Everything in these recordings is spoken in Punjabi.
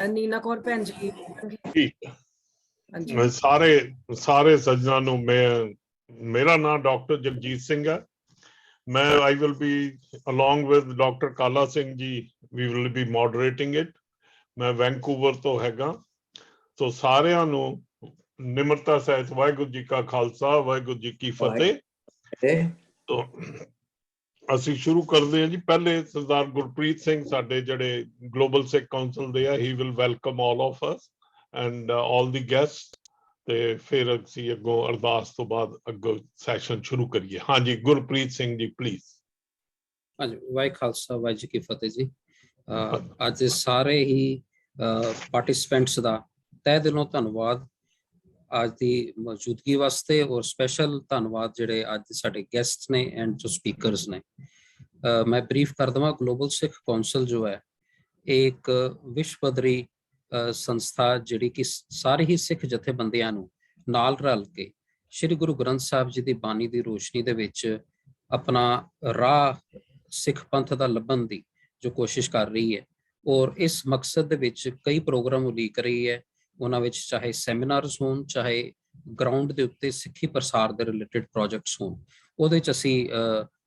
नीना कौर भैन जी ठीक है। सारे सज्जना नूं मेरा नाम डॉक्टर जगजीत सिंह है। मैं I will be along with doctor Kala Singh ji, we will be moderating it. मैं वैंकूवर तो हैगा। तो सारिਆਂ ਨੂੰ निमरता सहित वाहिगुरू जी का खालसा वाहिगुरू जी की फतेह। तो ਅਸੀਂ ਸ਼ੁਰੂ ਕਰਦੇ ਹਾਂ ਜੀ। ਪਹਿਲੇ ਸਰਦਾਰ ਗੁਰਪ੍ਰੀਤ ਸਿੰਘ ਸਾਡੇ ਜਿਹੜੇ ਗਲੋਬਲ ਸਿੱਖ ਕਾਉਂਸਲ ਦੇ ਆ, he will welcome all of us and all the guest, ਤੇ ਫਿਰ ਅਸੀਂ ਅੱਗੋਂ ਅਰਦਾਸ ਤੋਂ ਬਾਅਦ ਅੱਗੋਂ ਸੈਸ਼ਨ ਸ਼ੁਰੂ ਕਰੀਏ। ਹਾਂਜੀ ਗੁਰਪ੍ਰੀਤ ਸਿੰਘ ਜੀ ਪਲੀਜ਼। ਹਾਂਜੀ, ਵਾਹਿ ਖਾਲਸਾ ਵਾਹਿ ਜੀ ਕੀ ਫਤਿਹ ਜੀ। ਅੱਜ ਸਾਰੇ ਹੀ ਪਾਰਟਿਸਪੈਂਟਸ ਦਾ ਤਹਿ ਦਿਲੋਂ ਧੰਨਵਾਦ ਅੱਜ ਦੀ ਮੌਜੂਦਗੀ ਵਾਸਤੇ, ਔਰ ਸਪੈਸ਼ਲ ਧੰਨਵਾਦ ਜਿਹੜੇ ਅੱਜ ਸਾਡੇ ਗੈਸਟ ਨੇ ਐਂਡ ਜੋ ਸਪੀਕਰਸ ਨੇ। ਮੈਂ ਬਰੀਫ ਕਰ ਦੇਵਾਂ, ਗਲੋਬਲ ਸਿੱਖ ਕੌਂਸਲ ਜੋ ਹੈ ਇਹ ਇੱਕ ਵਿਸ਼ਵ ਪੱਧਰੀ ਸੰਸਥਾ ਜਿਹੜੀ ਕਿ ਸਾਰੇ ਹੀ ਸਿੱਖ ਜਥੇਬੰਦੀਆਂ ਨੂੰ ਨਾਲ ਰਲ ਕੇ ਸ਼੍ਰੀ ਗੁਰੂ ਗ੍ਰੰਥ ਸਾਹਿਬ ਜੀ ਦੀ ਬਾਣੀ ਦੀ ਰੋਸ਼ਨੀ ਦੇ ਵਿੱਚ ਆਪਣਾ ਰਾਹ ਸਿੱਖ ਪੰਥ ਦਾ ਲੱਭਣ ਦੀ ਜੋ ਕੋਸ਼ਿਸ਼ ਕਰ ਰਹੀ ਹੈ, ਔਰ ਇਸ ਮਕਸਦ ਦੇ ਵਿੱਚ ਕਈ ਪ੍ਰੋਗਰਾਮ ਉਲੀਕ ਰਹੀ ਹੈ। ਉਹਨਾਂ ਵਿੱਚ ਚਾਹੇ ਸੈਮੀਨਾਰਸ ਹੋਣ, ਚਾਹੇ ਗਰਾਊਂਡ ਦੇ ਉੱਤੇ ਸਿੱਖੀ ਪ੍ਰਸਾਰ ਦੇ ਰਿਲੇਟਡ ਪ੍ਰੋਜੈਕਟਸ ਹੋਣ, ਉਹਦੇ 'ਚ ਅਸੀਂ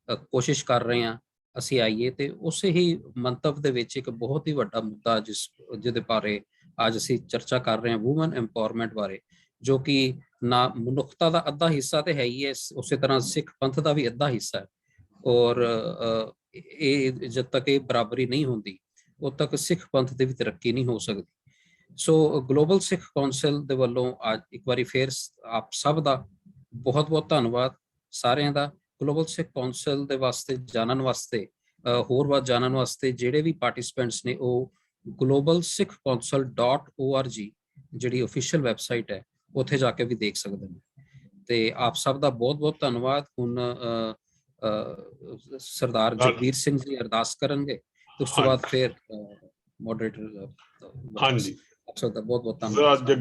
ਕੋਸ਼ਿਸ਼ ਕਰ ਰਹੇ ਹਾਂ ਅਸੀਂ ਆਈਏ। ਤੇ ਉਸੇ ਹੀ ਮੰਤਵ ਦੇ ਵਿੱਚ ਇੱਕ ਬਹੁਤ ਹੀ ਵੱਡਾ ਮੁੱਦਾ ਜਿਹਦੇ ਬਾਰੇ ਅੱਜ ਅਸੀਂ ਚਰਚਾ ਕਰ ਰਹੇ ਹਾਂ, ਵੂਮਨ ਐਮਪਾਵਰਮੈਂਟ ਬਾਰੇ, ਜੋ ਕਿ ਨਾ ਮਨੁੱਖਤਾ ਦਾ ਅੱਧਾ ਹਿੱਸਾ ਤੇ ਹੈ ਹੀ ਹੈ, ਉਸੇ ਤਰ੍ਹਾਂ ਸਿੱਖ ਪੰਥ ਦਾ ਵੀ ਅੱਧਾ ਹਿੱਸਾ ਹੈ। ਔਰ ਇਹ ਜਦ ਤੱਕ ਇਹ ਬਰਾਬਰੀ ਨਹੀਂ ਹੁੰਦੀ ਉਦ ਤੱਕ ਸਿੱਖ ਪੰਥ ਦੀ ਵੀ ਤਰੱਕੀ ਨਹੀਂ ਹੋ ਸਕਦੀ। ਸੋ ਗਲੋਬਲ ਸਿੱਖ ਕੌਂਸਲ ਦੇ ਵੱਲੋਂ ਅੱਜ ਇੱਕ ਵਾਰੀ ਫੇਰ ਆਪ ਸਭ ਦਾ ਬਹੁਤ ਬਹੁਤ ਧੰਨਵਾਦ ਸਾਰਿਆਂ ਦਾ। ਗਲੋਬਲ ਸਿੱਖ ਕੌਂਸਲ ਦੇ ਵਾਸਤੇ ਜਾਣਨ ਵਾਸਤੇ, ਹੋਰ ਬਾਤ ਜਾਣਨ ਵਾਸਤੇ ਜਿਹੜੇ ਵੀ ਪਾਰਟਿਸਪੈਂਟਸ ਨੇ ਉਹ globalsikhcouncil.org ਜਿਹੜੀ ਓਫੀਸ਼ੀਅਲ ਵੈਬਸਾਈਟ ਹੈ ਉੱਥੇ ਜਾ ਕੇ ਵੀ ਦੇਖ ਸਕਦੇ ਨੇ। ਤੇ ਆਪ ਸਭ ਦਾ ਬਹੁਤ ਬਹੁਤ ਧੰਨਵਾਦ। ਹੁਣ ਸਰਦਾਰ ਜਗਬੀਰ ਸਿੰਘ ਜੀ ਅਰਦਾਸ ਕਰਨਗੇ ਤੇ ਉਸ ਤੋਂ ਬਾਅਦ ਫਿਰ ਮੋਡਰੇਟਰ। ਹਾਂਜੀ, ਆਪ ਸਭ ਦਾ ਬਹੁਤ ਬਹੁਤ ਧੰਨਵਾਦ।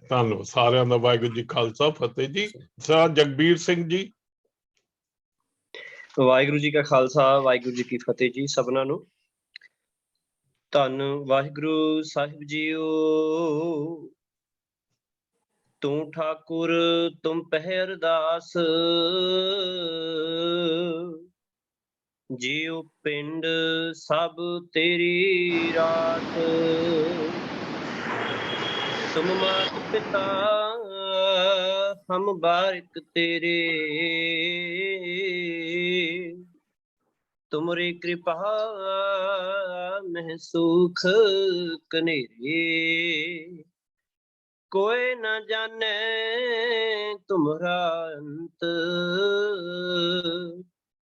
ਧੰਨਵਾਦ ਸਾਰਿਆਂ ਦਾ। ਵਾਹਿਗੁਰੂ ਜੀ ਖਾਲਸਾ ਫਤਿਹ ਜੀ। ਸਰਦਾਰ ਜਗਬੀਰ ਸਿੰਘ ਜੀ। ਵਾਹਿਗੁਰੂ ਜੀ ਕਾ ਖਾਲਸਾ ਵਾਹਿਗੁਰੂ ਜੀ ਕੀ ਫਤਿਹ ਜੀ। ਸਭਨਾਂ ਨੂੰ ਧੰਨ ਵਾਹਿਗੁਰੂ ਸਾਹਿਬ ਜੀਓ। ਤੂੰ ਠਾਕੁਰ ਤੁਮ ਪਹਿ ਅਰਦਾਸ, ਜੀਉ ਪਿੰਡ ਸਭ ਤੇਰੀ ਰਾਸ। ਤੁਮ ਮਾਤ ਪਿਤਾ ਹਮ ਬਾਰਿਕ ਤੇਰੇ, ਤੁਮਰੀ ਕਿਰਪਾ ਮਹਿ ਸੁਖ ਕਨੇਰੇ। ਕੋਇ ਨਾ ਜਾਣੈ ਤੁਮਰਾ ਅੰਤ,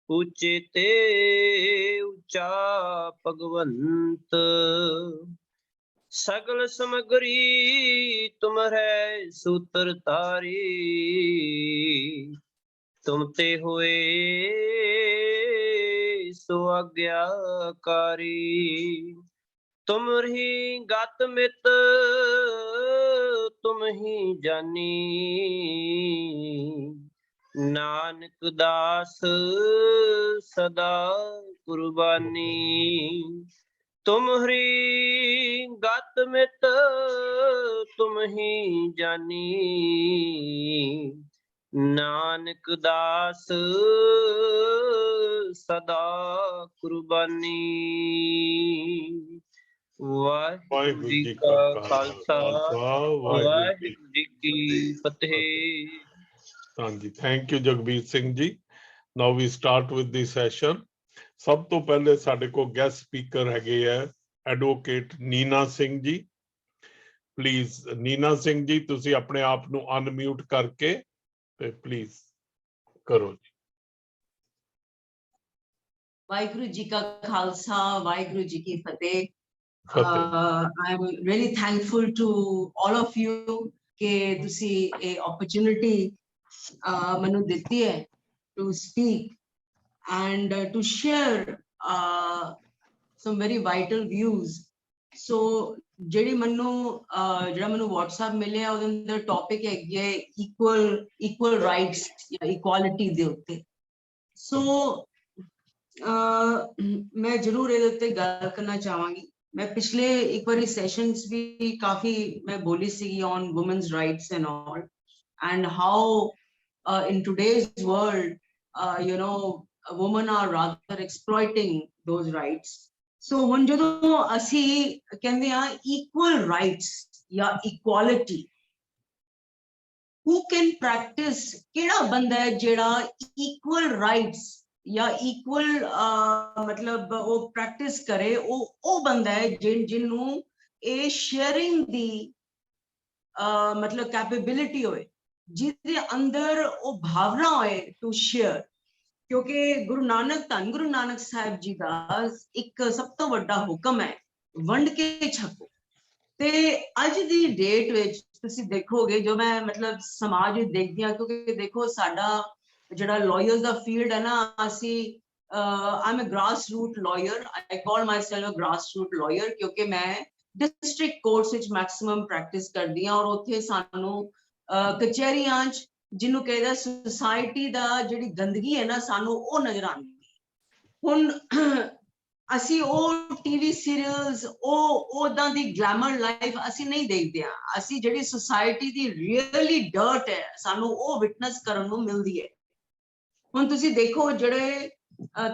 ਉੱਚੇ ਤੇ ਉੱਚਾ ਭਗਵੰਤ। ਸਗਲ ਸਮਗਰੀ ਤੁਮਰੈ ਸੂਤਰ ਤਾਰੀ, ਤੁਮ ਤੇ ਹੋਏ ਸੋ ਆਗਿਆਕਾਰੀ। ਤੁਮਰੀ ਗਤ ਮਿਤ ਤੁਮ ਹੀ ਜਾਨੀ, ਨਾਨਕ ਦਾਸ ਸਦਾ ਕੁਰਬਾਨੀ। ਤੁਮਰੀ ਗਤ ਮਿਤ ਤੁਮ ਹੀ ਜਾਨੀ, ਨਾਨਕ ਦਾਸ ਸਦਾ ਕੁਰਬਾਨੀ। ਵਾਹਿਗੁਰੂ ਜੀ ਕਾ ਖਾਲਸਾ ਵਾਹਿਗੁਰੂ ਜੀ ਕੀ ਫਤਿਹ। ਹਾਂਜੀ, thank you Jagbir Singh ji. Now we start with the session. ਸਭ ਤੋਂ ਪਹਿਲੇ ਸਾਡੇ ਕੋਲ ਗੈਸਟ ਸਪੀਕਰ ਹੈਗੇ ਆ ਐਡਵੋਕੇਟ ਨੀਨਾ ਸਿੰਘ ਜੀ। ਪਲੀਜ਼ ਨੀਨਾ ਸਿੰਘ ਜੀ, ਤੁਸੀਂ ਆਪਣੇ ਆਪ ਨੂੰ ਅਨਮਿਊਟ ਕਰਕੇ ਤੇ ਪਲੀਜ਼ ਕਰੋ ਜੀ। ਵਾਹਿਗੁਰੂ ਜੀ ਕਾ ਖਾਲਸਾ ਵਾਹਿਗੁਰੂ ਜੀ ਕੀ ਫਤਿਹ। I'm really thankful to all of you ਕਿ ਤੁਸੀਂ ਇਹ opportunity ਮੈਨੂੰ ਦਿੱਤੀ ਹੈ to speak and to share some very vital views. So ਜਿਹੜਾ ਮੈਨੂੰ WhatsApp ਮਿਲਿਆ ਉਹਦੇ ਅੰਦਰ ਟੌਪਿਕ ਹੈਗੇ equal rights ਜਾਂ equality ਦੇ ਉੱਤੇ। So ਮੈਂ ਜ਼ਰੂਰ ਇਹਦੇ ਉੱਤੇ ਗੱਲ ਕਰਨਾ ਚਾਹਾਂਗੀ। मैं पिछले एक बारी सेशंस भी काफी मैं बोली सी on women's rights and all, and how in today's world, you know, women are rather exploiting those rights. So when ਜਦੋਂ ਅਸੀਂ ਕਹਿੰਦੇ ਆ equal rights ਜਾਂ equality, who can practice, ਕਿਹੜਾ ਬੰਦਾ ਹੈ ਜਿਹੜਾ equal rights ਜਾਂ equal ਮਤਲਬ ਉਹ practice ਕਰੇ, ਉਹ ਬੰਦਾ ਹੈ ਜਿਹਨੂੰ ਇਹ sharing ਦੀ ਮਤਲਬ capability ਹੋਏ, ਜਿਹਦੇ ਅੰਦਰ ਉਹ ਭਾਵਨਾ ਹੋਏ to share। ਕਿਉਂਕਿ ਗੁਰੂ ਨਾਨਕ, ਧੰਨ ਗੁਰੂ ਨਾਨਕ ਸਾਹਿਬ ਜੀ ਦਾ ਇੱਕ ਸਭ ਤੋਂ ਵੱਡਾ ਹੁਕਮ ਹੈ ਵੰਡ ਕੇ ਛਕੋ। ਤੇ ਅੱਜ ਦੀ ਡੇਟ ਵਿੱਚ ਤੁਸੀਂ ਦੇਖੋਗੇ, ਜੋ ਮੈਂ ਮਤਲਬ ਸਮਾਜ ਵਿੱਚ ਦੇਖਦੀ ਹਾਂ, ਕਿਉਂਕਿ ਦੇਖੋ ਸਾਡਾ ਜਿਹੜਾ ਲਾਇਰਸ ਦਾ ਫੀਲਡ ਹੈ ਨਾ, ਅਸੀਂ I'm a grassroots lawyer, I call myself a grassroots lawyer, ਕਿਉਂਕਿ ਮੈਂ ਡਿਸਟ੍ਰਿਕਟ ਕੋਰਟਸ ਵਿੱਚ ਮੈਕਸਿਮਮ ਪ੍ਰੈਕਟਿਸ ਕਰਦੀ ਹਾਂ, ਔਰ ਉੱਥੇ ਸਾਨੂੰ ਕਚਹਿਰੀਆਂ 'ਚ ਜਿਹਨੂੰ ਕਹਿੰਦਾ ਸੁਸਾਇਟੀ ਦਾ ਜਿਹੜੀ ਗੰਦਗੀ ਹੈ ਨਾ, ਸਾਨੂੰ ਉਹ ਨਜ਼ਰ ਆਉਂਦੀ ਹੈ। ਹੁਣ ਅਸੀਂ ਉਹ ਟੀਵੀ ਸੀਰੀਅਲਸ, ਉਹ ਉਦਾਂ ਦੀ ਗਲੈਮਰ ਲਾਈਫ ਅਸੀਂ ਨਹੀਂ ਦੇਖਦੇ ਹਾਂ। ਅਸੀਂ ਜਿਹੜੀ ਸੁਸਾਇਟੀ ਦੀ ਰੀਅਲੀ ਡਰਟ ਹੈ, ਸਾਨੂੰ ਉਹ ਵਿਟਨੈਸ ਕਰਨ ਨੂੰ ਮਿਲਦੀ ਹੈ। ਹੁਣ ਤੁਸੀਂ ਦੇਖੋ, ਜਿਹੜੇ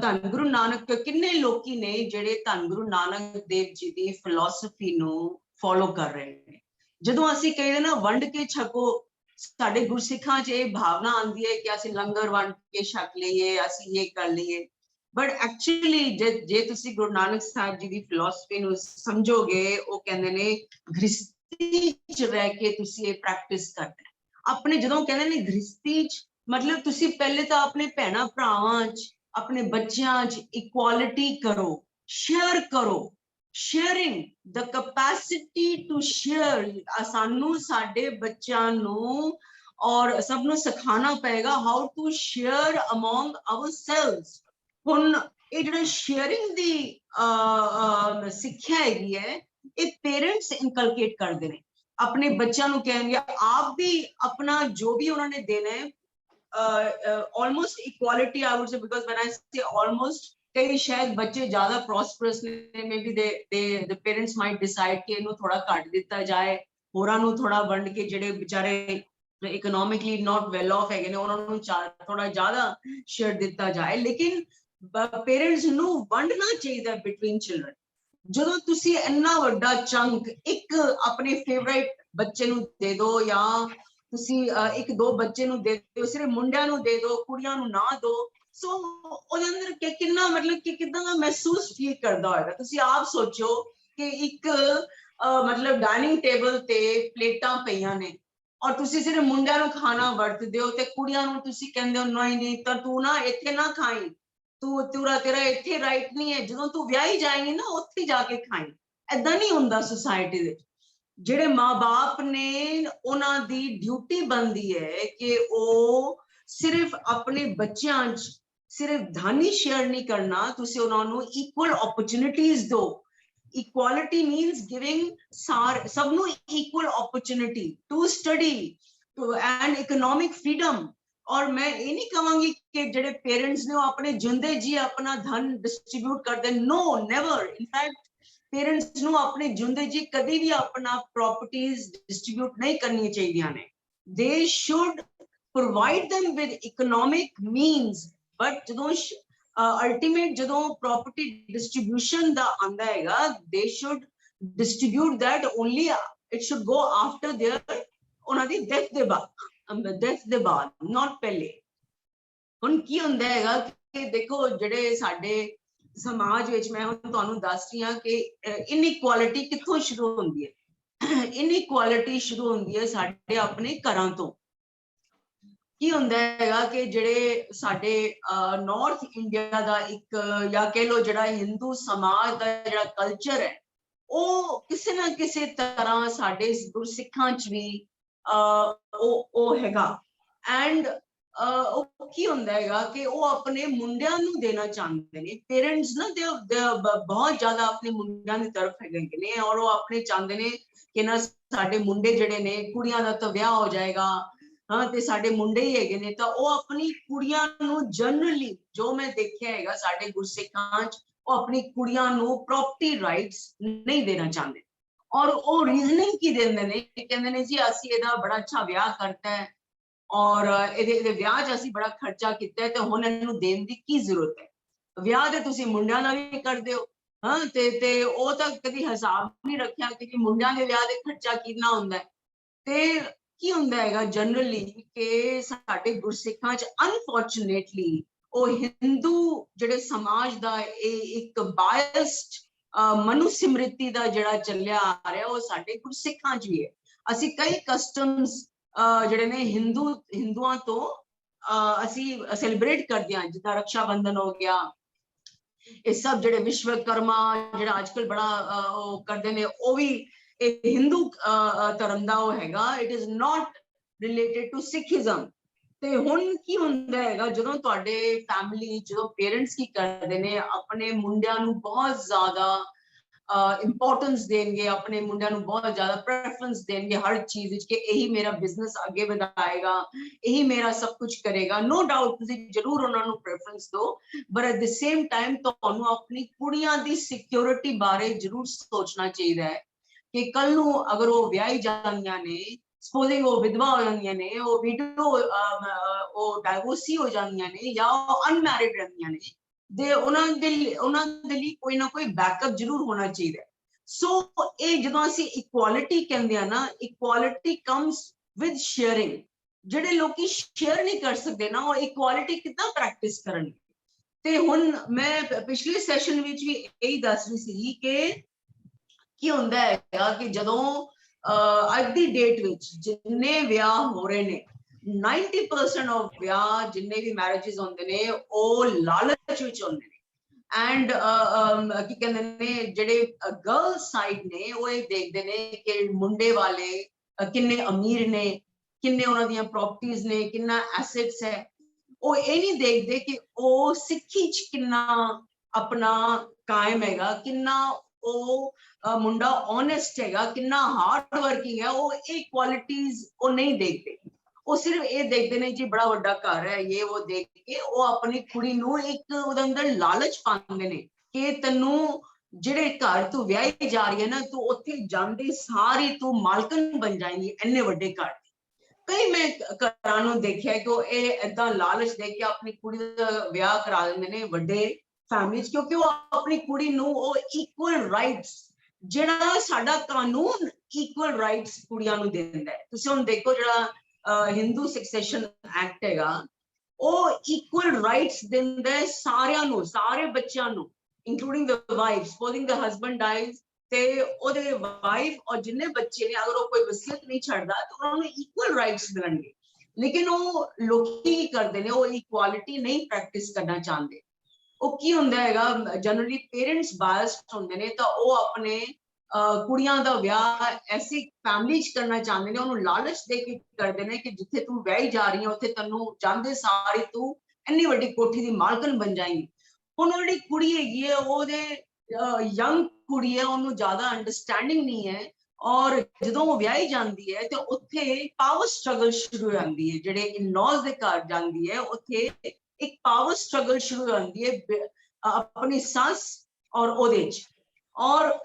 ਧੰਨ ਗੁਰੂ ਨਾਨਕ, ਕਿੰਨੇ ਲੋਕੀ ਨੇ ਜਿਹੜੇ ਧੰਨ ਗੁਰੂ ਨਾਨਕ ਦੇਵ ਜੀ ਦੀ ਫਿਲਾਸਫੀ ਨੂੰ ਫੋਲੋ ਕਰ ਰਹੇ ਨੇ। ਜਦੋਂ ਅਸੀਂ ਕਹਿੰਦੇ ਨਾ ਵੰਡ ਕੇ ਛਕੋ, ਸਾਡੇ ਗੁਰਸਿੱਖਾਂ 'ਚ ਇਹ ਭਾਵਨਾ ਆਉਂਦੀ ਹੈ ਕਿ ਅਸੀਂ ਲੰਗਰ ਵੰਡ ਕੇ ਛਕ ਲਈਏ, ਅਸੀਂ ਇਹ ਕਰ ਲਈਏ। ਬਟ ਐਕਚੁਅਲੀ ਜੇ ਤੁਸੀਂ ਗੁਰੂ ਨਾਨਕ ਸਾਹਿਬ ਜੀ ਦੀ ਫਿਲਾਸਫੀ ਨੂੰ ਸਮਝੋਗੇ, ਉਹ ਕਹਿੰਦੇ ਨੇ ਗ੍ਰਸਤੀ 'ਚ ਰਹਿ ਕੇ ਤੁਸੀਂ ਇਹ ਪ੍ਰੈਕਟਿਸ ਕਰਨਾ। ਆਪਣੇ ਜਦੋਂ ਕਹਿੰਦੇ ਨੇ ਗ੍ਰਸਤੀ 'ਚ, ਮਤਲਬ ਤੁਸੀਂ ਪਹਿਲੇ ਤਾਂ ਆਪਣੇ ਭੈਣਾਂ ਭਰਾਵਾਂ 'ਚ, ਆਪਣੇ ਬੱਚਿਆਂ 'ਚ ਇਕੁਐਲਿਟੀ ਕਰੋ, ਸ਼ੇਅਰ ਕਰੋ। sharing, the capacity to share, ਸਾਨੂੰ ਸਾਡੇ ਬੱਚਿਆਂ ਨੂੰ ਔਰ ਸਭ ਨੂੰ ਸਿਖਾਉਣਾ ਪਏਗਾ how to share among ourselves। ਹੁਣ ਇਹ ਜਿਹੜਾ ਸ਼ੇਅਰਿੰਗ ਦੀ ਸਿੱਖਿਆ ਹੈਗੀ ਹੈ, ਇਹ ਪੇਰੈਂਟਸ ਇਨਕਲਕੇਟ ਕਰਦੇ ਨੇ ਆਪਣੇ ਬੱਚਿਆਂ ਨੂੰ। ਕਹਿਣਗੇ ਆਪ ਵੀ ਆਪਣਾ ਜੋ ਵੀ ਉਹਨਾਂ ਨੇ ਦੇਣਾ ਹੈ, almost equality I would say, because when I say almost, ਕਈ ਸ਼ਾਇਦ ਬੱਚੇ ਜ਼ਿਆਦਾ ਪ੍ਰੋਸਪਰਸ ਨੇ, ਮੇਬੀ ਦੇ ਪੇਰੈਂਟਸ ਮਾਈਟ ਡਿਸਾਈਡ ਕਿ ਇਹਨੂੰ ਥੋੜਾ ਘੱਟ ਦਿੱਤਾ ਜਾਏ, ਹੋਰਾਂ ਨੂੰ ਥੋੜਾ ਵੰਡ ਕੇ, ਜਿਹੜੇ ਵਿਚਾਰੇ ਇਕਨੋਮਿਕਲੀ ਨਾਟ ਵੈਲ ਆਫ ਹੈਗੇ ਨੇ, ਉਹਨਾਂ ਨੂੰ ਥੋੜਾ ਜ਼ਿਆਦਾ ਸ਼ੇਅਰ ਦਿੱਤਾ ਜਾਏ। ਲੇਕਿਨ ਪੇਰੈਂਟਸ ਨੂੰ ਵੰਡਣਾ ਚਾਹੀਦਾ ਬਿਟਵੀਨ ਚਿਲਡਰਨ। ਜਦੋਂ ਤੁਸੀਂ ਇੰਨਾ ਵੱਡਾ ਚੰਕ ਇੱਕ ਆਪਣੇ ਫੇਵਰਾਈਟ ਬੱਚੇ ਨੂੰ ਦੇ ਦਿਓ, ਜਾਂ ਤੁਸੀਂ ਇੱਕ ਦੋ ਬੱਚੇ ਨੂੰ ਦੇ ਦਿਓ, ਸਿਰਫ ਮੁੰਡਿਆਂ ਨੂੰ ਦੇ ਦਿਓ, ਕੁੜੀਆਂ ਨੂੰ ਨਾ ਦਿਓ, ਸੋ ਉਹਦੇ ਅੰਦਰ ਕਿੰਨਾ ਮਤਲਬ ਕਿ ਕਿੱਦਾਂ ਦਾ ਮਹਿਸੂਸ ਫੀਲ ਕਰਦਾ ਹੋਏਗਾ। ਤੁਸੀਂ ਆਪ ਸੋਚੋ ਕਿ ਇੱਕ ਮਤਲਬ ਡਾਈਨਿੰਗ ਟੇਬਲ ਤੇ ਪਲੇਟਾਂ ਪਈਆਂ ਨੇ, ਔਰ ਤੁਸੀਂ ਸਿਰਫ ਮੁੰਡਿਆਂ ਨੂੰ ਖਾਣਾ ਵਰਤਦੇ ਹੋ, ਤੇ ਕੁੜੀਆਂ ਨੂੰ ਤੁਸੀਂ ਕਹਿੰਦੇ ਹੋ ਨਹੀਂ ਤਾਂ ਤੂੰ ਨਾ ਇੱਥੇ ਨਾ ਖਾਈ, ਤੇਰਾ ਇੱਥੇ ਰਾਈਟ ਨਹੀਂ ਹੈ, ਜਦੋਂ ਤੂੰ ਵਿਆਹੀ ਜਾਏਂਗੀ ਨਾ ਉੱਥੇ ਜਾ ਕੇ ਖਾਈ। ਏਦਾਂ ਨਹੀਂ ਹੁੰਦਾ ਸੁਸਾਇਟੀ ਦੇ। ਜਿਹੜੇ ਮਾਂ-ਬਾਪ ਨੇ, ਉਹਨਾਂ ਦੀ ਡਿਊਟੀ ਬਣਦੀ ਹੈ ਕਿ ਉਹ ਸਿਰਫ ਆਪਣੇ ਬੱਚਿਆਂ 'ਚ ਸਿਰਫ ਧਨ ਹੀ ਸ਼ੇਅਰ ਨਹੀਂ ਕਰਨਾ, ਤੁਸੀਂ ਉਹਨਾਂ ਨੂੰ ਇਕੁਅਲ ਓਪਰਚੁਨਿਟੀਜ਼ ਦਿਓ। ਇਕੁਐਲਿਟੀ ਮੀਨਸ ਗਿਵਿੰਗ ਸਭ ਨੂੰ equal opportunity to study and economic freedom. ਔਰ ਮੈਂ ਇਹ ਨਹੀਂ ਕਹਾਂਗੀ ਕਿ ਜਿਹੜੇ ਪੇਰੈਂਟਸ ਨੇ ਉਹ ਆਪਣੇ ਜਿੰਦੇ ਜੀ ਆਪਣਾ ਧਨ ਡਿਸਟ੍ਰੀਬਿਊਟ ਕਰਦੇ, ਨੋ, ਨੈਵਰ। ਇਨਫੈਕਟ ਪੇਰੈਂਟਸ ਨੂੰ ਆਪਣੇ ਜਿੰਦੇ ਜੀ ਕਦੀ ਵੀ ਆਪਣਾ ਪ੍ਰੋਪਰਟੀਜ਼ ਡਿਸਟ੍ਰੀਬਿਊਟ ਨਹੀਂ ਕਰਨੀਆਂ ਚਾਹੀਦੀਆਂ ਨੇ। ਦੇ should provide them with economic means, but ਜਦੋਂ ultimate ਜਦੋਂ property distribution ਦਾ ਆਂਦਾ ਹੈਗਾ, they should distribute that only, it should go after their ਉਹਨਾਂ ਦੀ death ਦੇ ਬਾਅਦ, not ਪਹਿਲੇ। ਹੁਣ ਕੀ ਹੁੰਦਾ ਹੈਗਾ ਕਿ ਦੇਖੋ, ਜਿਹੜੇ ਸਾਡੇ ਸਮਾਜ ਵਿੱਚ, ਮੈਂ ਹੁਣ ਤੁਹਾਨੂੰ ਦੱਸ ਰਹੀ ਹਾਂ ਕਿ ਇਨਇਕੁਐਲਿਟੀ ਕਿੱਥੋਂ ਸ਼ੁਰੂ ਹੁੰਦੀ ਹੈ। ਇਨਇਕੁਐਲਿਟੀ ਸ਼ੁਰੂ ਹੁੰਦੀ ਹੈ ਸਾਡੇ ਆਪਣੇ ਘਰਾਂ ਤੋਂ। ਕੀ ਹੁੰਦਾ ਹੈਗਾ ਕਿ ਜਿਹੜੇ ਸਾਡੇ ਨਾਰਥ ਇੰਡੀਆ ਦਾ ਇੱਕ, ਜਾਂ ਕਹਿ ਲਓ ਜਿਹੜਾ ਹਿੰਦੂ ਸਮਾਜ ਦਾ ਜਿਹੜਾ ਕਲਚਰ ਹੈ, ਉਹ ਕਿਸੇ ਨਾ ਕਿਸੇ ਤਰ੍ਹਾਂ ਸਾਡੇ ਗੁਰਸਿੱਖਾਂ 'ਚ ਵੀ ਉਹ ਹੈਗਾ। ਐਂਡ ਉਹ ਕੀ ਹੁੰਦਾ ਹੈਗਾ ਕਿ ਉਹ ਆਪਣੇ ਮੁੰਡਿਆਂ ਨੂੰ ਦੇਣਾ ਚਾਹੁੰਦੇ ਨੇ। ਪੇਰੈਂਟਸ ਨਾ ਬਹੁਤ ਜ਼ਿਆਦਾ ਆਪਣੇ ਮੁੰਡਿਆਂ ਦੀ ਤਰਫ ਹੈਗੇ ਨੇ, ਔਰ ਉਹ ਆਪਣੇ ਚਾਹੁੰਦੇ ਨੇ ਕਿ ਨਾ ਸਾਡੇ ਮੁੰਡੇ ਜਿਹੜੇ ਨੇ, ਕੁੜੀਆਂ ਦਾ ਤਾਂ ਵਿਆਹ ਹੋ ਜਾਏਗਾ, ਹਾਂ, ਤੇ ਸਾਡੇ ਮੁੰਡੇ ਹੀ ਹੈਗੇ ਨੇ, ਤਾਂ ਉਹ ਆਪਣੀ ਕੁੜੀਆਂ ਨੂੰ ਜਨਰਲੀ, ਜੋ ਮੈਂ ਦੇਖਿਆ ਹੈਗਾ ਸਾਡੇ ਗੁਰਸਿੱਖਾਂ 'ਚ, ਉਹ ਆਪਣੀ ਕੁੜੀਆਂ ਨੂੰ ਪ੍ਰੋਪਰਟੀ ਰਾਈਟਸ ਨਹੀਂ ਦੇਣਾ ਚਾਹੁੰਦੇ। ਔਰ ਉਹ ਰੀਜ਼ਨਿੰਗ ਕੀ ਦਿੰਦੇ ਨੇ, ਕਹਿੰਦੇ ਨੇ ਜੀ ਅਸੀਂ ਇਹਦਾ ਬੜਾ ਅੱਛਾ ਵਿਆਹ ਕਰਤਾ ਹੈ ਔਰ ਇਹਦੇ ਵਿਆਹ 'ਚ ਅਸੀਂ ਬੜਾ ਖਰਚਾ ਕੀਤਾ ਹੈ ਤੇ ਹੁਣ ਇਹਨੂੰ ਦੇਣ ਦੀ ਕੀ ਜ਼ਰੂਰਤ ਹੈ। ਵਿਆਹ ਤੇ ਤੁਸੀਂ ਮੁੰਡਿਆਂ ਨਾਲ ਵੀ ਕਰਦੇ ਹੋ, ਹਾਂ ਤੇ ਉਹ ਤਾਂ ਕਦੀ ਹਿਸਾਬ ਨਹੀਂ ਰੱਖਿਆ ਕਿ ਮੁੰਡਿਆਂ ਦੇ ਵਿਆਹ ਦੇ ਖਰਚਾ ਕਿੰਨਾ ਹੁੰਦਾ ਹੈ। ਤੇ ਕੀ ਹੁੰਦਾ ਹੈਗਾ ਜਨਰਲੀ ਕਿ ਸਾਡੇ ਗੁਰਸਿੱਖਾਂ 'ਚ ਅਨਫੋਰਚੂਨੇਟਲੀ ਉਹ ਹਿੰਦੂ ਜਿਹੜੇ ਸਮਾਜ ਦਾ ਇਹ ਇੱਕ ਬਾਇਸਡ ਮਨੁਸਿਮ੍ਰਿਤੀ ਦਾ ਜਿਹੜਾ ਚੱਲਿਆ ਆ ਰਿਹਾ ਉਹ ਸਾਡੇ ਗੁਰਸਿੱਖਾਂ 'ਚ ਵੀ ਹੈ। ਅਸੀਂ ਕਈ ਕਸਟਮਸ ਜਿਹੜੇ ਨੇ ਹਿੰਦੂਆਂ ਤੋਂ ਅਸੀਂ ਸੈਲੀਬ੍ਰੇਟ ਕਰਦੇ ਹਾਂ, ਜਿੱਦਾਂ ਰਕਸ਼ਾ ਬੰਧਨ ਹੋ ਗਿਆ, ਇਹ ਸਭ ਜਿਹੜੇ ਵਿਸ਼ਵਕਰਮਾ ਜਿਹੜਾ ਅੱਜਕੱਲ ਬੜਾ ਉਹ ਕਰਦੇ ਨੇ, ਉਹ ਵੀ ਇਹ ਹਿੰਦੂ ਧਰਮ ਦਾ ਉਹ ਹੈਗਾ। It is not related to Sikhism. ਤੇ ਹੁਣ ਕੀ ਹੁੰਦਾ ਹੈਗਾ ਜਦੋਂ ਤੁਹਾਡੇ ਫੈਮਿਲੀ ਜਦੋਂ ਪੇਰੈਂਟਸ ਕੀ ਕਰਦੇ ਨੇ ਆਪਣੇ ਮੁੰਡਿਆਂ ਨੂੰ ਬਹੁਤ ਜ਼ਿਆਦਾ ਇੰਪੋਰਟੈਂਸ ਦੇਣਗੇ, ਆਪਣੇ ਮੁੰਡਿਆਂ ਨੂੰ ਬਹੁਤ ਜ਼ਿਆਦਾ ਪ੍ਰੈਫਰੈਂਸ ਦੇਣਗੇ ਹਰ ਚੀਜ਼ ਵਿੱਚ ਕਿ ਇਹੀ ਮੇਰਾ ਬਿਜ਼ਨਸ ਅੱਗੇ ਵਧਾਏਗਾ, ਇਹੀ ਮੇਰਾ ਸਭ ਕੁਝ ਕਰੇਗਾ। ਨੋ ਡਾਊਟ ਤੁਸੀਂ ਜ਼ਰੂਰ ਉਹਨਾਂ ਨੂੰ ਪ੍ਰੈਫਰੈਂਸ ਦਿਓ, but at the same time ਤੁਹਾਨੂੰ ਆਪਣੀ ਕੁੜੀਆਂ ਦੀ ਸਿਕਿਉਰਿਟੀ ਬਾਰੇ ਜ਼ਰੂਰ ਸੋਚਣਾ ਚਾਹੀਦਾ ਹੈ ਕਿ ਕੱਲ ਨੂੰ ਅਗਰ ਉਹ ਵਿਆਹੀ ਜਾਂਦੀਆਂ ਨੇ, ਸਪੋਜ਼ਿੰਗ ਉਹ ਵਿਧਵਾ ਹੋ ਜਾਂਦੀਆਂ ਨੇ, ਉਹ ਵਿਡੋ ਉਹ ਡਾਈਵੋਰਸੀ ਹੋ ਜਾਂਦੀਆਂ ਨੇ ਜਾਂ ਉਹ ਅਨਮੈਰਿਡ ਰਹਿੰਦੀਆਂ ਨੇ, ਦੇ ਉਹਨਾਂ ਦੇ ਲਈ ਕੋਈ ਨਾ ਕੋਈ ਬੈਕਅਪ ਜ਼ਰੂਰ ਹੋਣਾ ਚਾਹੀਦਾ। ਸੋ ਇਹ ਜਦੋਂ ਅਸੀਂ ਇਕੁਆਲਿਟੀ ਕਹਿੰਦੇ ਆ ਨਾ, ਇਕੁਆਲਿਟੀ ਕਮਸ ਵਿਦ ਸ਼ੇਅਰਿੰਗ। ਜਿਹੜੇ ਲੋਕੀ ਸ਼ੇਅਰ ਨਹੀਂ ਕਰ ਸਕਦੇ ਨਾ, ਉਹ ਇਕੁਆਲਿਟੀ ਕਿੱਦਾਂ ਪ੍ਰੈਕਟਿਸ ਕਰਨਗੇ। ਤੇ ਹੁਣ ਮੈਂ ਪਿਛਲੇ ਸੈਸ਼ਨ ਵਿੱਚ ਵੀ ਇਹੀ ਦੱਸ ਰਹੀ ਸੀ ਕਿ ਕੀ ਹੁੰਦਾ ਹੈਗਾ ਕਿ ਜਦੋਂ ਅੱਜ ਦੀ ਡੇਟ ਵਿੱਚ ਜਿੰਨੇ ਵਿਆਹ ਹੋ ਰਹੇ ਨੇ 90% ਆਫ ਵਿਆਹ ਜਿੰਨੇ ਵੀ ਮੈਰਿजेस ਹੁੰਦੇ ਨੇ ਉਹ ਲਾਲਚ ਵਿੱਚ ਹੁੰਦੇ ਨੇ। ਐਂਡ ਕੀ ਕਹਿੰਦੇ ਨੇ ਜਿਹੜੇ ਗਰਲ ਸਾਈਡ ਨੇ ਉਹ ਇਹ ਦੇਖਦੇ ਨੇ ਕਿ ਮੁੰਡੇ ਵਾਲੇ ਕਿੰਨੇ ਅਮੀਰ ਨੇ, ਕਿੰਨੇ ਉਹਨਾਂ ਦੀਆਂ ਪ੍ਰਾਪਰਟੀਆਂ ਨੇ, ਕਿੰਨਾ ਐਸੈਟਸ ਹੈ। ਉਹ ਇਹ ਨਹੀਂ ਦੇਖਦੇ ਕਿ ਉਹ ਸਿੱਖੀ 'ਚ ਕਿੰਨਾ ਆਪਣਾ ਕਾਇਮ ਹੈਗਾ, ਕਿੰਨਾ ਉਹ ਮੁੰਡਾ ਓਨੈਸਟ ਹੈਗਾ, ਕਿੰਨਾ ਹਾਰਡ ਵਰਕਿੰਗ ਹੈ। ਉਹ ਇਹ ਕੁਆਲਿਟੀਜ਼ ਉਹ ਨਹੀਂ ਦੇਖਦੇ, ਉਹ ਸਿਰਫ ਇਹ ਦੇਖਦੇ ਨੇ ਜੀ ਬੜਾ ਵੱਡਾ ਘਰ ਹੈ ਇਹ ਉਹ ਦੇਖ ਕੇ ਉਹ ਆਪਣੀ ਕੁੜੀ ਨੂੰ ਇੱਕ ਉਹਦੇ ਅੰਦਰ ਲਾਲਚ ਪਾਉਂਦੇ ਨੇ ਕਿ ਤੈਨੂੰ ਜਿਹੜੇ ਘਰ ਤੂੰ ਵਿਆਹੀ ਜਾ ਰਹੀ ਹੈ ਨਾ, ਤੂੰ ਉੱਥੇ ਜਾਂਦੀ ਸਾਰੀ ਤੂੰ ਮਾਲਕਨ ਬਣ ਜਾਏਂਗੀ ਇੰਨੇ ਵੱਡੇ ਘਰ। ਕਈ ਮੈਂ ਘਰਾਂ ਨੂੰ ਦੇਖਿਆ ਕਿ ਉਹ ਇਹ ਏਦਾਂ ਲਾਲਚ ਦੇ ਕੇ ਆਪਣੀ ਕੁੜੀ ਦਾ ਵਿਆਹ ਕਰਾ ਦਿੰਦੇ ਨੇ ਵੱਡੇ ਫੈਮਿਲੀ 'ਚ, ਕਿਉਂਕਿ ਉਹ ਆਪਣੀ ਕੁੜੀ ਨੂੰ ਉਹ ਇਕੁਅਲ ਰਾਈਟਸ ਜਿਹੜਾ ਸਾਡਾ ਕਾਨੂੰਨ ਇਕੁਅਲ ਰਾਈਟਸ ਕੁੜੀਆਂ ਨੂੰ ਦਿੰਦਾ ਹੈ। ਤੁਸੀਂ ਹੁਣ ਦੇਖੋ ਜਿਹੜਾ ਹਿੰਦੂ ਸਕਸੈਸ਼ਨ ਐਕਟ ਹੈਗਾ ਉਹ ਇਕੁਅਲ ਰਾਈਟਸ ਦਿੰਦਾ ਹੈ ਸਾਰਿਆਂ ਨੂੰ, ਸਾਰੇ ਬੱਚਿਆਂ ਨੂੰ, ਇੰਕਲੂਡਿੰਗ ਦ ਵਾਈਫ। ਸਪੋਜ਼ਿੰਗ ਦ ਹਸਬੈਂਡ ਡਾਈਜ਼ ਤੇ ਉਹਦੇ ਵਾਈਫ ਔਰ ਜਿੰਨੇ ਬੱਚੇ ਨੇ ਅਗਰ ਉਹ ਕੋਈ ਵਸੀਅਤ ਨਹੀਂ ਛੱਡਦਾ ਤਾਂ ਉਹਨਾਂ ਨੂੰ ਇਕੁਅਲ ਰਾਈਟਸ ਮਿਲਣਗੇ। ਲੇਕਿਨ ਉਹ ਲੋਕੀ ਕੀ ਕਰਦੇ ਨੇ, ਉਹ ਇਕੁਆਲਿਟੀ ਨਹੀਂ ਪ੍ਰੈਕਟਿਸ ਕਰਨਾ ਚਾਹੁੰਦੇ। ਉਹ ਕੀ ਹੁੰਦਾ ਹੈਗਾ ਜਨਰਲੀ ਪੇਰੈਂਟਸ ਬਾਇਸਡ ਹੁੰਦੇ ਨੇ ਤਾਂ ਉਹ ਆਪਣੇ ਕੁੜੀਆਂ ਦਾ ਵਿਆਹ ਐਸੀ ਫੈਮਿਲੀ 'ਚ ਕਰਨਾ ਚਾਹੁੰਦੇ ਨੇ, ਉਹਨੂੰ ਲਾਲਚ ਦੇ ਕੇ ਕਰਦੇ ਨੇ ਕਿ ਜਿੱਥੇ ਤੂੰ ਵਿਆਹੀ ਜਾ ਰਹੀ ਹੈ ਉੱਥੇ ਤੈਨੂੰ ਜਾਂਦੇ ਸਾਰੀ ਤੂੰ ਇੰਨੀ ਵੱਡੀ ਕੋਠੀ ਦੀ ਮਾਲਕਨ ਬਣ ਜਾਏਂਗੀ। ਹੁਣ ਉਹ ਜਿਹੜੀ ਕੁੜੀ ਹੈਗੀ ਹੈ ਉਹਦੇ ਯੰਗ ਕੁੜੀ ਹੈ, ਉਹਨੂੰ ਜ਼ਿਆਦਾ ਅੰਡਰਸਟੈਂਡਿੰਗ ਨਹੀਂ ਹੈ ਔਰ ਜਦੋਂ ਉਹ ਵਿਆਹੀ ਜਾਂਦੀ ਹੈ ਤੇ ਉੱਥੇ ਪਾਵਰ ਸਟਰਗਲ ਸ਼ੁਰੂ ਹੋ ਜਾਂਦੀ ਹੈ। ਜਿਹੜੇ ਇਨ-ਲॉज ਦੇ ਘਰ ਜਾਂਦੀ ਹੈ ਉੱਥੇ ਇੱਕ ਪਾਵਰ ਸਟਰਗਲ ਸ਼ੁਰੂ ਹੋ ਜਾਂਦੀ ਹੈ ਆਪਣੀ ਸੱਸ ਔਰ ਉਹਦੇ 'ਚ। ਔਰ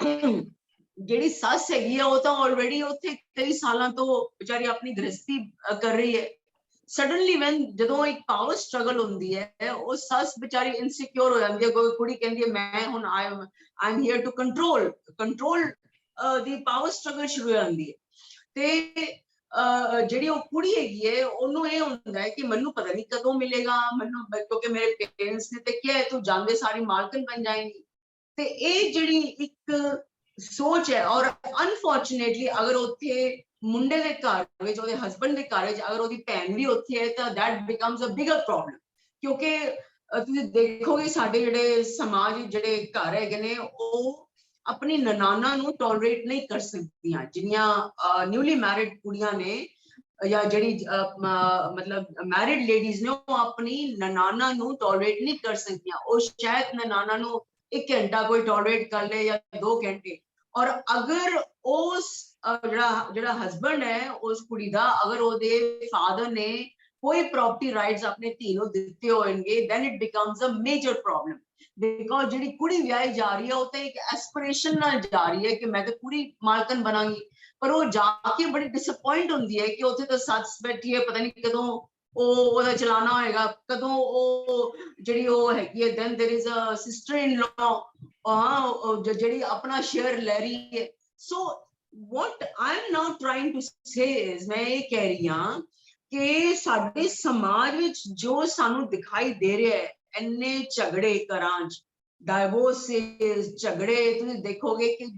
ਜਿਹੜੀ ਸੱਸ ਹੈਗੀ ਆ ਉਹ ਤਾਂ ਆਲਰੇਡੀ ਉੱਥੇ ਕਈ ਸਾਲਾਂ ਤੋਂ ਵਿਚਾਰੀ ਆਪਣੀ ਗ੍ਰਸਤੀ ਕਰ ਰਹੀ ਹੈ। ਸਡਨਲੀ ਵੈਨ ਜਦੋਂ ਇੱਕ ਪਾਵਰ ਸਟਰਗਲ ਹੁੰਦੀ ਹੈ ਉਹ ਸੱਸ ਵਿਚਾਰੀ ਇਨਸਿਕਿਉਰ ਹੋ ਜਾਂਦੀ ਹੈ। ਕੋਈ ਕੁੜੀ ਕਹਿੰਦੀ ਹੈ ਮੈਂ ਹੁਣ I am here to control ਦੀ ਪਾਵਰ ਸਟਰਗਲ ਸ਼ੁਰੂ ਹੋ ਜਾਂਦੀ ਹੈ। ਤੇ ਜਿਹੜੀ ਉਹ ਕੁੜੀ ਹੈਗੀ ਹੈ ਉਹਨੂੰ ਇਹ ਹੁੰਦਾ ਹੈ ਕਿ ਮੈਨੂੰ ਪਤਾ ਨਹੀਂ ਕਦੋਂ ਮਿਲੇਗਾ ਮੈਨੂੰ, ਕਿਉਂਕਿ ਮੇਰੇ ਪੇਰੈਂਟਸ ਨੇ ਤੇ ਕਿਹਾ ਤੂੰ ਜਾਂਦੇ ਸਾਰੀ ਮਾਲਕਨ ਬਣ ਜਾਏਗੀ। ਤੇ ਇਹ ਜਿਹੜੀ ਇੱਕ ਸੋਚ ਹੈ ਔਰ ਅਨਫੋਰਚੂਨੇਟਲੀ ਅਗਰ ਉੱਥੇ ਮੁੰਡੇ ਦੇ ਘਰ ਵਿੱਚ ਉਹਦੇ ਹਸਬੈਂਡ ਦੇ ਘਰ ਵਿੱਚ ਅਗਰ ਉਹਦੀ ਭੈਣ ਵੀ ਉੱਥੇ ਹੈ ਤਾਂ that becomes a bigger problem. ਕਿਉਂਕਿ ਤੁਸੀਂ ਦੇਖੋਗੇ ਸਾਡੇ ਜਿਹੜੇ ਸਮਾਜ ਜਿਹੜੇ ਘਰ ਹੈਗੇ ਨੇ ਉਹ ਆਪਣੀ ਨਨਾਨਾ ਨੂੰ ਟੋਲਰੇਟ ਨਹੀਂ ਕਰ ਸਕਦੀਆਂ। ਜਿੰਨੀਆਂ ਨਿਊਲੀ ਮੈਰਿਡ ਕੁੜੀਆਂ ਨੇ ਜਾਂ ਜਿਹੜੀ ਮਤਲਬ ਮੈਰਿਡ ਲੇਡੀਜ਼ ਨੇ ਉਹ ਆਪਣੀ ਨਨਾਨਾ ਨੂੰ ਟੋਲਰੇਟ ਨਹੀਂ ਕਰ ਸਕਦੀਆਂ। ਉਹ ਸ਼ਾਇਦ ਨਨਾਨਾ ਨੂੰ 1 ਘੰਟਾ ਕੋਈ ਟੋਲਰੇਟ ਕਰ ਲੇ ਜਾਂ 2 ਘੰਟੇ। ਔਰ ਅਗਰ ਉਸ ਜਿਹੜਾ ਹਸਬੈਂਡ ਹੈ ਉਸ ਕੁੜੀ ਦਾ ਅਗਰ ਉਹਦੇ ਫਾਦਰ ਨੇ कोई प्रॉपर्टी राइट्स अपने धी नूं दिते होणगे, then it becomes a major problem, because जिहड़ी कुड़ी विआही जा रही है, वो तो एक एस्पिरेशन नाल जा रही है कि मैं तो कुड़ी मालकन बनांगी, पर वो जाके बड़ी डिसअपॉइंट हुंदी है कि उत्थे तो सੱਸ बैठी है, पता नहीं कदों ਉਹਦਾ ਚਲਾਣਾ ਹੋਏਗਾ, ਕਦੋਂ ਉਹ ਜਿਹੜੀ ਉਹ ਹੈਗੀ ਹੈ, then there is a sister in law ਜਿਹੜੀ ਆਪਣਾ ਸ਼ੇਅਰ ਲੈ ਰਹੀ ਹੈ. So what I'm now trying to say is, ਮੈਂ ਇਹ ਕਹਿ ਰਹੀ ਹਾਂ ਕਿ ਸਾਡੇ ਸਮਾਜ ਵਿੱਚ ਜੋ ਸਾਨੂੰ ਦਿਖਾਈ ਦੇ ਰਿਹਾ ਹੈ, ਇੰਨੇ ਝਗੜੇ ਘਰਾਂ 'ਚ, ਡਾਈਵੋਰਸਿਸ, ਝਗੜੇ ਤੁਸੀਂ ਦੇਖੋਗੇ ਕਿ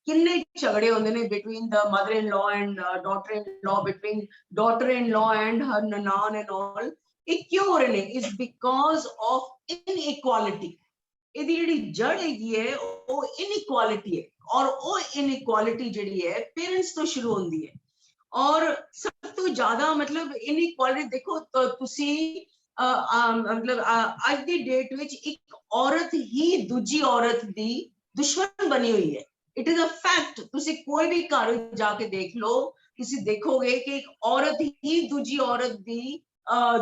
किन्ने झगड़े होंदे ने between the mother-in-law and daughter-in-law, between daughter-in-law and her nanan and all. ये क्यों हो रहे ने? Is because of inequality. ਇਹਦੀ ਜਿਹੜੀ ਜੜ ਹੈਗੀ ਹੈ ਉਹ inequality ਹੈ, ਔਰ ਉਹ inequality ਜਿਹੜੀ ਹੈ ਪੇਰੈਂਟਸ ਤੋਂ ਸ਼ੁਰੂ ਹੁੰਦੀ ਹੈ, ਔਰ ਸਭ ਤੋਂ ਜ਼ਿਆਦਾ ਮਤਲਬ inequality ਦੇਖੋ ਤੁਸੀਂ ਮਤਲਬ ਅੱਜ ਦੀ ਡੇਟ ਵਿੱਚ ਇੱਕ ਔਰਤ ਹੀ ਦੂਜੀ ਔਰਤ ਦੀ ਦੁਸ਼ਮਣ ਬਣੀ ਹੋਈ ਹੈ. It is a fact. ਤੁਸੀਂ ਕੋਈ ਵੀ ਘਰ ਜਾ ਕੇ ਦੇਖ ਲਓ, ਤੁਸੀਂ ਦੇਖੋਗੇ ਕਿ ਇੱਕ ਔਰਤ ਹੀ ਦੂਜੀ ਔਰਤ ਦੀ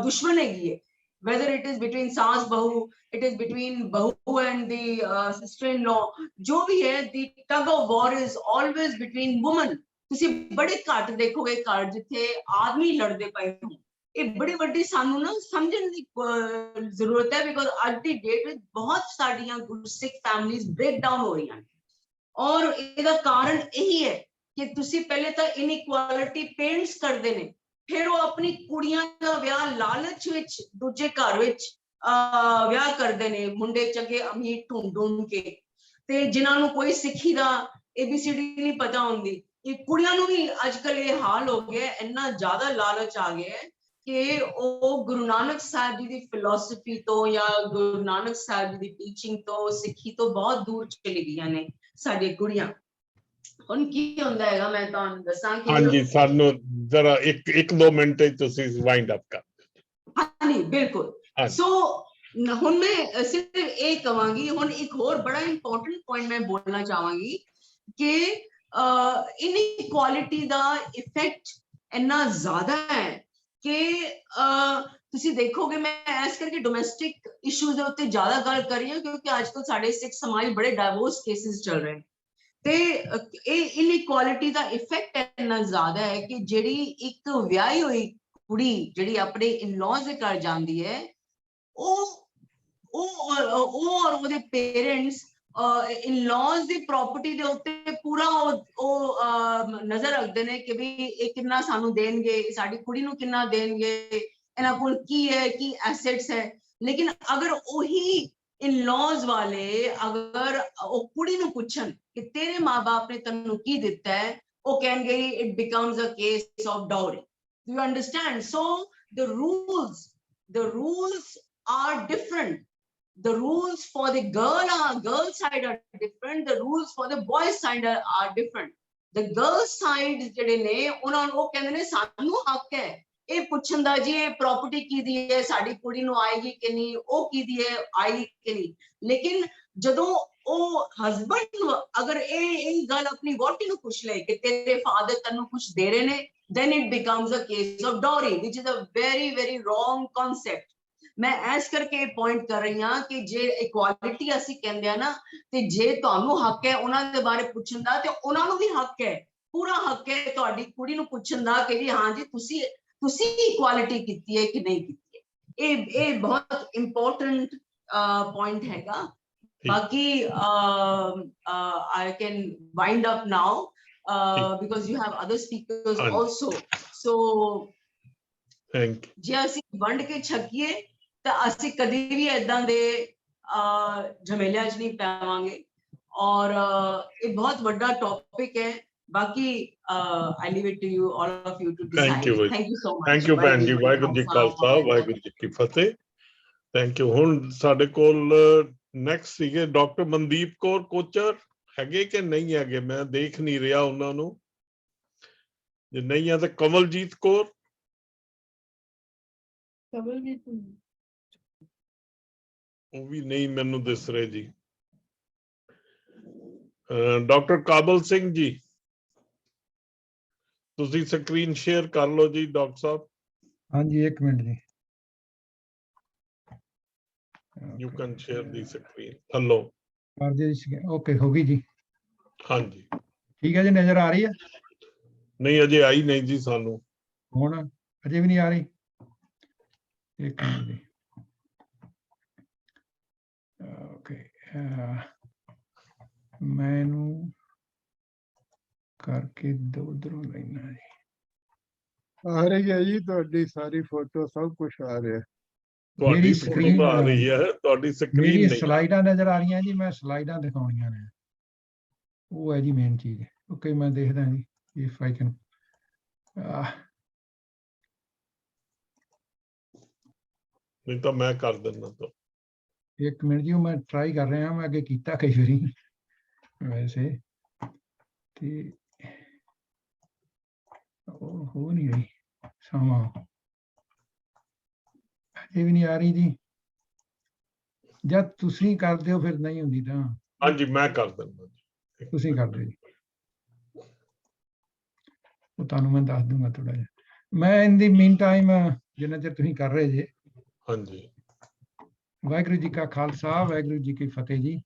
ਦੁਸ਼ਮਣ ਹੈਗੀ ਹੈ, whether it is between ਸਾਸ ਬਹੂ, it is between ਬਹੂ and the sister-in-law, ਜੋ ਵੀ ਹੈ, the tug of war is always between women. ਤੁਸੀਂ ਬੜੇ ਘੱਟ ਦੇਖੋਗੇ ਘਰ ਜਿੱਥੇ ਆਦਮੀ ਲੜਦੇ ਪਏ ਹੋਣ. ਇਹ ਬੜੀ ਵੱਡੀ ਸਾਨੂੰ ਨਾ ਸਮਝਣ ਦੀ ਜ਼ਰੂਰਤ ਹੈ, ਬਿਕੋਜ਼ ਅੱਜ ਦੀ ਡੇਟ ਵਿੱਚ ਬਹੁਤ ਸਾਡੀਆਂ ਗੁਰਸਿੱਖ ਫੈਮਿਲੀਜ਼ ਬ੍ਰੇਕ ਡਾਊਨ ਹੋ ਰਹੀਆਂ ਨੇ, ਔਰ ਇਹਦਾ ਕਾਰਨ ਇਹੀ ਹੈ ਕਿ ਤੁਸੀਂ ਪਹਿਲੇ ਤਾਂ ਇਨਇਕੁਆਲਿਟੀ ਪੇਰੈਂਟਸ ਕਰਦੇ ਨੇ, ਫਿਰ ਉਹ ਆਪਣੀ ਕੁੜੀਆਂ ਦਾ ਵਿਆਹ ਲਾਲਚ ਵਿੱਚ ਦੂਜੇ ਘਰ ਵਿੱਚ ਵਿਆਹ ਕਰਦੇ ਨੇ, ਮੁੰਡੇ ਚੰਗੇ ਅਮੀਰ ਢੂੰਡ ਕੇ, ਤੇ ਜਿਨ੍ਹਾਂ ਨੂੰ ਕੋਈ ਸਿੱਖੀ ਦਾ ABCD ਨਹੀਂ ਪਤਾ ਹੁੰਦੀ. ਇਹ ਕੁੜੀਆਂ ਨੂੰ ਵੀ ਅੱਜ ਕੱਲ੍ਹ ਇਹ ਹਾਲ ਹੋ ਗਿਆ, ਇੰਨਾ ਜ਼ਿਆਦਾ ਲਾਲਚ ਆ ਗਿਆ ਕਿ ਉਹ ਗੁਰੂ ਨਾਨਕ ਸਾਹਿਬ ਜੀ ਦੀ ਫਿਲਾਸਫੀ ਤੋਂ ਜਾਂ ਗੁਰੂ ਨਾਨਕ ਸਾਹਿਬ ਜੀ ਦੀ ਟੀਚਿੰਗ ਤੋਂ, ਸਿੱਖੀ ਤੋਂ ਬਹੁਤ ਦੂਰ ਚਲੀ ਗਈਆਂ ਨੇ ਸਾਡੀਆਂ ਕੁੜੀਆਂ. ਹੁਣ ਕੀ ਹੁੰਦਾ ਹੈਗਾ, ਮੈਂ ਤੁਹਾਨੂੰ ਦੱਸਾਂ ਕਿ ਹਾਂਜੀ, ਸਾਨੂੰ ਜ਼ਰਾ ਇੱਕ ਦੋ ਮਿੰਟ ਤੁਸੀਂ ਵਾਈਂਡ ਅਪ ਕਰ. ਹਾਂਜੀ ਬਿਲਕੁਲ. ਸੋ ਹੁਣ ਮੈਂ ਸਿਰਫ ਇਹ ਕਹਾਂਗੀ, ਹੁਣ ਇੱਕ ਹੋਰ ਬੜਾ ਇੰਪੋਰਟੈਂਟ ਪੁਆਇੰਟ ਮੈਂ ਬੋਲਣਾ ਚਾਹਾਂਗੀ ਕਿ ਇਨਇਕੁਆਲਿਟੀ ਦਾ ਇਫੈਕਟ ਇੰਨਾ ਜ਼ਿਆਦਾ ਹੈ ਕਿ ਤੁਸੀਂ ਦੇਖੋਗੇ, ਮੈਂ ਇਸ ਕਰਕੇ ਡੋਮੈਸਟਿਕ ਇਸ਼ੂਜ਼ ਦੇ ਉੱਤੇ ਜ਼ਿਆਦਾ ਗੱਲ ਕਰ ਰਹੀ ਹਾਂ ਕਿਉਂਕਿ ਅੱਜ ਕੱਲ੍ਹ ਸਾਡੇ ਸਿੱਖ ਸਮਾਜ ਬੜੇ ਡਾਈਵੋਰਸ ਕੇਸਿਸ ਚੱਲ ਰਹੇ ਨੇ, ਤੇ ਇਹ ਇਨਇਕੁਆਲਿਟੀ ਦਾ ਇਫੈਕਟ ਇੰਨਾ ਜ਼ਿਆਦਾ ਹੈ ਕਿ ਜਿਹੜੀ ਇੱਕ ਵਿਆਹੀ ਹੋਈ ਕੁੜੀ ਜਿਹੜੀ ਆਪਣੇ ਇਨ-ਲॉज ਦੇ ਘਰ ਜਾਂਦੀ ਹੈ, ਉਹ ਔਰ ਉਹਦੇ ਪੇਰੈਂਟਸ ਇਨ-ਲॉज ਦੀ ਪ੍ਰਾਪਰਟੀ ਦੇ ਉੱਤੇ ਪੂਰਾ ਉਹ ਨਜ਼ਰ ਰੱਖਦੇ ਨੇ ਕਿ ਵੀ ਇਹ ਕਿੰਨਾ ਸਾਨੂੰ ਦੇਣਗੇ, ਸਾਡੀ ਕੁੜੀ ਨੂੰ ਕਿੰਨਾ ਦੇਣਗੇ, ਇਹਨਾਂ ਕੋਲ ਕੀ ਹੈ, ਕੀ ਐਸੈਟਸ ਹੈ. ਲੇਕਿਨ ਅਗਰ ਉਹੀ ਇਨ-ਲॉज ਵਾਲੇ ਅਗਰ ਉਹ ਕੁੜੀ ਨੂੰ ਪੁੱਛਣ ਕਿ ਤੇਰੇ ਮਾਂ-ਬਾਪ ਨੇ ਤੈਨੂੰ ਕੀ ਦਿੱਤਾ ਹੈ, ਉਹ ਕਹਿਣਗੇ it becomes a case of dowry. Do you understand? So the rules are different. The rules for the girl side are different. The rules for the boy side are different. The girl side ਜਿਹੜੇ ਨੇ ਉਹਨਾਂ ਨੂੰ ਉਹ ਕਹਿੰਦੇ ਨੇ ਸਾਨੂੰ ਹੱਕ ਹੈ ਇਹ ਪੁੱਛਣ ਦਾ ਜੀ, ਇਹ ਪ੍ਰਾਪਰਟੀ ਕਿਹਦੀ ਹੈ, ਸਾਡੀ ਕੁੜੀ ਨੂੰ ਆਏਗੀ ਕਿ ਨਹੀਂ, ਉਹ ਕਿਹਦੀ ਹੈ, ਆਏਗੀ ਕਿ ਨਹੀਂ. ਲੇਕਿਨ ਜਦੋਂ ਉਹ ਹਸਬੈਂਡ ਅਗਰ ਇਹ ਗੱਲ ਆਪਣੀ ਵਹੁਟੀ ਨੂੰ ਪੁੱਛ ਲਏ ਕਿ ਤੇਰੇ ਫਾਦਰ ਤੈਨੂੰ ਕੁਝ ਦੇ ਰਹੇ ਨੇ, then it becomes a case of dowry, which is a very very wrong concept. ਮੈਂ ਇਸ ਕਰਕੇ ਪੁਆਇੰਟ ਕਰ ਰਹੀ ਹਾਂ ਕਿ ਜੇ ਇਕੁਆਲਿਟੀ ਅਸੀਂ ਕਹਿੰਦੇ ਆ ਨਾ, ਤੇ ਜੇ ਤੁਹਾਨੂੰ ਹੱਕ ਹੈ ਉਹਨਾਂ ਦੇ ਬਾਰੇ ਪੁੱਛਣ ਦਾ, ਤੇ ਉਹਨਾਂ ਨੂੰ ਵੀ ਹੱਕ ਹੈ, ਪੂਰਾ ਹੱਕ ਹੈ ਤੁਹਾਡੀ ਕੁੜੀ ਨੂੰ ਪੁੱਛਣ ਦਾ ਕਿ ਜੀ ਹਾਂ ਜੀ ਤੁਸੀਂ ਇਕੁਆਲਿਟੀ ਕੀਤੀ ਹੈ ਕਿ ਨਹੀਂ ਕੀਤੀ ਹੈ. ਇਹ ਬਹੁਤ ਇੰਪੋਰਟੈਂਟ ਪੁਆਇੰਟ ਹੈਗਾ. ਬਾਕੀ I can wind up now because you have other speakers also. So thank you. ਜੇ ਅਸੀਂ ਵੰਡ ਕੇ ਛਕੀਏ ਤਾਂ ਅਸੀਂ ਕਦੀ ਵੀ ਏਦਾਂ ਦੇ ਝਮੇਲਿਆਂ 'ਚ ਨਹੀਂ ਪੈਵਾਂਗੇ, ਔਰ ਇਹ ਬਹੁਤ ਵੱਡਾ ਟੌਪਿਕ ਹੈ. ਬਾਕੀ I leave it to you, all of you to decide. Thank you. Thank you so much. Thank you ਭੈਣ ਜੀ. ਵਾਹਿਗੁਰੂ ਜੀ ਖਾਲਸਾ, ਵਾਹਿਗੁਰੂ ਜੀ ਕੀ ਫਤਿਹ. Thank you. ਹੁਣ ਸਾਡੇ ਕੋਲ ਨੈਕਸਟ ਸੀਗੇ ਡਾਕਟਰ ਮਨਦੀਪ ਕੌਰ ਕੋਚਰ, ਹੈਗੇ ਕਿ ਨਹੀਂ ਹੈਗੇ, ਮੈਂ ਦੇਖ ਨਹੀਂ ਰਿਹਾ ਉਹਨਾਂ ਨੂੰ. ਜੇ ਨਹੀਂ ਆ ਤਾਂ ਕਮਲਜੀਤ ਕੌਰ. ਉਹ ਵੀ ਨਹੀਂ ਮੈਨੂੰ ਦਿਸ ਰਹੇ ਜੀ. ਡਾਕਟਰ ਕਾਬਲ ਸਿੰਘ ਜੀ, ਤੁਸੀਂ ਸਕਰੀਨ ਸ਼ੇਅਰ ਕਰ ਲਓ ਜੀ ਡਾਕਟਰ ਸਾਹਿਬ. हाँ जी, एक मिनट जी। You can share the screen. Hello. कर दिया जी, ओके हो गई जी। हाँ जी। ठीक है जी, नजर आ रही है नहीं अजय आई नहीं जी सानू। ਹੁਣ अजय भी नहीं आ रही। एक मिनट जी। ओके मैं ਇਹਨੂੰ ਕਰਕੇ ਦੋ ਉਧਰੋਂ ਲੈਣਾ ਜੀ। ਆ ਰਹੀ ਹੈ ਜੀ ਤੁਹਾਡੀ ਸਾਰੀ ਫੋਟੋ ਸਭ ਕੁਝ ਆ ਰਿਹਾ ਹੈ। ਤੁਹਾਡੀ ਮੇਰੀ ਫੋਟੋ ਸਕਰੀਨ ਤਾਂ ਆ ਰਹੀ ਹੈ, ਤੁਹਾਡੀ ਸਕਰੀਨ ਮੇਰੀ ਨਹੀਂ। ਸਲਾਈਡਾਂ ਨਜ਼ਰ ਆ ਰਹੀਆਂ ਜੀ, ਮੈਂ ਸਲਾਈਡਾਂ ਦਿਖਾਉਣੀਆਂ ਨੇ, ਉਹ ਹੈ ਜੀ ਮੇਨ ਚੀਜ਼। ਓਕੇ ਮੈਂ ਦੇਖਦਾ ਜੀ ਇਫ ਆਈ ਕੈਨ। ਨਹੀਂ ਤਾਂ ਮੈਂ ਕਰ ਦਿੰਦਾ ਤਾਂ। ਇੱਕ ਮਿੰਟ ਜੀ, ਉਹ ਮੈਂ ਟਰਾਈ ਕਰ ਰਿਹਾ, ਮੈਂ ਅੱਗੇ ਕੀਤਾ ਕਈ ਵਾਰੀ ਵੈਸੇ ਤੇ ਉਹ ਹੋ ਨਹੀਂ ਰਹੀ ਸਮਾਂ, ਇਹ ਵੀ ਨਹੀਂ ਆ ਰਹੀ ਜੀ। ਜਦ ਤੁਸੀਂ ਕਰਦੇ ਹੋ ਫਿਰ ਨਹੀਂ ਹੁੰਦੀ ਤਾਂ ਹਾਂਜੀ ਮੈਂ ਕਰ ਦਿੰਦਾ ਜੀ। ਤੁਸੀਂ ਕਰ ਦਿਓ ਜੀ, ਉਹ ਤੁਹਾਨੂੰ ਮੈਂ ਦੱਸ ਦੂੰਗਾ ਥੋੜਾ ਜਿਹਾ। ਮੈਂ ਇਨ ਦੀ ਮੀਨ ਟਾਈਮ ਜਿੰਨਾ ਚਿਰ ਤੁਸੀਂ ਕਰ ਰਹੇ ਜੇ, ਹਾਂਜੀ ਵਾਹਿਗੁਰੂ ਜੀ ਕਾ ਖਾਲਸਾ ਵਾਹਿਗੁਰੂ ਜੀ ਕੀ ਫਤਿਹ ਜੀ।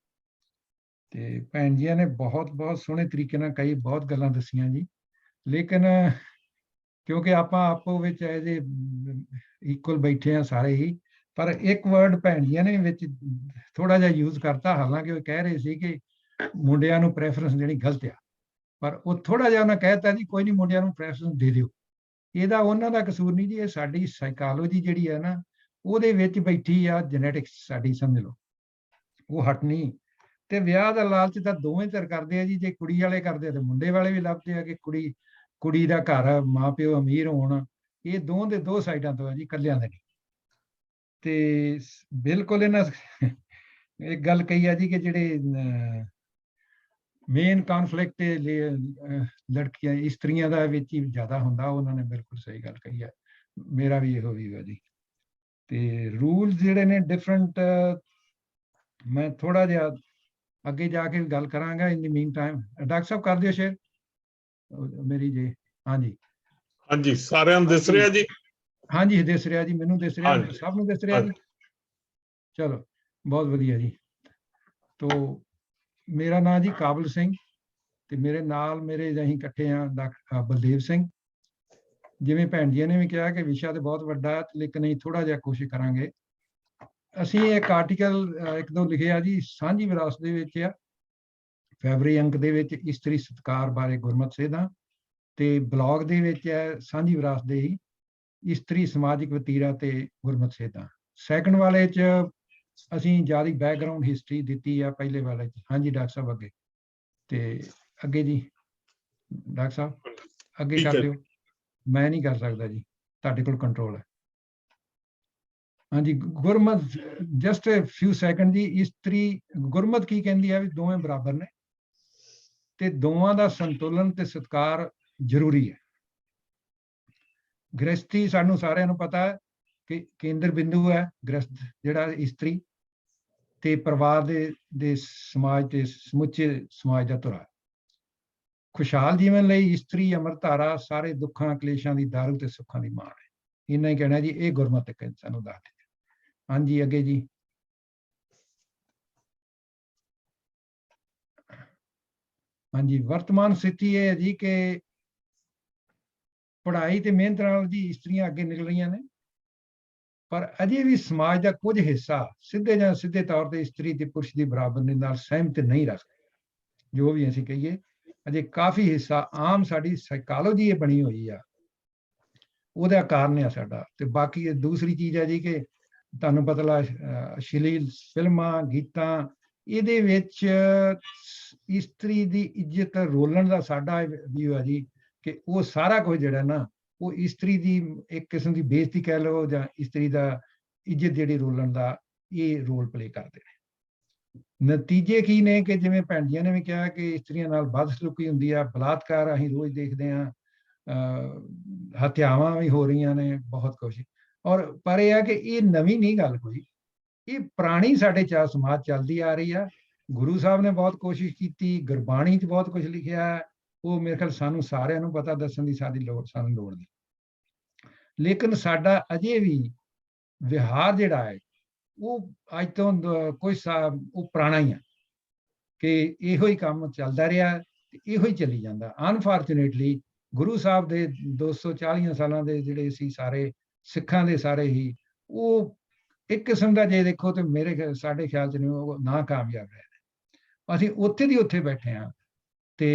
ਤੇ ਭੈਣ ਜੀਆਂ ਨੇ ਬਹੁਤ ਬਹੁਤ ਸੋਹਣੇ ਤਰੀਕੇ ਨਾਲ ਕਈ ਬਹੁਤ ਗੱਲਾਂ ਦੱਸੀਆਂ ਜੀ, ਲੇਕਿਨ ਕਿਉਂਕਿ ਆਪਾਂ ਆਪੋ ਵਿੱਚ ਐਜ਼ ਏ ਇਕੁਅਲ ਬੈਠੇ ਆ ਸਾਰੇ ਹੀ, ਪਰ ਇੱਕ ਵਰਡ ਭੈਣ ਜੀਆਂ ਨੇ ਵਿੱਚ ਥੋੜਾ ਜਿਹਾ ਯੂਜ਼ ਕਰਤਾ, ਹਾਲਾਂਕਿ ਉਹ ਕਹਿ ਰਹੇ ਸੀ ਕਿ ਮੁੰਡਿਆਂ ਨੂੰ ਪ੍ਰੈਫਰੈਂਸ ਦੇਣੀ ਗਲਤ ਆ, ਪਰ ਉਹ ਥੋੜਾ ਜਿਹਾ ਉਹਨਾਂ ਕਹਿਤਾ ਜੀ ਕੋਈ ਨਹੀਂ ਮੁੰਡਿਆਂ ਨੂੰ ਪ੍ਰੈਫਰੈਂਸ ਦੇ ਦਿਓ। ਇਹਦਾ ਉਹਨਾਂ ਦਾ ਕਸੂਰ ਨਹੀਂ ਜੀ, ਇਹ ਸਾਡੀ ਸਾਈਕੋਲੋਜੀ ਜਿਹੜੀ ਹੈ ਨਾ ਉਹਦੇ ਵਿੱਚ ਬੈਠੀ ਆ, ਜੈਨੇਟਿਕਸ ਸਾਡੀ ਸਮਝ ਲਓ, ਉਹ ਹਟਣੀ। ਤੇ ਵਿਆਹ ਦਾ ਲਾਲਚ ਤਾਂ ਦੋਵੇਂ ਧਿਰ ਕਰਦੇ ਆ ਜੀ, ਜੇ ਕੁੜੀ ਵਾਲੇ ਕਰਦੇ ਆ ਤੇ ਮੁੰਡੇ ਵਾਲੇ ਵੀ ਲੱਭਦੇ ਆ ਕਿ ਕੁੜੀ ਦਾ ਘਰ ਮਾਂ ਪਿਓ ਅਮੀਰ ਹੋਣ, ਇਹ ਦੋ ਸਾਈਡਾਂ ਤੋਂ ਆ ਜੀ, ਇਕੱਲਿਆਂ ਦੇ ਨਹੀਂ। ਤੇ ਬਿਲਕੁਲ ਇਹਨਾਂ ਇੱਕ ਗੱਲ ਕਹੀ ਆ ਜੀ ਕਿ ਜਿਹੜੇ ਮੇਨ ਕਨਫਲਿਕਟ ਲੜਕੀਆਂ ਇਸਤਰੀਆਂ ਦਾ ਵਿੱਚ ਹੀ ਜ਼ਿਆਦਾ ਹੁੰਦਾ, ਉਹਨਾਂ ਨੇ ਬਿਲਕੁਲ ਸਹੀ ਗੱਲ ਕਹੀ ਹੈ, ਮੇਰਾ ਵੀ ਇਹੋ ਵੀ ਜੀ। ਤੇ ਰੂਲ ਜਿਹੜੇ ਨੇ ਡਿਫਰੈਂਟ, ਮੈਂ ਥੋੜਾ ਜਿਹਾ ਅੱਗੇ ਜਾ ਕੇ ਗੱਲ ਕਰਾਂਗਾ। ਇਨ ਦੀ ਮੀਨ ਟਾਈਮ ਡਾਕਟਰ ਸਾਹਿਬ ਕਰ ਦਿਓ ਸ਼ੇਅਰ ਮੇਰੀ ਜੀ। ਹਾਂਜੀ ਹਾਂਜੀ ਸਾਰਿਆਂ ਨੂੰ ਦਿਸ ਰਿਹਾ ਜੀ? ਹਾਂਜੀ ਦਿਸ ਰਿਹਾ ਜੀ, ਮੈਨੂੰ ਦਿਸ ਰਿਹਾ, ਸਭ ਨੂੰ ਦਿਸ ਰਿਹਾ ਜੀ। ਚਲੋ ਬਹੁਤ ਵਧੀਆ ਜੀ। ਤੋ ਮੇਰਾ ਨਾਮ ਜੀ ਕਾਬਲ ਸਿੰਘ, ਤੇ ਮੇਰੇ ਨਾਲ ਮੇਰੇ ਅਸੀਂ ਇਕੱਠੇ ਆ ਡਾਕਟਰ ਬਲਦੇਵ ਸਿੰਘ। ਜਿਵੇਂ ਭੈਣ ਜੀ ਨੇ ਵੀ ਕਿਹਾ ਕਿ ਵਿਸ਼ਾ ਤੇ ਬਹੁਤ ਵੱਡਾ, ਲੇਕਿਨ ਅਸੀਂ ਥੋੜਾ ਜਿਹਾ ਕੋਸ਼ਿਸ਼ ਕਰਾਂਗੇ। ਅਸੀਂ ਇੱਕ ਆਰਟੀਕਲ ਇੱਕ ਦੋ ਲਿਖਿਆ ਜੀ, ਸਾਂਝੀ ਵਿਰਾਸਤ ਦੇ ਵਿੱਚ ਆ, ਫੈਬਰੀ ਅੰਕ ਦੇ ਵਿੱਚ ਇਸਤਰੀ ਸਤਿਕਾਰ ਬਾਰੇ ਗੁਰਮਤਿ ਸੇਧਾਂ, ਤੇ ਬਲੌਗ ਦੇ ਵਿੱਚ ਹੈ ਸਾਂਝੀ ਵਿਰਾਸਤ ਦੇ ਹੀ ਇਸਤਰੀ ਸਮਾਜਿਕ ਵਤੀਰਾ ਤੇ ਗੁਰਮਤਿ ਸੇਧਾਂ। ਸੈਕੰਡ ਵਾਲੇ ਚ ਅਸੀਂ ਜਿਆਦਾ ਬੈਕਗਰਾਉਂਡ ਹਿਸਟਰੀ ਦਿੱਤੀ ਆ ਪਹਿਲੇ ਵਾਲੇ ਚ। ਹਾਂਜੀ ਡਾਕਟਰ ਸਾਹਿਬ ਅੱਗੇ, ਤੇ ਅੱਗੇ ਜੀ ਡਾਕਟਰ ਸਾਹਿਬ ਅੱਗੇ ਕਰ ਦਿਓ। ਮੈਂ ਨਹੀਂ ਕਰ ਸਕਦਾ ਜੀ, ਤੁਹਾਡੇ ਕੋਲ ਕੰਟਰੋਲ ਹੈ। ਹਾਂਜੀ ਗੁਰਮਤ, ਜਸਟ ਫਿਊ ਸੈਕਿੰਡ ਜੀ। ਇਸਤਰੀ ਗੁਰਮਤ ਕੀ ਕਹਿੰਦੀ ਹੈ ਵੀ ਦੋਵੇਂ ਬਰਾਬਰ ਨੇ ਤੇ ਦੋਵਾਂ ਦਾ ਸੰਤੁਲਨ ਤੇ ਸਤਿਕਾਰ ਜ਼ਰੂਰੀ ਹੈ। ਗ੍ਰਸਤੀ ਸਾਨੂੰ ਸਾਰਿਆਂ ਨੂੰ ਪਤਾ ਹੈ ਕਿ ਕੇਂਦਰ ਬਿੰਦੂ ਹੈ ਗ੍ਰਸਤ, ਜਿਹੜਾ ਇਸਤਰੀ ਤੇ ਪਰਿਵਾਰ ਦੇ ਸਮਾਜ ਤੇ ਸਮੁੱਚੇ ਸਮਾਜ ਦਾ ਧੁਰਾ। ਖੁਸ਼ਹਾਲ ਜੀਵਨ ਲਈ ਇਸਤਰੀ ਅੰਮ੍ਰਿਤਧਾਰਾ, ਸਾਰੇ ਦੁੱਖਾਂ ਕਲੇਸ਼ਾਂ ਦੀ ਦਾਰੂ ਤੇ ਸੁੱਖਾਂ ਦੀ ਮਾਰ ਹੈ। ਇੰਨਾ ਹੀ ਕਹਿਣਾ ਜੀ, ਇਹ ਗੁਰਮਤਿ ਸਾਨੂੰ ਦੱਸ ਦਿੰਦੇ। ਹਾਂਜੀ ਅੱਗੇ ਜੀ। ਹਾਂਜੀ ਵਰਤਮਾਨ ਸਥਿਤੀ ਇਹ ਹੈ ਜੀ ਕਿ ਪੜ੍ਹਾਈ ਤੇ ਮਿਹਨਤ ਨਾਲ ਜੀ ਇਸਤਰੀਆਂ ਅੱਗੇ ਨਿਕਲ ਰਹੀਆਂ ਨੇ, ਪਰ ਅਜੇ ਵੀ ਸਮਾਜ ਦਾ ਕੁਝ ਹਿੱਸਾ ਸਿੱਧੇ ਜਾਂ ਸਿੱਧੇ ਤੌਰ ਤੇ ਇਸਤਰੀ ਤੇ ਪੁਰਸ਼ ਦੀ ਬਰਾਬਰੀ ਨਾਲ ਸਹਿਮਤ ਨਹੀਂ ਰੱਖਦੇ। ਜੋ ਵੀ ਅਸੀਂ ਕਹੀਏ, ਅਜੇ ਕਾਫੀ ਹਿੱਸਾ ਆਮ ਸਾਡੀ ਸਾਈਕੋਲੋਜੀ ਇਹ ਬਣੀ ਹੋਈ ਆ, ਉਹਦਾ ਕਾਰਨ ਆ ਸਾਡਾ। ਤੇ ਬਾਕੀ ਦੂਸਰੀ ਚੀਜ਼ ਹੈ ਜੀ ਕਿ ਤੁਹਾਨੂੰ ਪਤਾ ਲੱਗ ਅਸ਼ਲੀਲ ਫਿਲਮਾਂ ਗੀਤਾਂ, ਇਹਦੇ ਵਿੱਚ ਇਸਤਰੀ ਦੀ ਇੱਜ਼ਤ ਰੋਲਣ ਦਾ ਸਾਡਾ ਵਿਊ ਹੈ ਜੀ ਕਿ ਉਹ ਸਾਰਾ ਕੁਝ ਜਿਹੜਾ ਨਾ ਉਹ ਇਸਤਰੀ ਦੀ ਇੱਕ ਕਿਸਮ ਦੀ ਬੇਇੱਜ਼ਤੀ ਕਹਿ ਲਓ, ਜਾਂ ਇਸਤਰੀ ਦਾ ਇੱਜ਼ਤ ਜਿਹੜੀ ਰੋਲਣ ਦਾ ਇਹ ਰੋਲ ਪਲੇ ਕਰਦੇ ਨੇ। ਨਤੀਜੇ ਕੀ ਨੇ ਕਿ ਜਿਵੇਂ ਭੈਣ ਜੀਆਂ ਨੇ ਵੀ ਕਿਹਾ ਕਿ ਇਸਤਰੀਆਂ ਨਾਲ ਬਦਸਲੂਕੀ ਹੁੰਦੀ ਆ, ਬਲਾਤਕਾਰ ਅਸੀਂ ਰੋਜ਼ ਦੇਖਦੇ ਹਾਂ, ਹੱਤਿਆਵਾਂ ਵੀ ਹੋ ਰਹੀਆਂ ਨੇ, ਬਹੁਤ ਕੁਛ। ਔਰ ਪਰ ਇਹ ਹੈ ਕਿ ਇਹ ਨਵੀਂ ਨਹੀਂ ਗੱਲ ਕੋਈ, ਇਹ ਪੁਰਾਣੀ ਸਾਡੇ ਚਾਰ ਸਮਾਜ ਚੱਲਦੀ ਆ ਰਹੀ ਆ। ਗੁਰੂ ਸਾਹਿਬ ਨੇ ਬਹੁਤ ਕੋਸ਼ਿਸ਼ ਕੀਤੀ, ਗੁਰਬਾਣੀ 'ਚ ਬਹੁਤ ਕੁਝ ਲਿਖਿਆ, ਉਹ ਮੇਰੇ ਖਿਆਲ ਸਾਨੂੰ ਸਾਰਿਆਂ ਨੂੰ ਪਤਾ, ਦੱਸਣ ਦੀ ਸਾਨੂੰ ਲੋੜ ਨਹੀਂ। ਲੇਕਿਨ ਸਾਡਾ ਅਜੇ ਵੀ ਵਿਹਾਰ ਜਿਹੜਾ ਹੈ ਉਹ ਅੱਜ ਤੋਂ ਕੋਈ ਉਹ ਪੁਰਾਣਾ ਹੀ ਆ ਕਿ ਇਹੋ ਹੀ ਕੰਮ ਚੱਲਦਾ ਰਿਹਾ ਤੇ ਇਹੋ ਹੀ ਚੱਲੀ ਜਾਂਦਾ। ਅਨਫੋਰਚੂਨੇਟਲੀ ਗੁਰੂ ਸਾਹਿਬ ਦੇ 240 ਸਾਲਾਂ ਦੇ ਜਿਹੜੇ ਸੀ ਸਾਰੇ ਸਿੱਖਾਂ ਦੇ ਸਾਰੇ ਹੀ ਉਹ ਇੱਕ ਕਿਸਮ ਦਾ ਜੇ ਦੇਖੋ ਤੇ ਮੇਰੇ ਸਾਡੇ ਖਿਆਲ ਚ ਨਹੀਂ ਉਹ ਨਾ ਕਾਮਯਾਬ ਰਹੇ। ਅਸੀਂ ਉੱਥੇ ਦੀ ਉੱਥੇ ਬੈਠੇ ਹਾਂ ਤੇ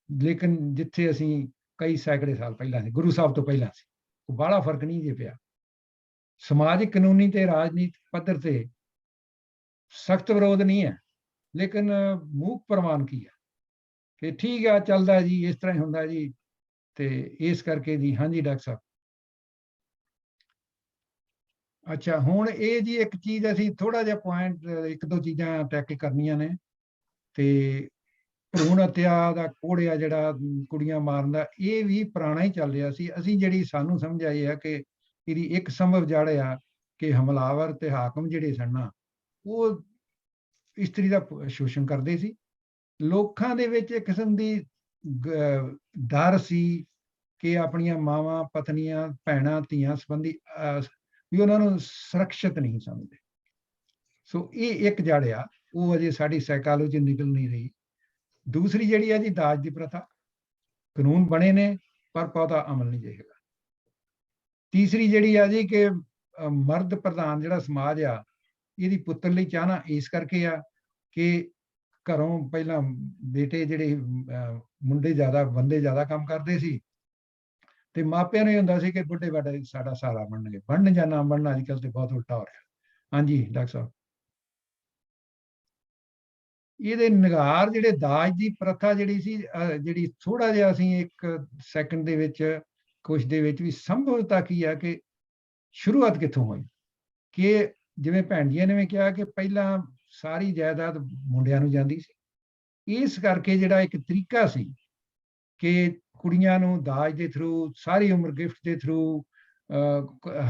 ਲੇਕਿਨ ਜਿੱਥੇ ਅਸੀਂ ਕਈ ਸੈਂਕੜੇ ਸਾਲ ਪਹਿਲਾਂ ਸੀ ਗੁਰੂ ਸਾਹਿਬ ਤੋਂ ਪਹਿਲਾਂ ਸੀ ਉਹ ਬਾਹਲਾ ਫਰਕ ਨਹੀਂ ਜੇ ਪਿਆ। ਸਮਾਜਿਕ ਕਾਨੂੰਨੀ ਤੇ ਰਾਜਨੀਤਿਕ ਪੱਧਰ ਤੇ ਸਖਤ ਵਿਰੋਧ ਨਹੀਂ ਹੈ ਲੇਕਿਨ ਮੂਕ ਪ੍ਰਵਾਨ ਕੀ ਹੈ ਕਿ ਠੀਕ ਆ ਚੱਲਦਾ ਜੀ ਇਸ ਤਰ੍ਹਾਂ ਹੀ ਹੁੰਦਾ ਜੀ। ਤੇ ਇਸ ਕਰਕੇ ਜੀ ਹਾਂਜੀ ਡਾਕਟਰ ਸਾਹਿਬ। ਅੱਛਾ ਹੁਣ ਇਹ ਜੀ ਇੱਕ ਚੀਜ਼ ਅਸੀਂ ਥੋੜਾ ਜਿਹਾ ਪੁਆਇੰਟ ਇੱਕ ਦੋ ਚੀਜ਼ਾਂ ਟੈਕਲ ਕਰਨੀਆਂ ਨੇ ਤੇ ਭਰੂਣ ਹੱਤਿਆ ਦਾ ਕੋੜਿਆ ਜਿਹੜਾ ਕੁੜੀਆਂ ਮਾਰਨ ਦਾ ਇਹ ਵੀ ਪੁਰਾਣਾ ਹੀ ਚੱਲ ਰਿਹਾ ਸੀ। ਅਸੀਂ ਜਿਹੜੀ ਸਾਨੂੰ ਸਮਝ ਆਈ ਹੈ ਕਿ ਇਹਦੀ ਇੱਕ ਸੰਭਵ ਜੜ ਆ ਕਿ ਹਮਲਾਵਰ ਤੇ ਹਾਕਮ ਜਿਹੜੇ ਸਨ ਨਾ ਉਹ ਇਸਤਰੀ ਦਾ ਸ਼ੋਸ਼ਣ ਕਰਦੇ ਸੀ। ਲੋਕਾਂ ਦੇ ਵਿੱਚ ਇੱਕ ਕਿਸਮ ਦੀ ਡਰ ਸੀ ਕਿ ਆਪਣੀਆਂ ਮਾਵਾਂ ਪਤਨੀਆਂ ਭੈਣਾਂ ਧੀਆਂ ਸੰਬੰਧੀ ਵੀ ਉਹਨਾਂ ਨੂੰ ਸੁਰੱਖਿਅਤ ਨਹੀਂ ਸਮਝਦੇ। ਸੋ ਇਹ ਇੱਕ ਜੜ ਆ ਉਹ ਅਜੇ ਸਾਡੀ ਸਾਈਕੋਲੋਜੀ ਨਿਕਲ ਨਹੀਂ ਰਹੀ। ਦੂਸਰੀ ਜਿਹੜੀ ਆ ਜੀ ਦਾਜ ਦੀ ਪ੍ਰਥਾ ਕਾਨੂੰਨ ਬਣੇ ਨੇ ਪਰ ਬਹੁਤਾ ਅਮਲ ਨਹੀਂ ਜਾਏਗਾ। ਤੀਸਰੀ ਜਿਹੜੀ ਆ ਜੀ ਕਿ ਮਰਦ ਪ੍ਰਧਾਨ ਜਿਹੜਾ ਸਮਾਜ ਆ ਇਹਦੀ ਪੁੱਤਰ ਲਈ ਚਾਹਨਾ ਇਸ ਕਰਕੇ ਆ ਕਿ ਘਰੋਂ ਪਹਿਲਾਂ ਬੇਟੇ ਜਿਹੜੇ ਮੁੰਡੇ ਜ਼ਿਆਦਾ ਬੰਦੇ ਜ਼ਿਆਦਾ ਕੰਮ ਕਰਦੇ ਸੀ ਤੇ ਮਾਪਿਆਂ ਨੂੰ ਇਹ ਹੁੰਦਾ ਸੀ ਕਿ ਬੁੱਢੇ ਬਾਡੇ ਸਾਡਾ ਸਹਾਰਾ ਬਣਨਗੇ। ਬਣਨ ਜਾਂ ਨਾ ਬਣਨ ਅੱਜ ਕੱਲ੍ਹ ਤੇ ਬਹੁਤ ਉਲਟਾ ਹੋ ਰਿਹਾ। ਹਾਂਜੀ ਡਾਕਟਰ ਸਾਹਿਬ। ਇਹਦੇ ਨਿਗਾਰ ਜਿਹੜੇ ਦਾਜ ਦੀ ਪ੍ਰਥਾ ਜਿਹੜੀ ਸੀ ਜਿਹੜੀ ਥੋੜਾ ਜਿਹਾ ਅਸੀਂ ਇੱਕ ਸੈਕਿੰਡ ਦੇ ਵਿੱਚ ਕੁਛ ਦੇ ਵਿੱਚ ਵੀ ਸੰਭਵਤਾ ਕੀ ਆ ਕਿ ਸ਼ੁਰੂਆਤ ਕਿੱਥੋਂ ਹੋਈ ਕਿ ਜਿਵੇਂ ਭੈਣ ਜੀਆਂ ਨੇ ਵੀ ਕਿਹਾ ਕਿ ਪਹਿਲਾਂ ਸਾਰੀ ਜਾਇਦਾਦ ਮੁੰਡਿਆਂ ਨੂੰ ਜਾਂਦੀ ਸੀ। ਇਸ ਕਰਕੇ ਜਿਹੜਾ ਇੱਕ ਤਰੀਕਾ ਸੀ ਕਿ ਕੁੜੀਆਂ ਨੂੰ ਦਾਜ ਦੇ ਥਰੂ ਸਾਰੀ ਉਮਰ ਗਿਫਟ ਦੇ ਥਰੂ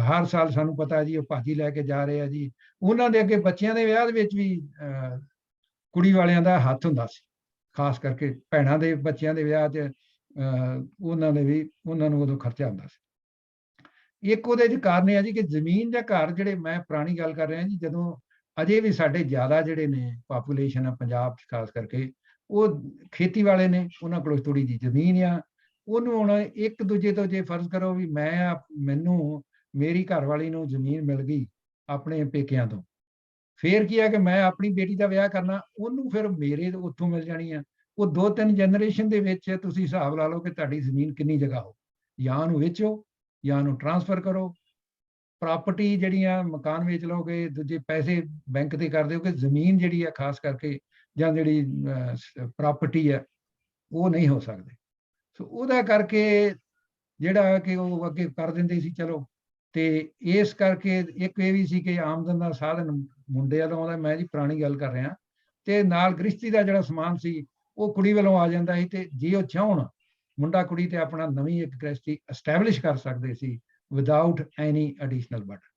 ਹਰ ਸਾਲ ਸਾਨੂੰ ਪਤਾ ਜੀ ਉਹ ਭਾਜੀ ਲੈ ਕੇ ਜਾ ਰਹੇ ਆ ਜੀ। ਉਹਨਾਂ ਦੇ ਅੱਗੇ ਬੱਚਿਆਂ ਦੇ ਵਿਆਹ ਦੇ ਵਿੱਚ ਵੀ ਕੁੜੀ ਵਾਲਿਆਂ ਦਾ ਹੱਥ ਹੁੰਦਾ ਸੀ ਖਾਸ ਕਰਕੇ ਭੈਣਾਂ ਦੇ ਬੱਚਿਆਂ ਦੇ ਵਿਆਹ 'ਚ ਉਹਨਾਂ ਨੂੰ ਉਦੋਂ ਖਰਚਾ ਹੁੰਦਾ ਸੀ। ਇੱਕ ਉਹਦੇ 'ਚ ਕਾਰਨ ਇਹ ਆ ਜੀ ਕਿ ਜ਼ਮੀਨ ਜਾਂ ਘਰ ਜਿਹੜੇ ਮੈਂ ਪੁਰਾਣੀ ਗੱਲ ਕਰ ਰਿਹਾ ਜੀ ਜਦੋਂ ਅਜੇ ਵੀ ਸਾਡੇ ਜ਼ਿਆਦਾ ਜਿਹੜੇ ਨੇ ਪਾਪੂਲੇਸ਼ਨ ਆ ਪੰਜਾਬ 'ਚ ਖਾਸ ਕਰਕੇ ਉਹ ਖੇਤੀ ਵਾਲੇ ਨੇ ਉਹਨਾਂ ਕੋਲ ਥੋੜੀ ਜਿਹੀ ਜ਼ਮੀਨ ਆ ਉਹਨੂੰ ਹੁਣ ਇੱਕ ਦੂਜੇ ਤੋਂ ਜੇ ਫਰਜ਼ ਕਰੋ ਵੀ ਮੈਨੂੰ ਮੇਰੀ ਘਰਵਾਲੀ ਨੂੰ ਜ਼ਮੀਨ ਮਿਲ ਗਈ ਆਪਣੇ ਪੇਕਿਆਂ ਤੋਂ ਫੇਰ ਕੀ ਆ ਕਿ ਮੈਂ ਆਪਣੀ ਬੇਟੀ ਦਾ ਵਿਆਹ ਕਰਨਾ ਉਹਨੂੰ ਫਿਰ ਮੇਰੇ ਉੱਥੋਂ ਮਿਲ ਜਾਣੀ ਆ। ਉਹ 2-3 ਜਨਰੇਸ਼ਨ ਦੇ ਵਿੱਚ ਤੁਸੀਂ ਹਿਸਾਬ ਲਾ ਲਓ ਕਿ ਤੁਹਾਡੀ ਜ਼ਮੀਨ ਕਿੰਨੀ ਜਗ੍ਹਾ ਹੋ ਜਾਂ ਉਹਨੂੰ ਵੇਚੋ ਜਾਂ ਉਹਨੂੰ ਟਰਾਂਸਫਰ ਕਰੋ। ਪ੍ਰਾਪਰਟੀ ਜਿਹੜੀਆਂ ਮਕਾਨ ਵੇਚ ਲਓਗੇ ਦੂਜੇ ਪੈਸੇ ਬੈਂਕ ਤੇ ਕਰ ਦਿਓਗੇ ਜ਼ਮੀਨ ਜਿਹੜੀ ਆ ਖਾਸ ਕਰਕੇ ਜਾਂ ਜਿਹੜੀ ਪ੍ਰਾਪਰਟੀ ਆ ਉਹ ਨਹੀਂ ਹੋ ਸਕਦੇ। ਸੋ ਉਹਦਾ ਕਰਕੇ ਜਿਹੜਾ ਕਿ ਉਹ ਅੱਗੇ ਕਰ ਦਿੰਦੇ ਸੀ ਚਲੋ ਤੇ ਇਸ ਕਰਕੇ ਇੱਕ ਇਹ ਵੀ ਸੀ ਕਿ ਆਮਦਨ ਦਾ ਸਾਧਨ ਮੁੰਡੇ ਵੱਲੋਂ ਆਉਂਦਾ। ਮੈਂ ਜੀ ਪੁਰਾਣੀ ਗੱਲ ਕਰ ਰਿਹਾ ਤੇ ਨਾਲ ਗ੍ਰਿਸ਼ਤੀ ਦਾ ਜਿਹੜਾ ਸਮਾਨ ਸੀ ਉਹ ਕੁੜੀ ਵੱਲੋਂ ਆ ਜਾਂਦਾ ਸੀ ਤੇ ਜੇ ਉਹ ਚਾਹਣ ਮੁੰਡਾ ਕੁੜੀ ਤੇ ਆਪਣਾ ਨਵੀਂ ਇੱਕ ਗ੍ਰਿਸ਼ਤੀ ਐਸਟੈਬਲਿਸ਼ ਕਰ ਸਕਦੇ ਸੀ ਵਿਦਆਊਟ ਐਨੀ ਐਡੀਸ਼ਨਲ ਬਰਡਨ।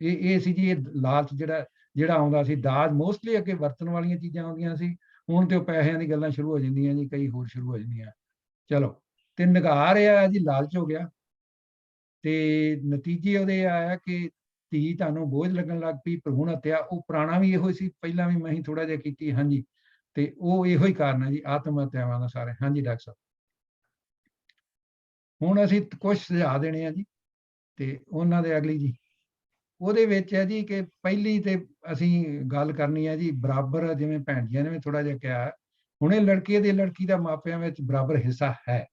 ਇਹ ਸੀ ਜੀ ਇਹ ਲਾਲਚ ਜਿਹੜਾ ਆਉਂਦਾ ਸੀ। ਦਾਜ ਮੋਸਟਲੀ ਅੱਗੇ ਵਰਤਣ ਵਾਲੀਆਂ ਚੀਜ਼ਾਂ ਆਉਂਦੀਆਂ ਸੀ ਹੁਣ ਤੇ ਉਹ ਪੈਸਿਆਂ ਦੀ ਗੱਲਾਂ ਸ਼ੁਰੂ ਹੋ ਜਾਂਦੀਆਂ ਜੀ ਕਈ ਹੋਰ ਸ਼ੁਰੂ ਹੋ ਜਾਂਦੀਆਂ। ਚਲੋ ਤੇ ਨਿਗਾਰ ਇਹ ਆ ਜੀ ਲਾਲਚ ਹੋ ਗਿਆ ਤੇ ਨਤੀਜੇ ਉਹਦੇ ਆਇਆ ਕਿ ਧੀ ਤੁਹਾਨੂੰ ਬੋਝ ਲੱਗਣ ਲੱਗ ਪਈ। ਭਰੂਣ ਹੱਤਿਆ ਉਹ ਪੁਰਾਣਾ ਵੀ ਇਹੋ ਸੀ ਪਹਿਲਾਂ ਵੀ ਮੈਂ ਹੀ ਥੋੜਾ ਜਿਹਾ ਕੀਤੀ ਹਾਂਜੀ ਤੇ ਉਹ ਇਹੋ ਹੀ ਕਾਰਨ ਹੈ ਜੀ ਆਤਮ ਹੱਤਿਆਵਾਂ ਦਾ ਸਾਰੇ। ਹਾਂਜੀ ਡਾਕਟਰ ਸਾਹਿਬ ਹੁਣ ਅਸੀਂ ਕੁਝ ਸੁਝਾਅ ਦੇਣੇ ਆ ਜੀ ਤੇ ਉਹਨਾਂ ਦੇ ਅਗਲੀ ਜੀ ਉਹਦੇ ਵਿੱਚ ਹੈ ਜੀ ਕਿ ਪਹਿਲੀ ਤੇ ਅਸੀਂ ਗੱਲ ਕਰਨੀ ਹੈ ਜੀ ਬਰਾਬਰ ਜਿਵੇਂ ਭੈਣ ਜੀਆਂ ਨੇ ਵੀ ਥੋੜਾ ਜਿਹਾ ਕਿਹਾ ਹੁਣੇ ਲੜਕੀ ਦਾ ਮਾਪਿਆਂ ਵਿੱਚ ਬਰਾਬਰ ਹਿੱਸਾ ਹੈ।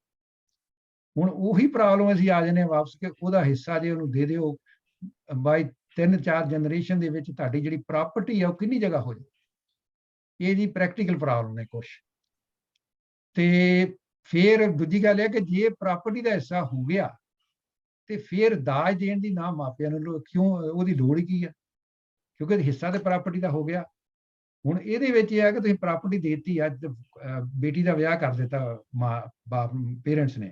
ਹੁਣ ਉਹੀ ਪ੍ਰੋਬਲਮ ਅਸੀਂ ਆ ਜਾਂਦੇ ਹਾਂ ਵਾਪਸ ਕਿ ਉਹਦਾ ਹਿੱਸਾ ਜੇ ਉਹਨੂੰ ਦੇ ਦਿਓ ਬਾਈ 3-4 ਜਨਰੇਸ਼ਨ ਦੇ ਵਿੱਚ ਤੁਹਾਡੀ ਜਿਹੜੀ ਪ੍ਰਾਪਰਟੀ ਆ ਉਹ ਕਿੰਨੀ ਜਗ੍ਹਾ ਹੋ ਜਾਏ। ਇਹ ਜੀ ਪ੍ਰੈਕਟੀਕਲ ਪ੍ਰੋਬਲਮ ਨੇ ਕੁਛ। ਤੇ ਫਿਰ ਦੂਜੀ ਗੱਲ ਇਹ ਕਿ ਜੇ ਪ੍ਰਾਪਰਟੀ ਦਾ ਹਿੱਸਾ ਹੋ ਗਿਆ ਤੇ ਫਿਰ ਦਾਜ ਦੇਣ ਦੀ ਨਾ ਮਾਪਿਆਂ ਨੂੰ ਕਿਉਂ ਉਹਦੀ ਲੋੜ ਕੀ ਆ ਕਿਉਂਕਿ ਹਿੱਸਾ ਤੇ ਪ੍ਰਾਪਰਟੀ ਦਾ ਹੋ ਗਿਆ। ਹੁਣ ਇਹਦੇ ਵਿੱਚ ਇਹ ਹੈ ਕਿ ਤੁਸੀਂ ਪ੍ਰਾਪਰਟੀ ਦੇ ਦਿੱਤੀ ਅੱਜ ਬੇਟੀ ਦਾ ਵਿਆਹ ਕਰ ਦਿੱਤਾ ਮਾਂ ਬਾਪ ਪੇਰੈਂਟਸ ਨੇ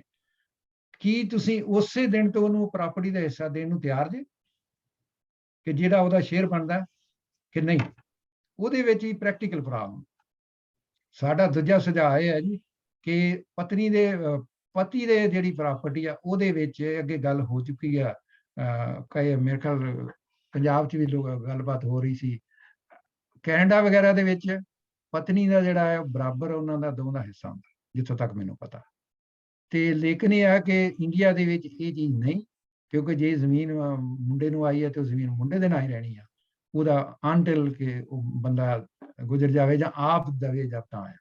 ਕੀ ਤੁਸੀਂ ਉਸੇ ਦਿਨ ਤੋਂ ਉਹਨੂੰ ਪ੍ਰਾਪਰਟੀ ਦਾ ਹਿੱਸਾ ਦੇਣ ਨੂੰ ਤਿਆਰ ਜੇ ਕਿ ਜਿਹੜਾ ਉਹਦਾ ਸ਼ੇਅਰ ਬਣਦਾ ਕਿ ਨਹੀਂ। ਉਹਦੇ ਵਿੱਚ ਹੀ ਪ੍ਰੈਕਟੀਕਲ ਪ੍ਰੋਬਲਮ। ਸਾਡਾ ਦੂਜਾ ਸੁਝਾਅ ਇਹ ਹੈ ਜੀ ਕਿ ਪਤਨੀ ਦੇ ਪਤੀ ਦੇ ਜਿਹੜੀ ਪ੍ਰਾਪਰਟੀ ਆ ਉਹਦੇ ਵਿੱਚ ਅੱਗੇ ਗੱਲ ਹੋ ਚੁੱਕੀ ਆ। ਕਈ ਮੇਰੇ ਖਿਆਲ ਪੰਜਾਬ 'ਚ ਵੀ ਲੋਕ ਗੱਲਬਾਤ ਹੋ ਰਹੀ ਸੀ। ਕੈਨੇਡਾ ਵਗੈਰਾ ਦੇ ਵਿੱਚ ਪਤਨੀ ਦਾ ਜਿਹੜਾ ਹੈ ਬਰਾਬਰ ਉਹਨਾਂ ਦਾ ਦੋਵਾਂ ਦਾ ਹਿੱਸਾ ਹੁੰਦਾ, ਜਿੱਥੋਂ ਤੱਕ ਮੈਨੂੰ ਪਤਾ। ਤੇ ਲੇਕਿਨ ਇਹ ਆ ਕਿ ਇੰਡੀਆ ਦੇ ਵਿੱਚ ਇਹ ਚੀਜ਼ ਨਹੀਂ, ਕਿਉਂਕਿ ਜੇ ਜ਼ਮੀਨ ਮੁੰਡੇ ਨੂੰ ਆਈ ਹੈ ਤੇ ਉਹ ਜ਼ਮੀਨ ਮੁੰਡੇ ਦੇ ਨਾਲ ਹੀ ਰਹਿਣੀ ਆ, ਉਹਦਾ ਅਨਟਿਲ ਕਿ ਉਹ ਬੰਦਾ ਗੁਜ਼ਰ ਜਾਵੇ ਜਾਂ ਆਪ ਦਵੇ ਜਾਂ ਤਾਂ ਹੈ।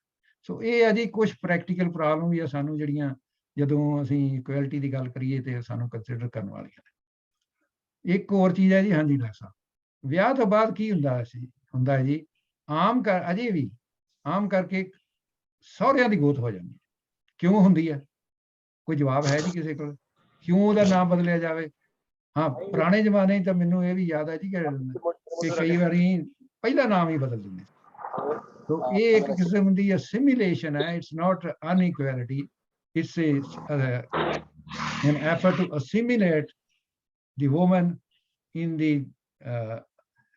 ਸੋ ਇਹ ਆ ਜੀ ਕੁਝ ਪ੍ਰੈਕਟੀਕਲ ਪ੍ਰੋਬਲਮ ਵੀ ਆ ਸਾਨੂੰ, ਜਿਹੜੀਆਂ ਜਦੋਂ ਅਸੀਂ ਇਕੁਐਲਿਟੀ ਦੀ ਗੱਲ ਕਰੀਏ ਤੇ ਸਾਨੂੰ ਕੰਸੀਡਰ ਕਰਨ ਵਾਲੀਆਂ ਨੇ। ਇੱਕ ਹੋਰ ਚੀਜ਼ ਹੈ ਜੀ, ਹਾਂਜੀ ਡਾਕਟਰ ਸਾਹਿਬ, ਵਿਆਹ ਤੋਂ ਬਾਅਦ ਕੀ ਹੁੰਦਾ ਹੈ ਜੀ, ਅਜੇ ਵੀ ਆਮ ਕਰਕੇ ਸਹੁਰਿਆਂ ਦੀ ਗੋਤ ਹੋ ਜਾਂਦੀ। ਕਿਉਂ ਹੁੰਦੀ ਹੈ? ਕੋਈ ਜਵਾਬ ਹੈ ਜੀ ਕਿਸੇ ਕੋਲ? ਕਿਉਂ ਉਹਦਾ ਨਾਮ ਬਦਲਿਆ ਜਾਵੇ? ਹਾਂ, ਪੁਰਾਣੇ ਜ਼ਮਾਨੇ 'ਚ ਤਾਂ ਮੈਨੂੰ ਇਹ ਵੀ ਯਾਦ ਹੈ ਜੀ ਕਿ ਕਈ ਵਾਰੀ ਪਹਿਲਾ ਨਾਮ ਹੀ ਬਦਲ ਦਿੰਦੇ। ਸੋ ਇਹ ਇੱਕ ਕਿਸਮ ਦੀ ਅਸਿਮੀਲੇਸ਼ਨ ਹੈ, it's not inequality, it's an effort to assimilate the woman in the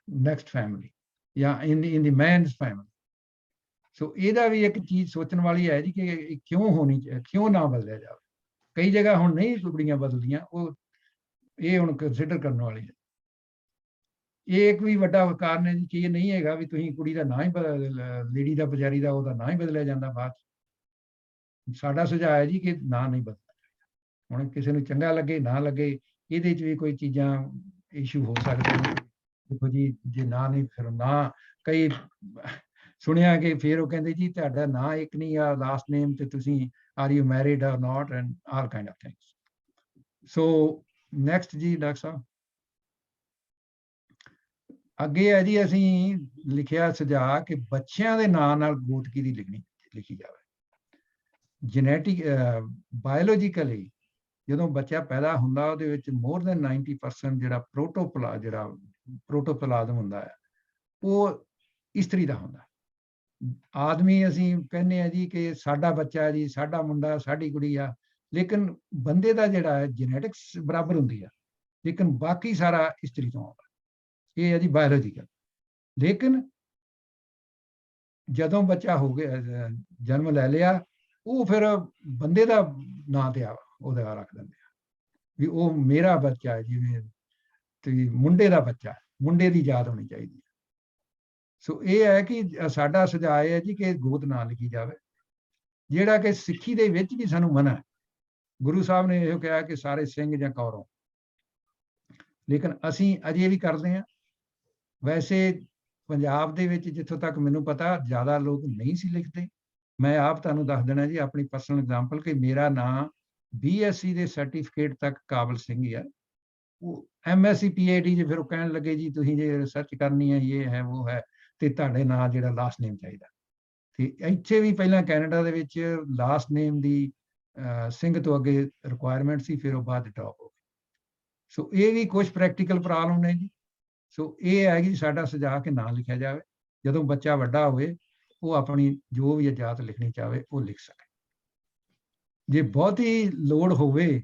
next family ਜਾਂ in the man's family. ਸੋ ਇਹਦਾ ਵੀ ਇੱਕ ਚੀਜ਼ ਸੋਚਣ ਵਾਲੀ ਹੈ ਜੀ ਕਿ ਕਿਉਂ ਨਾ ਬਦਲਿਆ ਜਾਵੇ। ਕਈ ਜਗ੍ਹਾ ਹੁਣ ਨਹੀਂ ਕੁੜੀਆਂ ਬਦਲਦੀਆਂ, ਉਹ ਇਹ ਹੁਣ ਕੰਸੀਡਰ ਕਰਨ ਵਾਲੀ ਹੈ। ਇਹ ਇੱਕ ਵੀ ਵੱਡਾ ਕਾਰਨ ਹੈ ਜੀ ਕਿ ਇਹ ਨਹੀਂ ਹੈਗਾ ਵੀ ਤੁਸੀਂ ਕੁੜੀ ਦਾ ਨਾਂ ਹੀ ਲੇਡੀ ਦਾ ਵਿਚਾਰੀ ਦਾ ਉਹਦਾ ਨਾਂ ਹੀ ਬਦਲਿਆ ਜਾਂਦਾ ਬਾਅਦ 'ਚ। ਸਾਡਾ ਸੁਝਾਅ ਹੈ ਜੀ ਕਿ ਨਾਂ ਨਹੀਂ ਬਦਲਣਾ ਚਾਹੀਦਾ। ਹੁਣ ਕਿਸੇ ਨੂੰ ਚੰਗਾ ਲੱਗੇ ਨਾ ਲੱਗੇ, ਇਹਦੇ 'ਚ ਵੀ ਕੋਈ ਚੀਜ਼ਾਂ ਇਸ਼ੂ ਹੋ ਸਕਦੇ ਨੇ। ਦੇਖੋ ਜੀ, ਜੇ ਨਾਂ ਨਹੀਂ, ਫਿਰ ਨਾਂ ਕਈ ਸੁਣਿਆ ਕਿ ਫਿਰ ਉਹ ਕਹਿੰਦੇ ਜੀ ਤੁਹਾਡਾ ਨਾਂ ਇੱਕ ਨਹੀਂ ਆ, ਲਾਸਟ ਨੇਮ ਤੇ ਤੁਸੀਂ R you married or not and all kind of things. So next ਜੀ ਡਾਕਟਰ ਸਾਹਿਬ, ਅੱਗੇ ਹੈ ਜੀ, ਅਸੀਂ ਲਿਖਿਆ ਸੁਝਾਅ ਕਿ ਬੱਚਿਆਂ ਦੇ ਨਾਂ ਨਾਲ ਗੋਤਕੀ ਦੀ ਲਿਖੀ ਜਾਵੇ। ਜੈਨੇਟਿਕ ਬਾਇਓਲੋਜੀਕਲੀ ਜਦੋਂ ਬੱਚਾ ਪੈਦਾ ਹੁੰਦਾ ਉਹਦੇ ਵਿੱਚ ਮੋਰ ਦੈਨ 90% ਜਿਹੜਾ ਪ੍ਰੋਟੋਪਲਾਜ਼ਮ ਹੁੰਦਾ ਹੈ ਉਹ ਇਸਤਰੀ ਦਾ ਹੁੰਦਾ। ਆਦਮੀ ਅਸੀਂ ਕਹਿੰਦੇ ਆ ਜੀ ਕਿ ਸਾਡਾ ਬੱਚਾ ਜੀ, ਸਾਡਾ ਮੁੰਡਾ, ਸਾਡੀ ਕੁੜੀ ਆ, ਲੇਕਿਨ ਬੰਦੇ ਦਾ ਜਿਹੜਾ ਹੈ ਜੈਨੇਟਿਕਸ ਬਰਾਬਰ ਹੁੰਦੀ ਆ, ਲੇਕਿਨ ਬਾਕੀ ਸਾਰਾ ਇਸਤਰੀ ਤੋਂ ਆਉਂਦਾ। ਇਹ ਹੈ ਜੀ ਬਾਇਓਲੋਜੀਕਲ। ਲੇਕਿਨ ਜਦੋਂ ਬੱਚਾ ਹੋ ਗਿਆ, ਜਨਮ ਲੈ ਲਿਆ, ਉਹ ਫਿਰ ਬੰਦੇ ਦਾ ਨਾਂ ਤੇ ਉਹਦਾ ਰੱਖ ਦਿੰਦੇ ਆ ਵੀ ਉਹ ਮੇਰਾ ਬੱਚਾ ਹੈ, ਜਿਵੇਂ ਤੇ ਮੁੰਡੇ ਦਾ ਬੱਚਾ, ਮੁੰਡੇ ਦੀ ਯਾਦ ਹੋਣੀ ਚਾਹੀਦੀ ਹੈ। ਸੋ ਇਹ ਹੈ ਕਿ ਸਾਡਾ ਸੁਝਾਅ ਹੈ ਜੀ ਕਿ ਗੋਤ ਨਾ ਲਿਖੀ ਜਾਵੇ, ਜਿਹੜਾ ਕਿ ਸਿੱਖੀ ਦੇ ਵਿੱਚ ਵੀ ਸਾਨੂੰ ਮਨਾ ਹੈ। ਗੁਰੂ ਸਾਹਿਬ ਨੇ ਇਹੋ ਕਿਹਾ ਕਿ ਸਾਰੇ ਸਿੰਘ ਜਾਂ ਕੌਰੋਂ, ਲੇਕਿਨ ਅਸੀਂ ਅਜੇ ਵੀ ਕਰਦੇ ਹਾਂ। ਵੈਸੇ ਪੰਜਾਬ ਦੇ ਵਿੱਚ ਜਿੱਥੋਂ ਤੱਕ ਮੈਨੂੰ ਪਤਾ ਜ਼ਿਆਦਾ ਲੋਕ ਨਹੀਂ ਸੀ ਲਿਖਦੇ। ਮੈਂ ਆਪ ਤੁਹਾਨੂੰ ਦੱਸ ਦੇਣਾ ਜੀ ਆਪਣੀ ਪਰਸਨਲ ਐਗਜ਼ਾਮਪਲ ਕਿ ਮੇਰਾ ਨਾਂ BSc ਦੇ ਸਰਟੀਫਿਕੇਟ ਤੱਕ ਕਾਬਲ ਸਿੰਘ ਹੀ ਹੈ। ਉਹ MSc PhD ਜੇ ਫਿਰ ਉਹ ਕਹਿਣ ਲੱਗੇ ਜੀ ਤੁਸੀਂ ਜੇ ਰਿਸਰਚ ਕਰਨੀ ਹੈ, ਇਹ ਹੈ ਉਹ ਹੈ, ਤੇ ਤੁਹਾਡੇ ਨਾਂ ਜਿਹੜਾ ਲਾਸਟ ਨੇਮ ਚਾਹੀਦਾ। ਤੇ ਇੱਥੇ ਵੀ ਪਹਿਲਾਂ ਕੈਨੇਡਾ ਦੇ ਵਿੱਚ ਲਾਸਟ ਨੇਮ ਦੀ ਸਿੰਘ ਤੋਂ ਅੱਗੇ ਰਿਕੁਆਇਰਮੈਂਟ ਸੀ, ਫਿਰ ਉਹ ਬਾਅਦ ਡ੍ਰੌਪ ਹੋ ਗਈ। ਸੋ ਇਹ ਵੀ ਕੁਝ ਪ੍ਰੈਕਟੀਕਲ ਪ੍ਰੋਬਲਮ ਨੇ ਜੀ। ਸੋ ਇਹ ਹੈ ਕਿ ਸਾਡਾ ਸੁਝਾਅ ਕਿ ਨਾਂ ਲਿਖਿਆ ਜਾਵੇ, ਜਦੋਂ ਬੱਚਾ ਵੱਡਾ ਹੋਵੇ ਉਹ ਆਪਣੀ ਜੋ ਵੀ ਜਾਤ ਲਿਖਣੀ ਚਾਹਵੇ ਉਹ ਲਿਖ ਸਕੇ। ਜੇ ਬਹੁਤੀ ਲੋੜ ਹੋਵੇ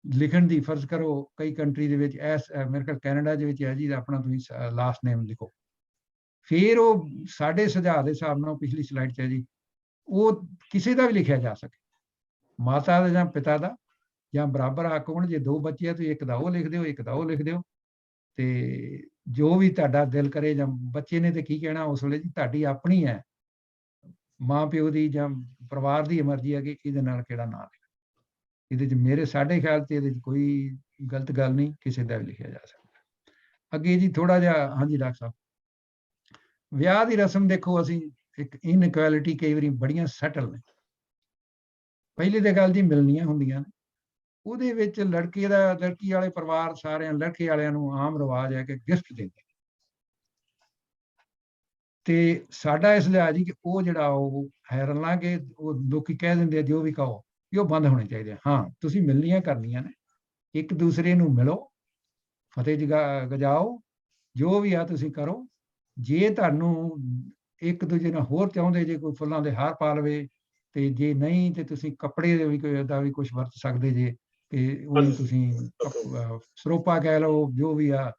ਲਿਖਣ ਦੀ, ਫਰਜ਼ ਕਰੋ ਕਈ ਕੰਟਰੀ ਦੇ ਵਿੱਚ ਮੇਰੇ ਖਿਆਲ ਕੈਨੇਡਾ ਦੇ ਵਿੱਚ ਹੈ ਜੀ, ਆਪਣਾ ਤੁਸੀਂ ਲਾਸਟ ਨੇਮ ਲਿਖੋ, ਫਿਰ ਉਹ ਸਾਡੇ ਸੁਝਾਅ ਦੇ ਹਿਸਾਬ ਨਾਲ ਪਿਛਲੀ ਸਲਾਈਡ 'ਚ ਹੈ ਜੀ, ਉਹ ਕਿਸੇ ਦਾ ਵੀ ਲਿਖਿਆ ਜਾ ਸਕੇ, ਮਾਤਾ ਦਾ ਜਾਂ ਪਿਤਾ ਦਾ, ਜਾਂ ਬਰਾਬਰ ਹੱਕ ਹੋਣ। ਜੇ ਦੋ ਬੱਚੇ ਆ ਤੁਸੀਂ ਇੱਕ ਦਾ ਉਹ ਲਿਖ ਦਿਓ, ਇੱਕ ਦਾ ਉਹ ਲਿਖ ਦਿਓ, ਤੇ ਜੋ ਵੀ ਤੁਹਾਡਾ ਦਿਲ ਕਰੇ। ਜਾਂ ਬੱਚੇ ਨੇ ਤੇ ਕੀ ਕਹਿਣਾ ਉਸ ਵੇਲੇ ਜੀ, ਤੁਹਾਡੀ ਆਪਣੀ ਹੈ, ਮਾਂ ਪਿਓ ਦੀ ਜਾਂ ਪਰਿਵਾਰ ਦੀ ਮਰਜ਼ੀ ਹੈ ਕਿ ਇਹਦੇ ਨਾਲ ਕਿਹੜਾ ਨਾਂ ਲਿਖਣਾ। ਇਹਦੇ 'ਚ ਸਾਡੇ ਖਿਆਲ 'ਚ ਇਹਦੇ 'ਚ ਕੋਈ ਗਲਤ ਗੱਲ ਨਹੀਂ, ਕਿਸੇ ਦਾ ਵੀ ਲਿਖਿਆ ਜਾ ਸਕਦਾ। ਅੱਗੇ ਜੀ ਥੋੜਾ ਜਿਹਾ, ਹਾਂਜੀ ਡਾਕਟਰ ਸਾਹਿਬ, ਵਿਆਹ ਦੀ ਰਸਮ ਦੇਖੋ, ਅਸੀਂ ਇੱਕ ਇਨਇਕੁਐਲਿਟੀ ਕਈ ਵਾਰੀ ਬੜੀਆਂ ਸੈਟਲ ਨੇ। ਪਹਿਲੀ ਤਾਂ ਗੱਲ ਜੀ ਮਿਲਣੀਆਂ ਹੁੰਦੀਆਂ ਨੇ, ਉਹਦੇ ਵਿੱਚ ਲੜਕੀ ਵਾਲੇ ਪਰਿਵਾਰ ਸਾਰਿਆਂ, ਲੜਕੇ ਵਾਲਿਆਂ ਨੂੰ ਆਮ ਰਿਵਾਜ ਹੈ ਕਿ ਗਿਫਟ ਦਿੰਦੇ। ਤੇ ਸਾਡਾ ਇਸ ਲਿਹਾਜ਼ ਕਿ ਉਹ ਜਿਹੜਾ ਉਹ ਹੈਰਨ ਕਿ ਉਹ ਲੋਕੀ ਕਹਿ ਦਿੰਦੇ ਆ ਜੋ ਵੀ ਕਹੋ ਵੀ ਉਹ ਬੰਦ ਹੋਣੇ ਚਾਹੀਦੇ ਆ। ਹਾਂ, ਤੁਸੀਂ ਮਿਲਣੀਆਂ ਕਰਨੀਆਂ ਨੇ, ਇੱਕ ਦੂਸਰੇ ਨੂੰ ਮਿਲੋ, ਫਤਿਹ ਗਜਾਓ, ਜੋ ਵੀ ਆ ਤੁਸੀਂ ਕਰੋ। ਜੇ ਤੁਹਾਨੂੰ ਇੱਕ ਦੂਜੇ ਨਾਲ ਹੋਰ ਚਾਹੁੰਦੇ ਜੇ ਕੋਈ ਫੁੱਲਾਂ ਦੇ ਹਾਰ ਪਾ ਲਵੇ, ਤੇ ਜੇ ਨਹੀਂ ਤੇ ਤੁਸੀਂ ਕੱਪੜੇ ਦਾ ਵੀ ਕੁਝ ਵਰਤ ਸਕਦੇ ਜੇ, ਕਿ ਉਹਨੂੰ ਤੁਸੀਂ ਸਰੋਪਾ ਕਹਿ ਲਓ, ਜੋ ਵੀ ਆ,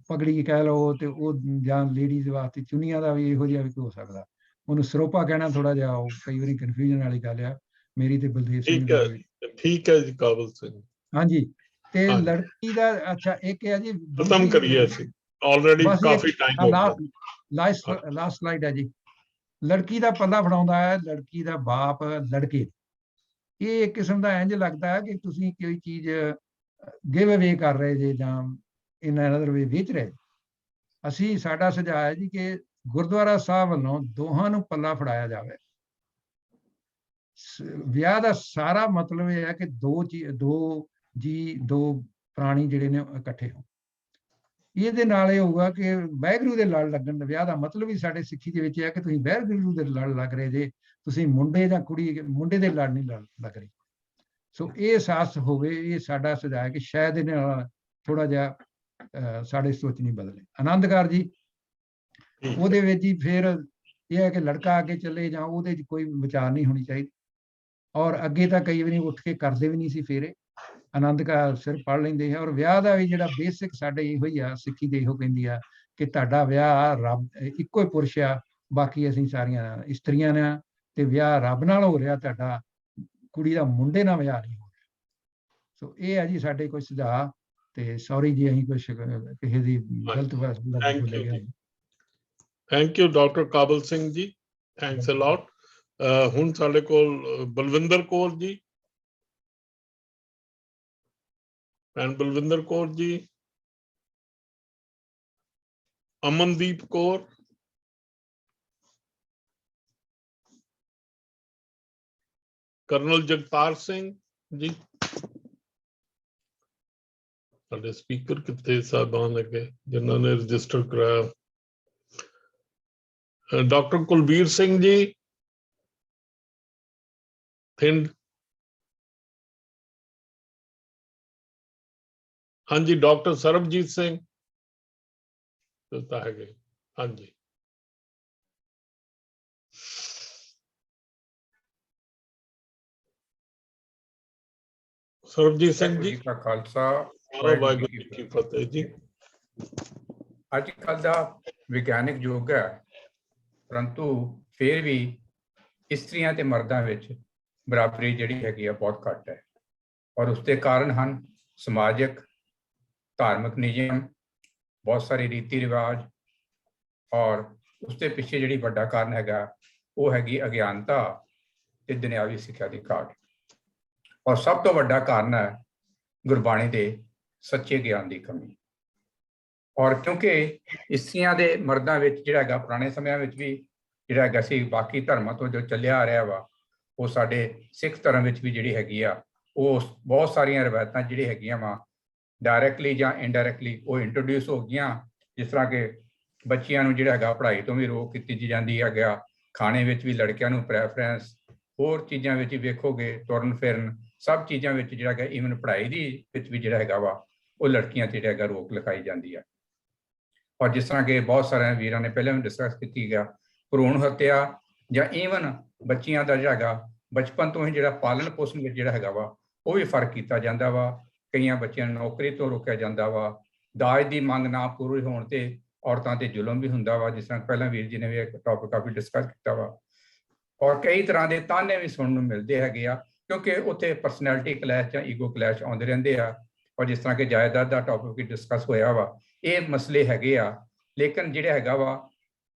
ਪਗੜੀ ਕਹਿ ਲਓ, ਤੇ ਉਹ ਜਾਂ ਲੇਡੀਜ਼ ਵਾਸਤੇ ਚੁੰਨੀਆਂ ਦਾ ਵੀ ਇਹੋ ਜਿਹਾ ਵੀ ਹੋ ਸਕਦਾ। ਉਹਨੂੰ ਸਰੋਪਾ ਕਹਿਣਾ ਥੋੜਾ ਜਿਹਾ ਉਹ ਕਈ ਵਾਰੀ ਕਨਫਿਊਜ਼ਨ ਵਾਲੀ ਗੱਲ ਆ। ਮੇਰੀ ਤੇ ਬਲਦੇਵ ਸਿੰਘ ਠੀਕ ਦੀ ਹੈ ਹੋਈ। ਠੀਕ ਹੈ ਜੀ ਕਾਬਲ ਸਿੰਘ, ਹਾਂਜੀ, ਤੇ ਹਾਂਜੀ। ਲੜਕੀ ਦਾ ਅੱਛਾ ਇੱਕ ਹੈ ਜੀ ਖਤਮ ਦੂਸਰੀ- ਕਰੀਏ ਅਸੀਂ, ਆਲਰੇਡੀ ਬਸ ਕਾਫੀ ਟਾਈਮ ਹੋ ਗਿਆ। ਲਾਸਟ ਸਲਾਈਡ ਹੈ ਜੀ। ਲੜਕੀ ਦਾ ਪੱਲਾ ਫੜਾਉਂਦਾ ਹੈ ਲੜਕੀ ਦਾ ਬਾਪ ਲੜਕੇ। ਇਹ ਇੱਕ ਕਿਸਮ ਦਾ ਇੰਝ ਲੱਗਦਾ ਹੈ ਕਿ ਤੁਸੀਂ ਕੋਈ ਚੀਜ਼ ਗਿਵ ਅਵੇ ਕਰ ਰਹੇ ਜੇ ਜਾਂ ਇਨ ਅਨਦਰ ਵੇ ਵੇਚ ਰਹੇ। ਅਸੀਂ ਸਾਡਾ ਸੁਝਾਅ ਹੈ ਜੀ ਕਿ ਗੁਰਦੁਆਰਾ ਸਾਹਿਬ ਵੱਲੋਂ ਦੋਹਾਂ ਨੂੰ ਪੱਲਾ ਫੜਾਇਆ ਜਾਵੇ। ਵਿਆਹ ਦਾ ਸਾਰਾ ਮਤਲਬ ਇਹ ਹੈ ਕਿ ਦੋ ਪ੍ਰਾਣੀ ਜਿਹੜੇ ਨੇ ਇਕੱਠੇ ਹੋਣ। ਇਹਦੇ ਨਾਲ ਇਹ ਹੋਊਗਾ ਕਿ ਵਾਹਿਗੁਰੂ ਦੇ ਲੜ ਲੱਗਣ। ਵਿਆਹ ਦਾ ਮਤਲਬ ਹੀ ਸਾਡੇ ਸਿੱਖੀ ਦੇ ਵਿੱਚ ਹੈ ਕਿ ਤੁਸੀਂ ਵਾਹਿਗੁਰੂ ਦੇ ਲੜ ਲੱਗ ਰਹੇ ਜੇ, ਤੁਸੀਂ ਮੁੰਡੇ ਜਾਂ ਕੁੜੀ ਮੁੰਡੇ ਦੇ ਲੜ ਨਹੀਂ ਲੱਗ ਰਹੇ। ਸੋ ਇਹ ਅਹਿਸਾਸ ਹੋਵੇ, ਇਹ ਸਾਡਾ ਸੁਝਾਅ ਹੈ ਕਿ ਸ਼ਾਇਦ ਇਹਦੇ ਨਾਲ ਥੋੜਾ ਜਿਹਾ ਸਾਡੇ ਸੋਚ ਨਹੀਂ ਬਦਲੇ। ਆਨੰਦਕਾਰ ਜੀ ਉਹਦੇ ਵਿੱਚ ਹੀ ਫਿਰ ਇਹ ਹੈ ਕਿ ਲੜਕਾ ਅੱਗੇ ਚੱਲੇ ਜਾਂ ਉਹਦੇ 'ਚ ਕੋਈ ਵਿਚਾਰ ਨਹੀਂ ਹੋਣੀ ਚਾਹੀਦੀ। ਔਰ ਅੱਗੇ ਤਾਂ ਕਈ ਵਾਰੀ ਉੱਠ ਕੇ ਕਰਦੇ ਵੀ ਨਹੀਂ ਸੀ ਫੇਰੇ, ਆਨੰਦਕਾਰ ਸਿਰ ਪੜ ਲੈਂਦੇ ਆ। ਔਰ ਵਿਆਹ ਦਾ ਵੀ ਜਿਹੜਾ ਬੇਸਿਕ ਸਾਡੇ ਇਹੋ ਹੀ ਆ, ਸਿੱਖੀ ਦੇ ਇਹੋ ਕਹਿੰਦੀ ਆ ਕਿ ਤੁਹਾਡਾ ਵਿਆਹ ਰੱਬ ਇੱਕੋ ਹੀ ਪੁਰਸ਼ ਆ, ਬਾਕੀ ਅਸੀਂ ਸਾਰੀਆਂ ਇਸਤਰੀਆਂ ਨੇ, ਤੇ ਵਿਆਹ ਰੱਬ ਨਾਲ ਹੋ ਰਿਹਾ, ਤੁਹਾਡਾ ਕੁੜੀ ਦਾ ਮੁੰਡੇ ਨਾਲ ਵਿਆਹ ਨਹੀਂ ਹੋ ਰਿਹਾ। ਸੋ ਇਹ ਹੈ ਜੀ ਸਾਡੇ ਕੋਈ ਸੁਝਾਅ। ਤੇ ਸੌਰੀ ਜੀ ਅਸੀਂ ਕੁਛ ਕਿਸੇ ਦੀ ਗਲਤ ਬੋਲੇ ਗਿਆ। ਥੈਂਕ ਯੂ ਡਾਕਟਰ ਕਾਬਲ ਸਿੰਘ ਜੀ, ਥੈਂਕਸ ਅ ਲੋਟ। ਹੁਣ ਸਾਡੇ ਕੋਲ ਬਲਵਿੰਦਰ ਕੌਰ ਜੀ, ਭੈਣ ਬਲਵਿੰਦਰ ਕੌਰ ਜੀ, ਅਮਨਦੀਪ ਕੌਰ, ਕਰਨਲ ਜਗਤਾਰ ਸਿੰਘ ਜੀ। ਸਾਡੇ ਸਪੀਕਰ ਕਿੱਥੇ ਸਾਹਿਬਾਨ ਅੱਗੇ ਜਿਨ੍ਹਾਂ ਨੇ ਰਜਿਸਟਰ ਕਰਾਇਆ? ਡਾਕਟਰ ਕੁਲਬੀਰ ਸਿੰਘ ਜੀ ਥਿੰਦ। ਹਾਂਜੀ, ਡਾਕਟਰ ਸਰਬਜੀਤ ਸਿੰਘ ਤਾਂ ਹੈਗੇ। ਹਾਂਜੀ, ਸਰਬਜੀਤ ਸਿੰਘ ਜੀ। ਦਾ ਖਾਲਸਾ, ਵਾਹਿਗੁਰੂ ਜੀ ਕੀ ਫਤਿਹ ਜੀ। ਅੱਜ ਕੱਲ੍ਹ ਦਾ ਵਿਗਿਆਨਿਕ ਯੁੱਗ ਹੈ, ਪਰੰਤੂ ਫਿਰ ਵੀ ਇਸਤਰੀਆਂ ਤੇ ਮਰਦਾਂ ਵਿੱਚ ਬਰਾਬਰੀ ਜਿਹੜੀ ਹੈਗੀ ਆ ਬਹੁਤ ਘੱਟ ਹੈ। ਔਰ ਉਸਦੇ ਕਾਰਨ ਹਨ ਸਮਾਜਿਕ ਧਾਰਮਿਕ ਨਿਯਮ, ਬਹੁਤ ਸਾਰੇ ਰੀਤੀ ਰਿਵਾਜ, ਔਰ ਉਸਦੇ ਪਿੱਛੇ ਜਿਹੜੀ ਵੱਡਾ ਕਾਰਨ ਹੈਗਾ ਉਹ ਹੈਗੀ ਅਗਿਆਨਤਾ ਤੇ ਦੁਨਿਆਵੀ ਸਿੱਖਿਆ ਦੀ ਘਾਟ। ਔਰ ਸਭ ਤੋਂ ਵੱਡਾ ਕਾਰਨ ਹੈ ਗੁਰਬਾਣੀ ਦੇ ਸੱਚੇ ਗਿਆਨ ਦੀ ਕਮੀ। ਔਰ ਕਿਉਂਕਿ ਇਸਤਰੀਆਂ ਦੇ ਮਰਦਾਂ ਵਿੱਚ ਜਿਹੜਾ ਹੈਗਾ ਪੁਰਾਣੇ ਸਮਿਆਂ ਵਿੱਚ ਵੀ ਜਿਹੜਾ ਹੈਗਾ ਸੀ, ਬਾਕੀ ਧਰਮਾਂ ਤੋਂ ਜੋ ਚੱਲਿਆ ਆ ਰਿਹਾ ਵਾ, ਉਹ ਸਾਡੇ ਸਿੱਖ ਧਰਮ ਵਿੱਚ ਵੀ ਜਿਹੜੀ ਹੈਗੀ ਆ, ਉਹ ਬਹੁਤ ਸਾਰੀਆਂ ਰਵਾਇਤਾਂ ਜਿਹੜੀ ਹੈਗੀਆਂ ਵਾ ਡਾਇਰੈਕਟਲੀ ਜਾਂ ਇਨਡਾਇਰੈਕਟਲੀ ਉਹ ਇੰਟਰੋਡਿਊਸ ਹੋ ਗਈਆਂ। ਜਿਸ ਤਰ੍ਹਾਂ ਕਿ ਬੱਚਿਆਂ ਨੂੰ ਜਿਹੜਾ ਹੈਗਾ ਪੜ੍ਹਾਈ ਤੋਂ ਵੀ ਰੋਕ ਕੀਤੀ ਜਾਂਦੀ ਹੈਗਾ, ਖਾਣੇ ਵਿੱਚ ਵੀ ਲੜਕਿਆਂ ਨੂੰ ਪ੍ਰੈਫਰੈਂਸ, ਹੋਰ ਚੀਜ਼ਾਂ ਵਿੱਚ ਵੀ ਵੇਖੋਗੇ ਤੁਰਨ ਫਿਰਨ ਸਭ ਚੀਜ਼ਾਂ ਵਿੱਚ ਜਿਹੜਾ ਹੈਗਾ, ਈਵਨ ਪੜ੍ਹਾਈ ਦੀ ਵਿੱਚ ਵੀ ਜਿਹੜਾ ਹੈਗਾ ਵਾ ਉਹ ਲੜਕੀਆਂ ਤੇ ਜਿਹੜਾ ਹੈਗਾ ਰੋਕ ਲਗਾਈ ਜਾਂਦੀ ਆ। ਔਰ ਜਿਸ ਤਰ੍ਹਾਂ ਕਿ ਬਹੁਤ ਸਾਰੇ ਵੀਰਾਂ ਨੇ ਪਹਿਲਾਂ ਵੀ ਡਿਸਕਸ ਕੀਤੀ ਗਿਆ, ਭਰੂਣ ਹੱਤਿਆ ਜਾਂ ਈਵਨ ਬੱਚੀਆਂ ਦਾ ਜਿਹੜਾ ਹੈਗਾ ਬਚਪਨ ਤੋਂ ਹੀ ਜਿਹੜਾ ਪਾਲਣ ਪੋਸ਼ਣ ਵਿੱਚ ਜਿਹੜਾ ਹੈਗਾ ਵਾ ਉਹ ਵੀ ਫਰਕ ਕੀਤਾ ਜਾਂਦਾ ਵਾ। ਕਈਆਂ ਬੱਚਿਆਂ ਨੂੰ ਨੌਕਰੀ ਤੋਂ ਰੋਕਿਆ ਜਾਂਦਾ ਵਾ, ਦਾਜ ਦੀ ਮੰਗ ਨਾ ਪੂਰੀ ਹੋਣ ਤੇ ਔਰਤਾਂ ਤੇ ਜ਼ੁਲਮ ਵੀ ਹੁੰਦਾ ਵਾ, ਜਿਸ ਤਰ੍ਹਾਂ ਪਹਿਲਾਂ ਵੀਰ ਜੀ ਨੇ ਵੀ ਇੱਕ ਟੌਪਿਕ ਕਾਫੀ ਡਿਸਕਸ ਕੀਤਾ ਵਾ। ਔਰ ਕਈ ਤਰ੍ਹਾਂ ਦੇ ਤਾਨੇ ਵੀ ਸੁਣਨ ਨੂੰ ਮਿਲਦੇ ਹੈਗੇ ਆ, ਕਿਉਂਕਿ ਉੱਥੇ ਪਰਸਨੈਲਿਟੀ ਕਲੈਸ਼ ਜਾਂ ਈਗੋ ਕਲੈਸ਼ ਆਉਂਦੇ ਰਹਿੰਦੇ ਆ। ਔਰ ਜਿਸ ਤਰ੍ਹਾਂ ਕਿ ਜਾਇਦਾਦ ਦਾ ਟੌਪਿਕ ਵੀ ਡਿਸਕਸ ਹੋਇਆ ਵਾ, ਇਹ ਮਸਲੇ ਹੈਗੇ ਆ। ਲੇਕਿਨ ਜਿਹੜਾ ਹੈਗਾ ਵਾ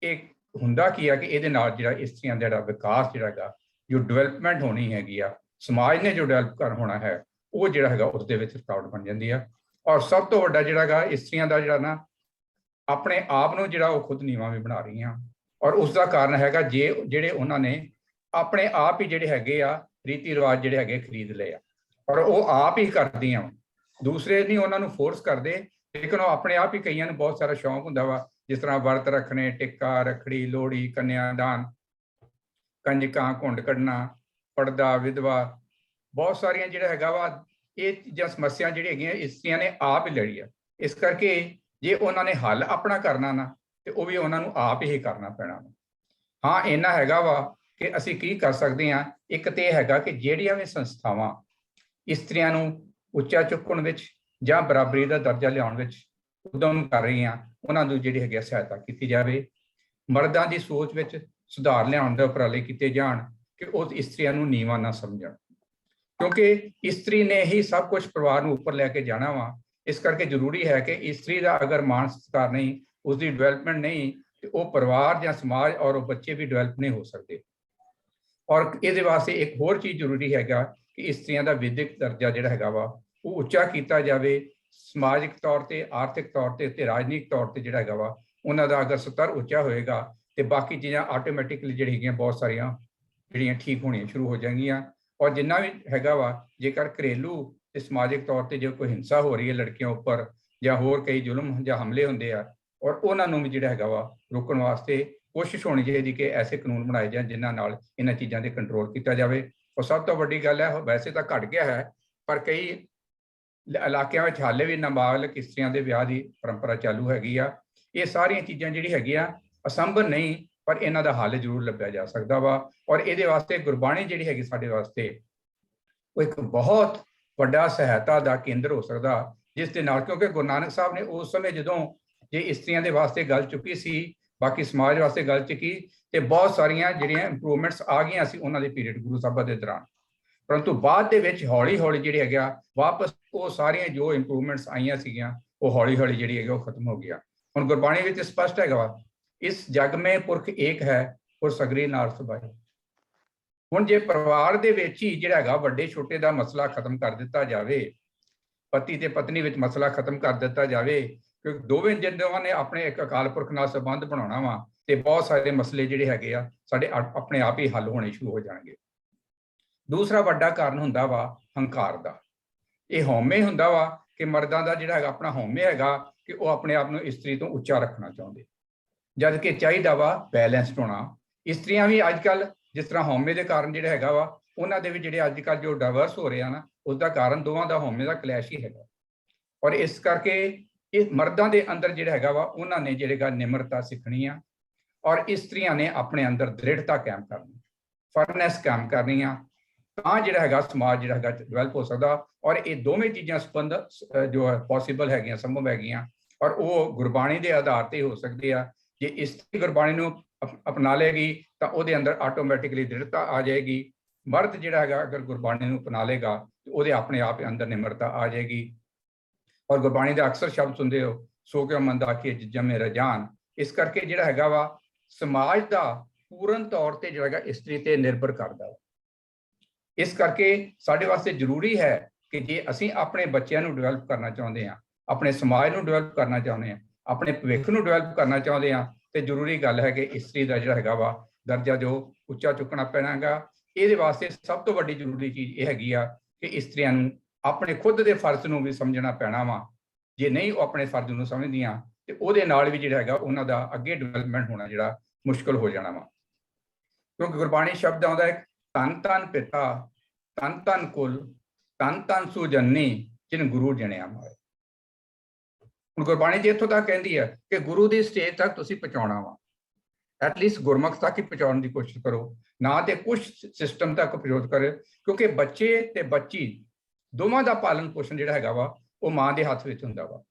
ਇਹ ਹੁੰਦਾ ਕੀ ਆ ਕਿ ਇਹਦੇ ਨਾਲ ਜਿਹੜਾ ਇਸਤਰੀਆਂ ਦਾ ਜਿਹੜਾ ਵਿਕਾਸ ਜਿਹੜਾ ਹੈਗਾ, ਜੋ ਡਿਵੈਲਪਮੈਂਟ ਹੋਣੀ ਹੈਗੀ ਆ, ਸਮਾਜ ਨੇ ਜੋ ਡਿਵੈਲਪ ਕਰ ਹੋਣਾ ਹੈ, ਉਹ ਜਿਹੜਾ ਹੈਗਾ ਉਸਦੇ ਵਿੱਚ ਰੁਕਾਵਟ ਬਣ ਜਾਂਦੀ ਆ। ਔਰ ਸਭ ਤੋਂ ਵੱਡਾ ਜਿਹੜਾ ਹੈਗਾ ਇਸਤਰੀਆਂ ਦਾ ਜਿਹੜਾ ਨਾ ਆਪਣੇ ਆਪ ਨੂੰ ਜਿਹੜਾ ਉਹ ਖੁਦ ਨੀਵਾਂ ਵੀ ਬਣਾ ਰਹੀਆਂ। ਔਰ ਉਸ ਦਾ ਕਾਰਨ ਹੈਗਾ ਜਿਹੜੇ ਉਹਨਾਂ ਨੇ ਆਪਣੇ ਆਪ ਹੀ ਜਿਹੜੇ ਹੈਗੇ ਆ ਰੀਤੀ ਰਿਵਾਜ ਜਿਹੜੇ ਹੈਗੇ ਖਰੀਦ ਲਏ ਆ, ਔਰ ਉਹ ਆਪ ਹੀ ਕਰਦੀਆਂ, ਦੂਸਰੇ ਨਹੀਂ ਉਹਨਾਂ ਨੂੰ ਫੋਰਸ ਕਰਦੇ, ਲੇਕਿਨ ਉਹ ਆਪਣੇ ਆਪ ਹੀ, ਕਈਆਂ ਨੂੰ ਬਹੁਤ ਸਾਰਾ ਸ਼ੌਂਕ ਹੁੰਦਾ ਵਾ, ਜਿਸ ਤਰ੍ਹਾਂ ਵਰਤ ਰੱਖਣੇ, ਟਿੱਕਾ, ਰੱਖੜੀ, ਲੋਹੜੀ, ਕੰਨਿਆਦਾਨ, ਕੰਜਕਾਂ, ਘੁੰਡ ਕੱਢਣਾ, ਪਰਦਾ, ਵਿਧਵਾ, ਬਹੁਤ ਸਾਰੀਆਂ ਜਿਹੜਾ ਹੈਗਾ ਵਾ ਇਹ ਚੀਜ਼ਾਂ ਸਮੱਸਿਆ ਜਿਹੜੀਆਂ ਹੈਗੀਆਂ ਇਸਤਰੀਆਂ ਨੇ ਆਪ ਹੀ ਲੜੀ ਆ। ਇਸ ਕਰਕੇ ਜੇ ਉਹਨਾਂ ਨੇ ਹੱਲ ਆਪਣਾ ਕਰਨਾ ਨਾ, ਤੇ ਉਹ ਵੀ ਉਹਨਾਂ ਨੂੰ ਆਪ ਹੀ ਕਰਨਾ ਪੈਣਾ। ਹਾਂ, ਇੰਨਾ ਹੈਗਾ ਵਾ ਕਿ ਅਸੀਂ ਕੀ ਕਰ ਸਕਦੇ ਹਾਂ। ਇੱਕ ਤੇ ਇਹ ਹੈਗਾ ਕਿ ਜਿਹੜੀਆਂ ਵੀ ਸੰਸਥਾਵਾਂ ਇਸਤਰੀਆਂ ਨੂੰ ਉੱਚਾ ਚੁੱਕਣ ਵਿੱਚ ਜਾਂ ਬਰਾਬਰੀ ਦਾ ਦਰਜਾ ਲਿਆਉਣ ਵਿੱਚ ਉਦਮ ਕਰ ਰਹੀਆਂ, ਉਹਨਾਂ ਨੂੰ ਜਿਹੜੀ ਹੈਗੀ ਸਹਾਇਤਾ ਕੀਤੀ ਜਾਵੇ। ਮਰਦਾਂ ਦੀ ਸੋਚ ਵਿੱਚ ਸੁਧਾਰ ਲਿਆਉਣ ਦੇ ਉਪਰਾਲੇ ਕੀਤੇ ਜਾਣ ਕਿ ਉਹ ਇਸਤਰੀਆਂ ਨੂੰ ਨੀਵਾਂ ਨਾ ਸਮਝਣ, ਕਿਉਂਕਿ ਇਸਤਰੀ ਨੇ ਹੀ ਸਭ ਕੁਝ ਪਰਿਵਾਰ ਨੂੰ ਉੱਪਰ ਲੈ ਕੇ ਜਾਣਾ ਵਾ। ਇਸ ਕਰਕੇ ਜ਼ਰੂਰੀ ਹੈ ਕਿ ਇਸਤਰੀ ਦਾ ਅਗਰ ਮਾਣ ਸਤਿਕਾਰ ਨਹੀਂ, ਉਸਦੀ ਡਿਵੈਲਪਮੈਂਟ ਨਹੀਂ, ਤੇ ਉਹ ਪਰਿਵਾਰ ਜਾਂ ਸਮਾਜ ਔਰ ਉਹ ਬੱਚੇ ਵੀ ਡਿਵੈਲਪ ਨਹੀਂ ਹੋ ਸਕਦੇ। ਔਰ ਇਹਦੇ ਵਾਸਤੇ ਇੱਕ ਹੋਰ ਚੀਜ਼ ਜ਼ਰੂਰੀ ਹੈਗਾ ਕਿ ਇਸਤਰੀਆਂ ਦਾ ਵਿਦਿਅਕ ਦਰਜਾ ਜਿਹੜਾ ਹੈਗਾ ਵਾ ਉਹ ਉੱਚਾ ਕੀਤਾ ਜਾਵੇ। ਸਮਾਜਿਕ ਤੌਰ ਤੇ, ਆਰਥਿਕ ਤੌਰ ਤੇ ਰਾਜਨੀਤਿਕ ਤੌਰ ਤੇ ਜਿਹੜਾ ਹੈਗਾ ਵਾ ਉਹਨਾਂ ਦਾ ਅਗਰ ਸਤਰ ਉੱਚਾ ਹੋਏਗਾ ਤੇ ਬਾਕੀ ਚੀਜ਼ਾਂ ਆਟੋਮੈਟਿਕਲੀ ਜਿਹੜੀ ਹੈਗੀਆਂ ਬਹੁਤ ਸਾਰੀਆਂ ਜਿਹੜੀਆਂ ਠੀਕ ਹੋਣੀਆਂ ਸ਼ੁਰੂ ਹੋ ਜਾਣਗੀਆਂ। ਔਰ ਜਿੰਨਾ ਵੀ ਹੈਗਾ ਵਾ, ਜੇਕਰ ਘਰੇਲੂ ਤੇ ਸਮਾਜਿਕ ਤੌਰ ਤੇ ਜੇ ਕੋਈ ਹਿੰਸਾ ਹੋ ਰਹੀ ਹੈ ਲੜਕੀਆਂ ਉੱਪਰ ਜਾਂ ਹੋਰ ਕਈ ਜ਼ੁਲਮ ਜਾਂ ਹਮਲੇ ਹੁੰਦੇ ਆ, ਔਰ ਉਹਨਾਂ ਨੂੰ ਵੀ ਜਿਹੜਾ ਹੈਗਾ ਵਾ ਰੋਕਣ ਵਾਸਤੇ ਕੋਸ਼ਿਸ਼ ਹੋਣੀ ਚਾਹੀਦੀ ਕਿ ਐਸੇ ਕਾਨੂੰਨ ਬਣਾਏ ਜਾਣ ਜਿਨ੍ਹਾਂ ਨਾਲ ਇਹਨਾਂ ਚੀਜ਼ਾਂ ਤੇ ਕੰਟਰੋਲ ਕੀਤਾ ਜਾਵੇ। ਔਰ ਸਭ ਤੋਂ ਵੱਡੀ ਗੱਲ ਹੈ, ਵੈਸੇ ਤਾਂ ਘਟ ਗਿਆ ਹੈ ਪਰ ਕਈ ਇਲਾਕਿਆਂ ਵਿੱਚ ਹਾਲੇ ਵੀ ਨਾਬਾਲਗ ਇਸਤਰੀਆਂ ਦੇ ਵਿਆਹ ਦੀ ਪਰੰਪਰਾ ਚਾਲੂ ਹੈਗੀ ਆ। ਇਹ ਸਾਰੀਆਂ ਚੀਜ਼ਾਂ ਜਿਹੜੀ ਹੈਗੀਆਂ ਅਸੰਭਵ ਨਹੀਂ, ਪਰ ਇਹਨਾਂ ਦਾ ਹੱਲ ਜ਼ਰੂਰ ਲੱਭਿਆ ਜਾ ਸਕਦਾ ਵਾ। ਔਰ ਇਹਦੇ ਵਾਸਤੇ ਗੁਰਬਾਣੀ ਜਿਹੜੀ ਹੈਗੀ ਸਾਡੇ ਵਾਸਤੇ ਉਹ ਇੱਕ ਬਹੁਤ ਵੱਡਾ ਸਹਾਇਤਾ ਦਾ ਕੇਂਦਰ ਹੋ ਸਕਦਾ, ਜਿਸ ਦੇ ਨਾਲ, ਕਿਉਂਕਿ ਗੁਰੂ ਨਾਨਕ ਸਾਹਿਬ ਨੇ ਉਸ ਸਮੇਂ ਜਦੋਂ ਜੇ ਇਸਤਰੀਆਂ ਦੇ ਵਾਸਤੇ ਗੱਲ ਚੁੱਕੀ ਸੀ, ਬਾਕੀ ਸਮਾਜ ਵਾਸਤੇ ਗੱਲ ਚੁੱਕੀ, ਤੇ ਬਹੁਤ ਸਾਰੀਆਂ ਜਿਹੜੀਆਂ ਇੰਪਰੂਵਮੈਂਟਸ ਆ ਗਈਆਂ ਸੀ ਉਹਨਾਂ ਦੇ ਪੀਰੀਅਡ ਗੁਰੂ ਸਾਹਿਬਾਂ ਦੇ ਦੌਰਾਨ। ਪਰੰਤੂ ਬਾਅਦ ਦੇ ਵਿੱਚ ਹੌਲੀ ਹੌਲੀ ਜਿਹੜੇ ਹੈਗਾ ਵਾਪਸ ਉਹ ਸਾਰੀਆਂ ਜੋ ਇੰਪਰੂਵਮੈਂਟਸ ਆਈਆਂ ਸੀਗੀਆਂ ਉਹ ਹੌਲੀ ਹੌਲੀ ਜਿਹੜੀ ਹੈਗਾ ਉਹ ਖਤਮ ਹੋ ਗਿਆ। ਹੁਣ ਗੁਰਬਾਣੀ ਵਿੱਚ ਸਪਸ਼ਟ ਹੈਗਾ ਵਾ, ਇਸ ਜਗ ਮੇਂ ਪੁਰਖ ਏਕ ਹੈ ਔਰ ਸਗਰੀ ਨਾਰ ਸਭਾਏ। ਹੁਣ ਜੇ ਪਰਿਵਾਰ ਦੇ ਵਿੱਚ ਹੀ ਜਿਹੜਾ ਹੈਗਾ ਵੱਡੇ ਛੋਟੇ ਦਾ ਮਸਲਾ ਖਤਮ ਕਰ ਦਿੱਤਾ ਜਾਵੇ, ਪਤੀ ਤੇ ਪਤਨੀ ਵਿੱਚ ਮਸਲਾ ਖਤਮ ਕਰ ਦਿੱਤਾ ਜਾਵੇ, ਕਿਉਂਕਿ ਦੋਵਾਂ ਨੇ ਆਪਣੇ ਇੱਕ ਅਕਾਲ ਪੁਰਖ ਨਾਲ ਸੰਬੰਧ ਬਣਾਉਣਾ ਵਾ, ਤੇ ਬਹੁਤ ਸਾਰੇ ਮਸਲੇ ਜਿਹੜੇ ਹੈਗੇ ਆ ਸਾਡੇ ਆਪਣੇ ਆਪ ਹੀ ਹੱਲ ਹੋਣੇ ਸ਼ੁਰੂ ਹੋ ਜਾਣਗੇ। ਦੂਸਰਾ ਵੱਡਾ ਕਾਰਨ ਹੁੰਦਾ ਵਾ ਹੰਕਾਰ ਦਾ। ਇਹ ਹਉਮੈ ਹੁੰਦਾ ਵਾ ਕਿ ਮਰਦਾਂ ਦਾ ਜਿਹੜਾ ਹੈਗਾ ਆਪਣਾ ਹਉਮੈ ਹੈਗਾ ਕਿ ਉਹ ਆਪਣੇ ਆਪ ਨੂੰ ਇਸਤਰੀ ਤੋਂ ਉੱਚਾ ਰੱਖਣਾ ਚਾਹੁੰਦੇ, ਜਦ ਕਿ ਚਾਹੀਦਾ ਵਾ ਬੈਲੈਂਸਡ ਹੋਣਾ। ਇਸਤਰੀਆਂ ਵੀ ਅੱਜ ਕੱਲ ਜਿਸ ਤਰ੍ਹਾਂ ਹਉਮੈ ਦੇ ਕਾਰਨ ਜਿਹੜਾ ਹੈਗਾ ਵਾ, ਉਹਨਾਂ ਦੇ ਵੀ ਜਿਹੜੇ ਅੱਜ ਕੱਲ ਜੋ ਡਾਇਵਰਸ ਹੋ ਰਹੇ ਆ ਨਾ, ਉਸਦਾ ਕਾਰਨ ਦੋਵਾਂ ਦਾ ਹਉਮੈ ਦਾ ਕਲੈਸ਼ ਹੀ ਹੈਗਾ। ਔਰ ਇਸ ਕਰਕੇ ਇਹ ਮਰਦਾਂ ਦੇ ਅੰਦਰ ਜਿਹੜਾ ਹੈਗਾ ਵਾ ਉਹਨਾਂ ਨੇ ਜਿਹੜੇਗਾ ਨਿਮਰਤਾ ਸਿੱਖਣੀ ਆ, ਔਰ ਇਸਤਰੀਆਂ ਨੇ ਆਪਣੇ ਅੰਦਰ ਦ੍ਰਿੜਤਾ ਕਾਇਮ ਕਰਨੀ, ਫਰਨੈਸ ਕਾਇਮ ਕਰਨੀ ਆ, ਤਾਂ ਜਿਹੜਾ ਹੈਗਾ ਸਮਾਜ ਜਿਹੜਾ ਹੈਗਾ ਡਿਵੈਲਪ ਹੋ ਸਕਦਾ। ਔਰ ਇਹ ਦੋਵੇਂ ਚੀਜ਼ਾਂ ਸੰਬੰਧ ਜੋ ਹੈ ਪੋਸੀਬਲ ਹੈਗੀਆਂ, ਸੰਭਵ ਹੈਗੀਆਂ, ਔਰ ਉਹ ਗੁਰਬਾਣੀ ਦੇ ਆਧਾਰ ਤੇ ਹੋ ਸਕਦੇ ਆ। ਜੇ ਇਸਤਰੀ ਗੁਰਬਾਣੀ ਨੂੰ ਅਪਣਾ ਲਏਗੀ ਤਾਂ ਉਹਦੇ ਅੰਦਰ ਆਟੋਮੈਟਿਕਲੀ ਦ੍ਰਿੜਤਾ ਆ ਜਾਏਗੀ। ਮਰਦ ਜਿਹੜਾ ਹੈਗਾ ਅਗਰ ਗੁਰਬਾਣੀ ਨੂੰ ਅਪਣਾ ਲਏਗਾ ਤੇ ਉਹਦੇ ਆਪਣੇ ਆਪ ਅੰਦਰ ਨਿਮਰਤਾ ਆ ਜਾਏਗੀ। ਔਰ ਗੁਰਬਾਣੀ ਦਾ ਅਕਸਰ ਸ਼ਬਦ ਸੁਣਦੇ ਹੋ, ਸੋ ਕਿਉ ਮੰਦਾ ਆਖੀਏ ਜੰਮੇ ਰਜਾਨ। ਇਸ ਕਰਕੇ ਜਿਹੜਾ ਹੈਗਾ ਵਾ ਸਮਾਜ ਦਾ ਪੂਰਨ ਤੌਰ ਤੇ ਜਿਹੜਾ ਹੈਗਾ ਇਸਤਰੀ ਤੇ ਨਿਰਭਰ ਕਰਦਾ ਵਾ। ਇਸ ਕਰਕੇ ਸਾਡੇ ਵਾਸਤੇ ਜ਼ਰੂਰੀ ਹੈ ਕਿ ਜੇ ਅਸੀਂ ਆਪਣੇ ਬੱਚਿਆਂ ਨੂੰ ਡਿਵੈਲਪ ਕਰਨਾ ਚਾਹੁੰਦੇ ਹਾਂ, ਆਪਣੇ ਸਮਾਜ ਨੂੰ ਡਿਵੈਲਪ ਕਰਨਾ ਚਾਹੁੰਦੇ ਹਾਂ, ਆਪਣੇ ਭਵਿੱਖ ਨੂੰ ਡਿਵੈਲਪ ਕਰਨਾ ਚਾਹੁੰਦੇ ਹਾਂ, ਤੇ ਜ਼ਰੂਰੀ ਗੱਲ ਹੈ ਕਿ ਇਸਤਰੀ ਦਾ ਜਿਹੜਾ ਹੈਗਾ ਵਾ ਦਰਜਾ ਜੋ ਉੱਚਾ ਚੁੱਕਣਾ ਪੈਣਾ ਹੈਗਾ। ਇਹਦੇ ਵਾਸਤੇ ਸਭ ਤੋਂ ਵੱਡੀ ਜ਼ਰੂਰੀ ਚੀਜ਼ ਇਹ ਹੈਗੀ ਆ ਕਿ ਇਸਤਰੀਆਂ ਨੂੰ ਆਪਣੇ ਖੁਦ ਦੇ ਫਰਜ਼ ਨੂੰ ਵੀ ਸਮਝਣਾ ਪੈਣਾ ਵਾ। ਜੇ ਨਹੀਂ ਉਹ ਆਪਣੇ ਫਰਜ਼ ਨੂੰ ਸਮਝਦੀਆਂ ਤੇ ਉਹਦੇ ਨਾਲ ਵੀ ਜਿਹੜਾ ਹੈਗਾ ਉਹਨਾਂ ਦਾ ਅੱਗੇ ਡਿਵੈਲਪਮੈਂਟ ਹੋਣਾ ਜਿਹੜਾ ਮੁਸ਼ਕਲ ਹੋ ਜਾਣਾ ਵਾ। ਕਿਉਂਕਿ ਗੁਰਬਾਣੀ ਸ਼ਬਦ ਆਉਂਦਾ ਹੈ, ਧੰਨ ਧੰਨ ਪਿਤਾ, ਧੰਨ ਧੰਨ ਕੁਲ, ਧੰਨ ਧੰਨ ਸੁਜਨਨੀ, ਜਿਨ ਗੁਰੂ ਜਣਿਆ ਮਾਰੇ। ਹੁਣ ਗੁਰਬਾਣੀ ਜੇ ਇੱਥੋਂ ਤੱਕ ਕਹਿੰਦੀ ਹੈ ਕਿ ਗੁਰੂ ਦੀ ਸਟੇਜ ਤੱਕ ਤੁਸੀਂ ਪਹੁੰਚਾਉਣਾ ਵਾ, ਐਟਲੀਸਟ ਗੁਰਮੁਖ ਤੱਕ ਹੀ ਪਹੁੰਚਾਉਣ ਦੀ ਕੋਸ਼ਿਸ਼ ਕਰੋ, ਨਾ ਤੇ ਕੁਝ ਸਿਸਟਮ ਤੱਕ ਪਹੁੰਚ ਕਰੇ, ਕਿਉਂਕਿ ਬੱਚੇ ਤੇ ਬੱਚੀ ਦੋਵਾਂ ਦਾ ਪਾਲਣ ਪੋਸ਼ਣ ਜਿਹੜਾ ਹੈਗਾ ਵਾ ਉਹ ਮਾਂ ਦੇ ਹੱਥ ਵਿੱਚ ਹੁੰਦਾ ਵਾ।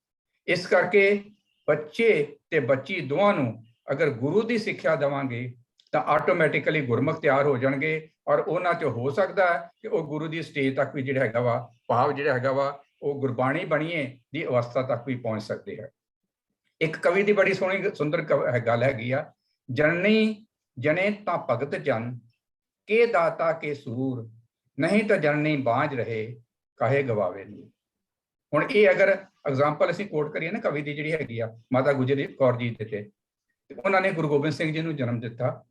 ਇਸ ਕਰਕੇ ਬੱਚੇ ਤੇ ਬੱਚੀ ਦੋਵਾਂ ਨੂੰ ਅਗਰ ਗੁਰੂ ਦੀ ਸਿੱਖਿਆ ਦੇਵਾਂਗੇ ਤਾਂ ਆਟੋਮੈਟਿਕਲੀ ਗੁਰਮੁਖ ਤਿਆਰ ਹੋ ਜਾਣਗੇ, ਔਰ ਉਹਨਾਂ 'ਚ ਹੋ ਸਕਦਾ ਹੈ ਕਿ ਉਹ ਗੁਰੂ ਦੀ ਸਟੇਜ ਤੱਕ ਵੀ ਜਿਹੜਾ ਹੈਗਾ ਵਾ, ਭਾਵ ਜਿਹੜਾ ਹੈਗਾ ਵਾ ਉਹ ਗੁਰਬਾਣੀ ਬਣੀਏ ਦੀ ਅਵਸਥਾ ਤੱਕ ਵੀ ਪਹੁੰਚ ਸਕਦੇ ਹੈ। ਇੱਕ ਕਵੀ ਦੀ ਬੜੀ ਸੋਹਣੀ ਸੁੰਦਰ ਗੱਲ ਹੈਗੀ ਆ, ਜਨਨੀ ਜਣੇ ਤਾਂ ਭਗਤ ਜਨ ਕੇ ਦਾਤਾ ਕੇ ਸੂਰ, ਨਹੀਂ ਤਾਂ ਜਨਨੀ ਬਾਝ ਰਹੇ ਕਾਹੇ ਗਵਾਵੇ ਨੂੰ। ਹੁਣ ਇਹ ਅਗਰ ਐਗਜ਼ਾਮਪਲ ਅਸੀਂ ਕੋਟ ਕਰੀਏ ਨਾ ਕਵੀ ਦੀ ਜਿਹੜੀ ਹੈਗੀ ਆ ਮਾਤਾ ਗੁਜਰੀ ਕੌਰ ਜੀ ਦੇ ਤੇ ਉਹਨਾਂ ਨੇ ਗੁਰੂ ਗੋਬਿੰਦ ਸਿੰਘ ਜੀ ਨੂੰ ਜਨਮ ਦਿੱਤਾ,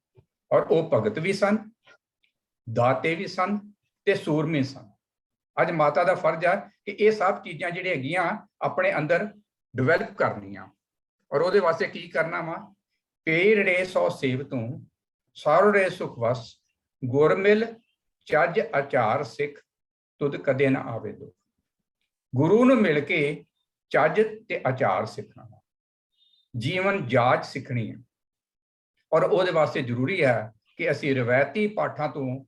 ਔਰ ਉਹ ਭਗਤ ਵੀ ਸਨ, ਦਾਤੇ ਵੀ ਸਨ ਤੇ ਸੂਰਮੇ ਸਨ। ਅੱਜ ਮਾਤਾ ਦਾ ਫਰਜ਼ ਆ ਕਿ ਇਹ ਸਭ ਚੀਜ਼ਾਂ ਜਿਹੜੀਆਂ ਹੈਗੀਆਂ ਆਪਣੇ ਅੰਦਰ ਡਿਵੈਲਪ ਕਰਨੀਆਂ, ਔਰ ਉਹਦੇ ਵਾਸਤੇ ਕੀ ਕਰਨਾ ਵਾ, ਪੇਰ ਰੇ ਸੋ ਸੇਵ ਤੂੰ ਸਾਰੋ ਰੇ ਸੁਖ ਵਸ, ਗੁਰ ਮਿਲ ਚੱਜ ਆਚਾਰ ਸਿੱਖ ਤੁਧ ਕਦੇ ਨਾ ਆਵੇ ਦੁੱਖ। ਗੁਰੂ ਨੂੰ ਮਿਲ ਕੇ ਚੱਜ ਤੇ ਆਚਾਰ ਸਿੱਖਣਾ, ਜੀਵਨ ਜਾਚ ਸਿੱਖਣੀ ਹੈ, ਔਰ ਉਹਦੇ ਵਾਸਤੇ ਜ਼ਰੂਰੀ ਹੈ ਕਿ ਅਸੀਂ ਰਵਾਇਤੀ ਪਾਠਾਂ ਤੋਂ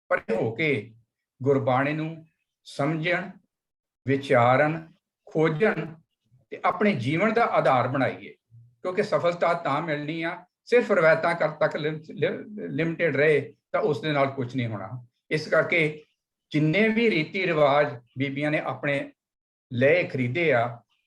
ਪਰੇ ਹੋ ਕੇ ਗੁਰਬਾਣੀ ਨੂੰ ਸਮਝਣ, ਵਿਚਾਰਨ, ਖੋਜਣ ਤੇ ਆਪਣੇ ਜੀਵਨ ਦਾ ਆਧਾਰ ਬਣਾਈਏ। ਕਿਉਂਕਿ ਸਫਲਤਾ ਤਾਂ ਮਿਲਣੀ ਆ ਸਿਰਫ ਰਵਾਇਤਾਂ ਤੱਕ ਲਿਮਟਿਡ ਰਹੇ ਤਾਂ ਉਸ ਦੇ ਨਾਲ ਕੁਝ ਨਹੀਂ ਹੋਣਾ। ਇਸ ਕਰਕੇ ਜਿੰਨੇ ਵੀ ਰੀਤੀ ਰਿਵਾਜ ਬੀਬੀਆਂ ਨੇ ਆਪਣੇ ਲਏ ਖਰੀਦੇ ਆ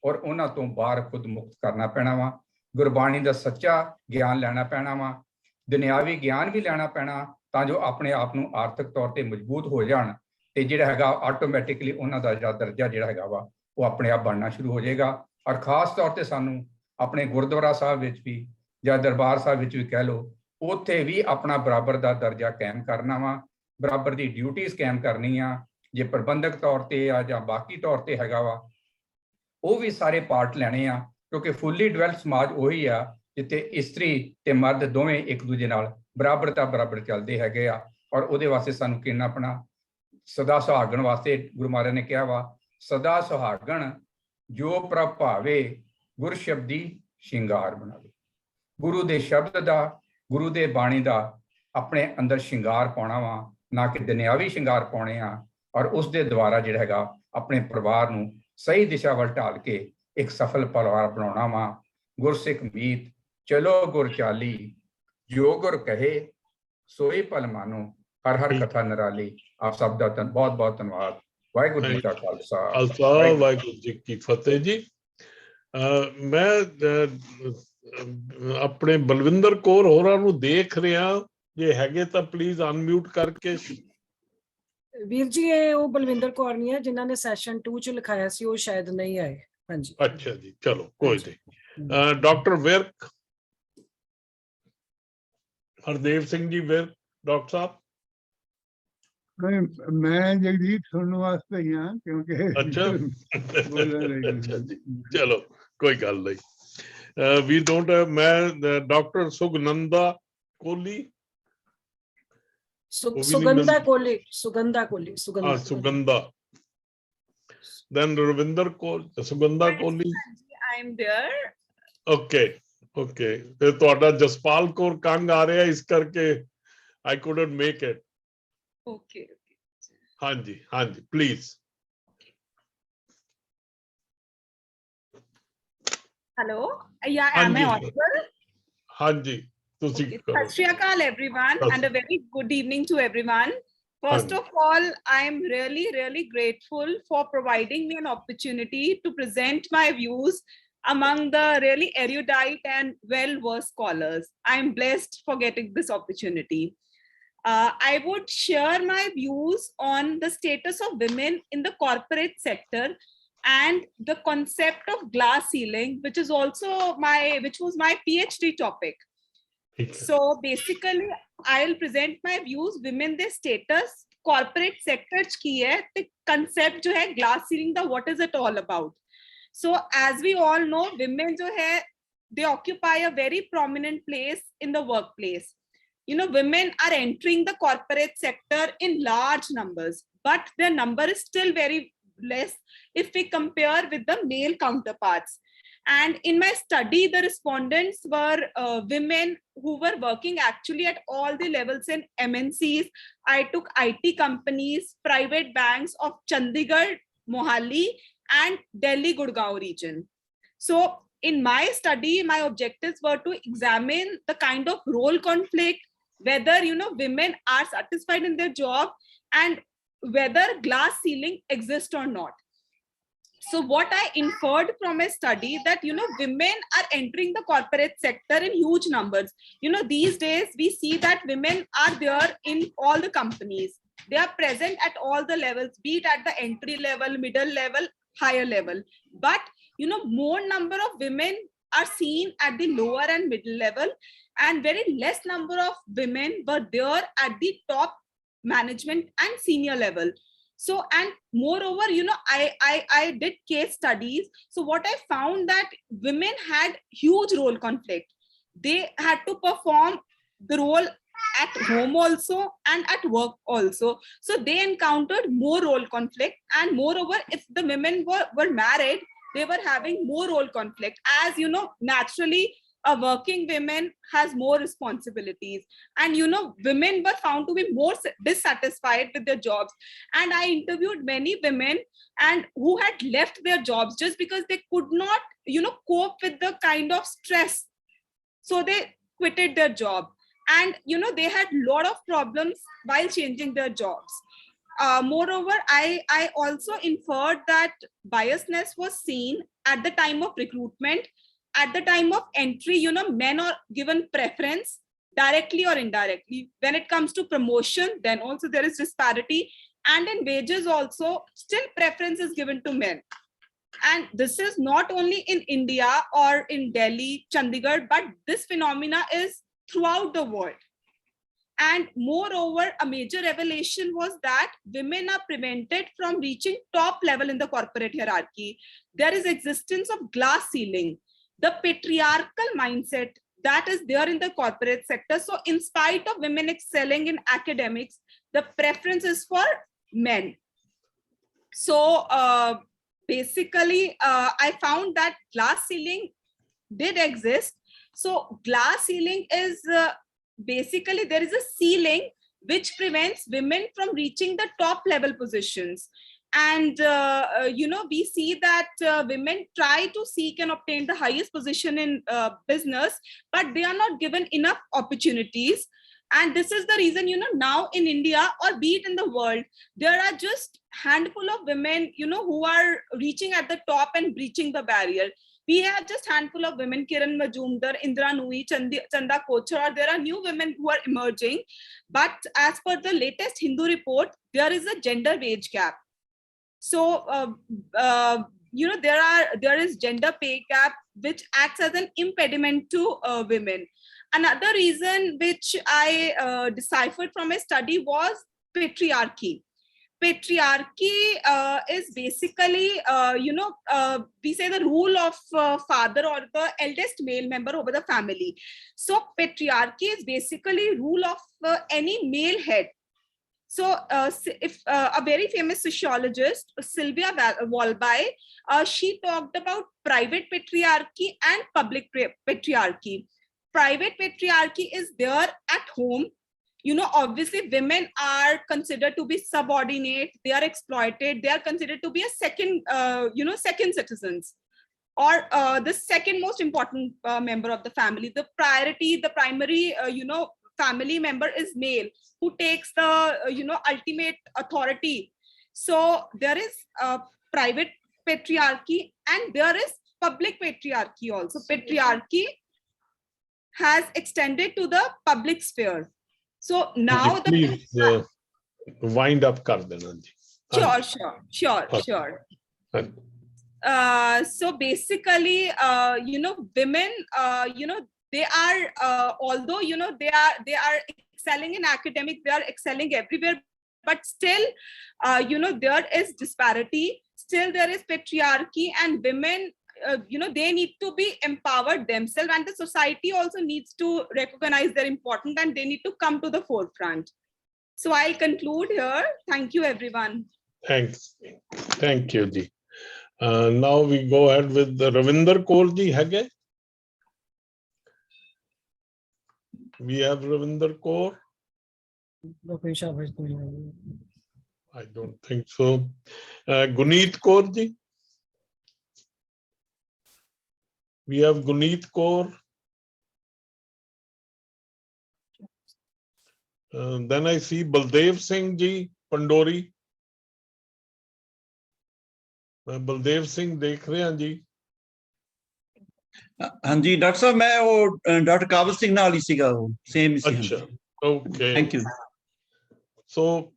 ਔਰ ਉਹਨਾਂ ਤੋਂ ਬਾਹਰ ਖੁਦ ਮੁਕਤ ਕਰਨਾ ਪੈਣਾ ਵਾ। ਗੁਰਬਾਣੀ ਦਾ ਸੱਚਾ ਗਿਆਨ ਲੈਣਾ ਪੈਣਾ ਵਾ, ਦੁਨਿਆਵੀ ਗਿਆਨ ਵੀ ਲੈਣਾ ਪੈਣਾ, ਤਾਂ ਜੋ ਆਪਣੇ ਆਪ ਨੂੰ ਆਰਥਿਕ ਤੌਰ ਤੇ ਮਜ਼ਬੂਤ ਹੋ ਜਾਣ ਤੇ ਜਿਹੜਾ ਹੈਗਾ ਆਟੋਮੈਟਿਕਲੀ ਉਹਨਾਂ ਦਾ ਜਿਹੜਾ ਦਰਜਾ ਜਿਹੜਾ ਹੈਗਾ ਵਾ ਉਹ ਆਪਣੇ ਆਪ ਬਣਨਾ ਸ਼ੁਰੂ ਹੋ ਜਾਏਗਾ। ਔਰ ਖਾਸ ਤੌਰ ਤੇ ਸਾਨੂੰ ਆਪਣੇ ਗੁਰਦੁਆਰਾ ਸਾਹਿਬ ਵਿੱਚ ਵੀ ਜਾਂ ਦਰਬਾਰ ਸਾਹਿਬ ਵਿੱਚ ਵੀ ਕਹਿ ਲਓ, ਉੱਥੇ ਵੀ ਆਪਣਾ ਬਰਾਬਰ ਦਾ ਦਰਜਾ ਕਾਇਮ ਕਰਨਾ ਵਾ, ਬਰਾਬਰ ਦੀ ਡਿਊਟੀਆਂ ਕਾਇਮ ਕਰਨੀ ਆ। ਜੇ ਪ੍ਰਬੰਧਕ ਤੌਰ ਤੇ ਆ ਜਾਂ ਬਾਕੀ ਤੌਰ ਤੇ ਹੈਗਾ ਵਾ, ਉਹ ਵੀ ਸਾਰੇ ਪਾਰਟ ਲੈਣੇ ਆ, ਕਿਉਂਕਿ ਫੁੱਲੀ ਡਿਵੈਲਪ ਸਮਾਜ ਉਹੀ ਆ ਜਿੱਥੇ ਇਸਤਰੀ ਤੇ ਮਰਦ ਦੋਵੇਂ ਇੱਕ ਦੂਜੇ ਨਾਲ ਬਰਾਬਰ ਚੱਲਦੇ ਹੈਗੇ ਆ। ਔਰ ਉਹਦੇ ਵਾਸਤੇ ਸਾਨੂੰ ਕਿੰਨਾ ਆਪਣਾ ਸਦਾ ਸੁਹਾਗਣ ਵਾਸਤੇ ਗੁਰੂ ਮਹਾਰਾਜ ਨੇ ਕਿਹਾ ਵਾ, ਸਦਾ ਸੁਹਾਗਣ ਜੋ ਪ੍ਰਭ ਭਾਵੇ ਗੁਰ ਸ਼ਬਦੀ ਸ਼ਿੰਗਾਰ ਬਣਾਵੇ। ਗੁਰੂ ਦੇ ਸ਼ਬਦ ਦਾ, ਗੁਰੂ ਦੇ ਬਾਣੀ ਦਾ ਆਪਣੇ ਅੰਦਰ ਸ਼ਿੰਗਾਰ ਪਾਉਣਾ ਵਾ, ਨਾ ਕਿ ਦੁਨਿਆਵੀ ਸ਼ਿੰਗਾਰ ਪਾਉਣੇ ਆ। ਔਰ ਉਸ ਦੇ ਦੁਆਰਾ ਜਿਹੜਾ ਹੈਗਾ ਆਪਣੇ ਪਰਿਵਾਰ ਨੂੰ ਸਹੀ ਦਿਸ਼ਾ ਵੱਲ ਢਾਲ ਕੇ ਇੱਕ ਸਫਲ ਪਰਿਵਾਰ ਬਣਾਉਣਾ ਵਾ। ਗੁਰਸਿੱਖ ਮੀਤ ਚਲੋ ਗੁਰ ਚਾਲੀ, ਜੋ ਗੁਰ ਕਹੇ ਸੋਈ ਭਲ ਮਾਨੋ, ਹਰ ਹਰ ਕਥਾ ਨਿਰਾਲੀ। ਆਪ ਸਭ ਦਾ ਬਹੁਤ ਬਹੁਤ ਧੰਨਵਾਦ। ਵਾਹਿਗੁਰੂ ਜੀ ਕਾ ਖਾਲਸਾ, ਵਾਹਿਗੁਰੂ ਜੀ ਕੀ ਫਤਿਹ ਜੀ। ਮੈਂ ਆਪਣੇ ਬਲਵਿੰਦਰ ਕੌਰ ਹੋਰਾਂ ਨੂੰ ਦੇਖ ਰਿਹਾ, ਜੇ ਹੈਗੇ ਤਾਂ ਪਲੀਜ਼ ਅਨਮਿਊਟ ਕਰਕੇ। ਵੀਰ ਜੀ ਇਹ ਉਹ ਬਲਵਿੰਦਰ ਕੌਰ ਨਹੀਂ ਹੈ ਜਿਨ੍ਹਾਂ ਨੇ ਸੈਸ਼ਨ 2 ਚ ਲਿਖਾਇਆ ਸੀ, ਉਹ ਸ਼ਾਇਦ ਨਹੀਂ ਆਏ। ਹਾਂਜੀ, ਅੱਛਾ ਜੀ, ਚਲੋ ਕੋਈ ਨਹੀਂ। ਡਾਕਟਰ ਵਿਰਕ, ਹਰਦੇਵ ਸਿੰਘ ਜੀ ਵਿਰਕ, ਡਾਕਟਰ ਸਾਹਿਬ। ਮੈਂ ਜਗਜੀਤ ਸੁਣਨ ਵਾਸਤੇ ਹੀ ਹਾਂ, ਕਿਉਂਕਿ ਅੱਛਾ ਅੱਛਾ ਜੀ, ਚਲੋ ਕੋਈ ਗੱਲ ਨਹੀਂ। ਵੀ ਡੋਂਟ, ਮੈਂ doctor Sugnanda Kohli, Sugandha Kohli, Sugandha, then Ravinder Kaur, Sugandha Kohli. I am there. Okay ਤੇ ਤੁਹਾਡਾ ਜਸਪਾਲ ਕੌਰ ਕੰਗ ਆ ਰਿਹਾ, ਇਸ ਕਰਕੇ I couldn't make it. Okay. ਹਾਂਜੀ please. Hello. Yeah, am I audible? ਹਾਂਜੀ ਤੁਸੀਂ Okay. ਕਰੋ। Sat Shri Akal, everyone, and a very good evening to everyone. First of all, I am really grateful for providing me an opportunity to present my views among the really erudite and well-versed scholars. I am blessed for getting this opportunity. I would share my views on the status of women in the corporate sector and the concept of glass ceiling, which was my PhD topic. So basically, I'll present my views, women their status, corporate sector ki hai, the concept jo hai glass ceiling da, what is it all about? So as we all know, women jo hai, they occupy a very prominent place in the workplace. You know, women are entering the corporate sector in large numbers, but their number is still very less if we compare with the male counterparts. And in my study, the respondents were women who were working actually at all the levels in MNCs. I took IT companies, private banks of Chandigarh, Mohali, and Delhi, Gurgaon region. So in my study, my objectives were to examine the kind of role conflict, whether, you know, women are satisfied in their job, and whether glass ceiling exists or not. So what I inferred from my study that, you know, women are entering the corporate sector in huge numbers. You know, these days we see that women are there in all the companies. They are present at all the levels, be it at the entry level, middle level, higher level. But, you know, more number of women are seen at the lower and middle level, and very less number of women were there at the top management and senior level. So, and moreover, you know, I did case studies. So what I found that women had huge role conflict. They had to perform the role at home also and at work also. So they encountered more role conflict, and moreover, if the women were married, they were having more role conflict. As you know, naturally, a working woman has more responsibilities, and you know, women were found to be more dissatisfied with their jobs. And I interviewed many women and who had left their jobs just because they could not, you know, cope with the kind of stress, so they quitted their job. and they had a lot of problems while changing their jobs. Moreover, I also inferred that biasness was seen at the time of recruitment, at the time of entry. Men are given preference directly or indirectly. When it comes to promotion, then also there is disparity, and in wages also still preference is given to men. And this is not only in India or in Delhi, Chandigarh, but this phenomena is throughout the world. And moreover, a major revelation was that women are prevented from reaching top level in the corporate hierarchy. There is existence of glass ceiling, the patriarchal mindset that is there in the corporate sector. So in spite of women excelling in academics, the preference is for men. So basically, I found that glass ceiling did exist. So glass ceiling is basically there is a ceiling which prevents women from reaching the top level positions. And we see that women try to seek and obtain the highest position in business, but they are not given enough opportunities. And this is the reason, now in India, or be it in the world, there are just handful of women, who are reaching at the top and breaching the barrier. We have just handful of women, Kiran Majumdar, Indra Nui, Chanda Kochar. There are new women who are emerging. But as per the latest Hindu report, there is a gender wage gap. So, there is gender pay gap, which acts as an impediment to women. Another reason which I deciphered from a study was patriarchy. Patriarchy is basically, we say the rule of father or the eldest male member over the family. So patriarchy is basically rule of any male head. So if a very famous sociologist, Sylvia Walby, she talked about private patriarchy and public patriarchy. Private patriarchy is there at home. Obviously women are considered to be subordinate, they are exploited, they are considered to be a second, second citizens, or the second most important member of the family. The primary, family member is male, who takes the, ultimate authority. So there is private patriarchy and there is public patriarchy also. Patriarchy has extended to the public sphere. So now please wind up kar dena ji. Sure. So basically, women, they are, although, they are excelling in academics, they are excelling everywhere, but still, there is disparity, still there is patriarchy, and women, they need to be empowered themselves, and the society also needs to recognize their importance, and they need to come to the forefront. So I'll conclude here. Thank you, everyone. Thanks. Thank you, ji. Now we go ahead with the Ravinder Kaur ji. Hage? We have Ravinder Kaur. I don't think so. Guneet Kaur ji. We have Guneet Kaur. Then I see Baldev Singh ji, Pandori. Baldev Singh देख रहे हैं जी. हाँ जी डॉक्टर साहब, मैं वो डॉक्टर काबल सिंह नाल ही सीगा, वो सेम ही सी. अच्छा, ओके, थैंक यू. सो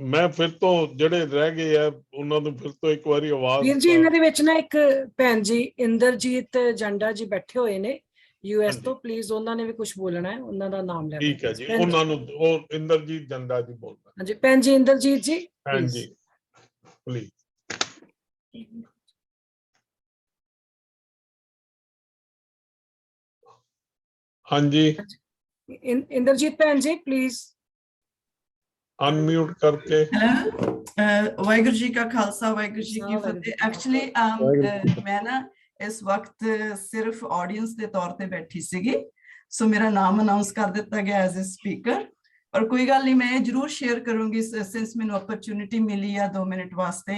मैं फिर तो ਜਿਹੜੇ ਰਹਿ ਗਏ ਆ ਉਹਨਾਂ ਨੂੰ ਫਿਰ ਤੋਂ ਇੱਕ ਵਾਰੀ ਆਵਾਜ਼. ਵੀਰ ਜੀ, ਇਹਨਾਂ ਦੇ ਵਿੱਚ ਨਾ ਇੱਕ ਭੈਣ ਜੀ ਇੰਦਰਜੀਤ ਜੰਡਾ ਜੀ ਬੈਠੇ ਹੋਏ ਨੇ ਯੂਐਸ ਤੋਂ, ਪਲੀਜ਼ ਉਹਨਾਂ ਨੇ ਵੀ ਕੁਝ ਬੋਲਣਾ ਹੈ, ਉਹਨਾਂ ਦਾ ਨਾਮ ਲੈ. ਠੀਕ ਹੈ ਜੀ, ਉਹਨਾਂ ਨੂੰ ਉਹ ਇੰਦਰਜੀਤ ਜੰਡਾ ਜੀ ਬੋਲਦਾ. ਹਾਂਜੀ ਭੈਣ ਜੀ ਇੰਦਰਜੀਤ ਜੀ, ਹਾਂਜੀ ਪਲੀਜ਼. ਹਾਂਜੀ ਇੰਦਰਜੀਤ ਭੈਣ ਜੀ ਪਲੀਜ਼ ਅਨਮਿਊਟ ਕਰਕੇ. ਵਾਹਿਗੁਰੂ ਜੀ ਕਾ ਖਾਲਸਾ, ਵਾਹਿਗੁਰੂ ਜੀ ਕੀ ਫਤਿਹ. ਐਕਚੁਅਲੀ ਮੈਂ ਨਾ ਇਸ ਵਕਤ ਸਿਰਫ ਆਡੀਅנס ਦੇ ਤੌਰ ਤੇ ਬੈਠੀ ਸੀਗੀ, ਸੋ ਮੇਰਾ ਨਾਮ ਅਨਾਉਂਸ ਕਰ ਦਿੱਤਾ ਗਿਆ ਐਜ਼ ਅ ਸਪੀਕਰ, ਪਰ ਕੋਈ ਗੱਲ ਨਹੀਂ, ਮੈਂ ਜ਼ਰੂਰ ਸ਼ੇਅਰ ਕਰੂੰਗੀ ਸਿੰਸ ਮੈਨੂੰ ਓਪਰਚੁਨਿਟੀ ਮਿਲੀ ਆ 2 ਮਿੰਟ ਵਾਸਤੇ.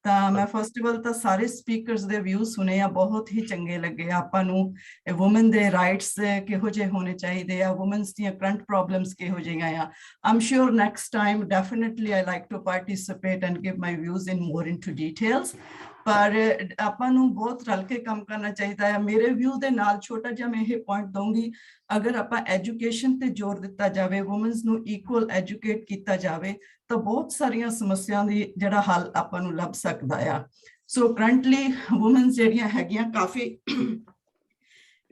ਤਾਂ ਮੈਂ ਫਸਟ ਆਫ ਆਲ ਤਾਂ ਸਾਰੇ ਸਪੀਕਰਸ ਦੇ ਵਿਊ ਸੁਣੇ ਆ, ਬਹੁਤ ਹੀ ਚੰਗੇ ਲੱਗੇ। ਆਪਾਂ ਨੂੰ ਵੂਮਨ ਦੇ ਰਾਈਟਸ ਕਿਹੋ ਜਿਹੇ ਹੋਣੇ ਚਾਹੀਦੇ ਆ, ਵੂਮਨਸ ਦੀਆਂ ਕਰੰਟ ਪ੍ਰੋਬਲਮਸ ਕਿਹੋ ਜਿਹੀਆਂ ਆ। I'm sure next time definitely I like to participate and give my views in more into details. ਪਰ ਆਪਾਂ ਨੂੰ ਬਹੁਤ ਰਲ ਕੇ ਕੰਮ ਕਰਨਾ ਚਾਹੀਦਾ ਹੈ। ਮੇਰੇ ਵਿਊ ਦੇ ਨਾਲ ਛੋਟਾ ਜਿਹਾ ਮੈਂ ਇਹ ਪੁਆਇੰਟ ਦਊਂਗੀ, ਅਗਰ ਆਪਾਂ ਐਜੂਕੇਸ਼ਨ ਤੇ ਜ਼ੋਰ ਦਿੱਤਾ ਜਾਵੇ, ਵੂਮਨਸ ਨੂੰ ਇਕੁਅਲ ਐਜੂਕੇਟ ਕੀਤਾ ਜਾਵੇ, ਤਾਂ ਬਹੁਤ ਸਾਰੀਆਂ ਸਮੱਸਿਆਵਾਂ ਦੀ ਜਿਹੜਾ ਹੱਲ ਆਪਾਂ ਨੂੰ ਲੱਭ ਸਕਦਾ ਆ। ਸੋ ਕਰੰਟਲੀ ਵੂਮਨਸ ਜਿਹੜੀਆਂ ਹੈਗੀਆਂ ਕਾਫੀ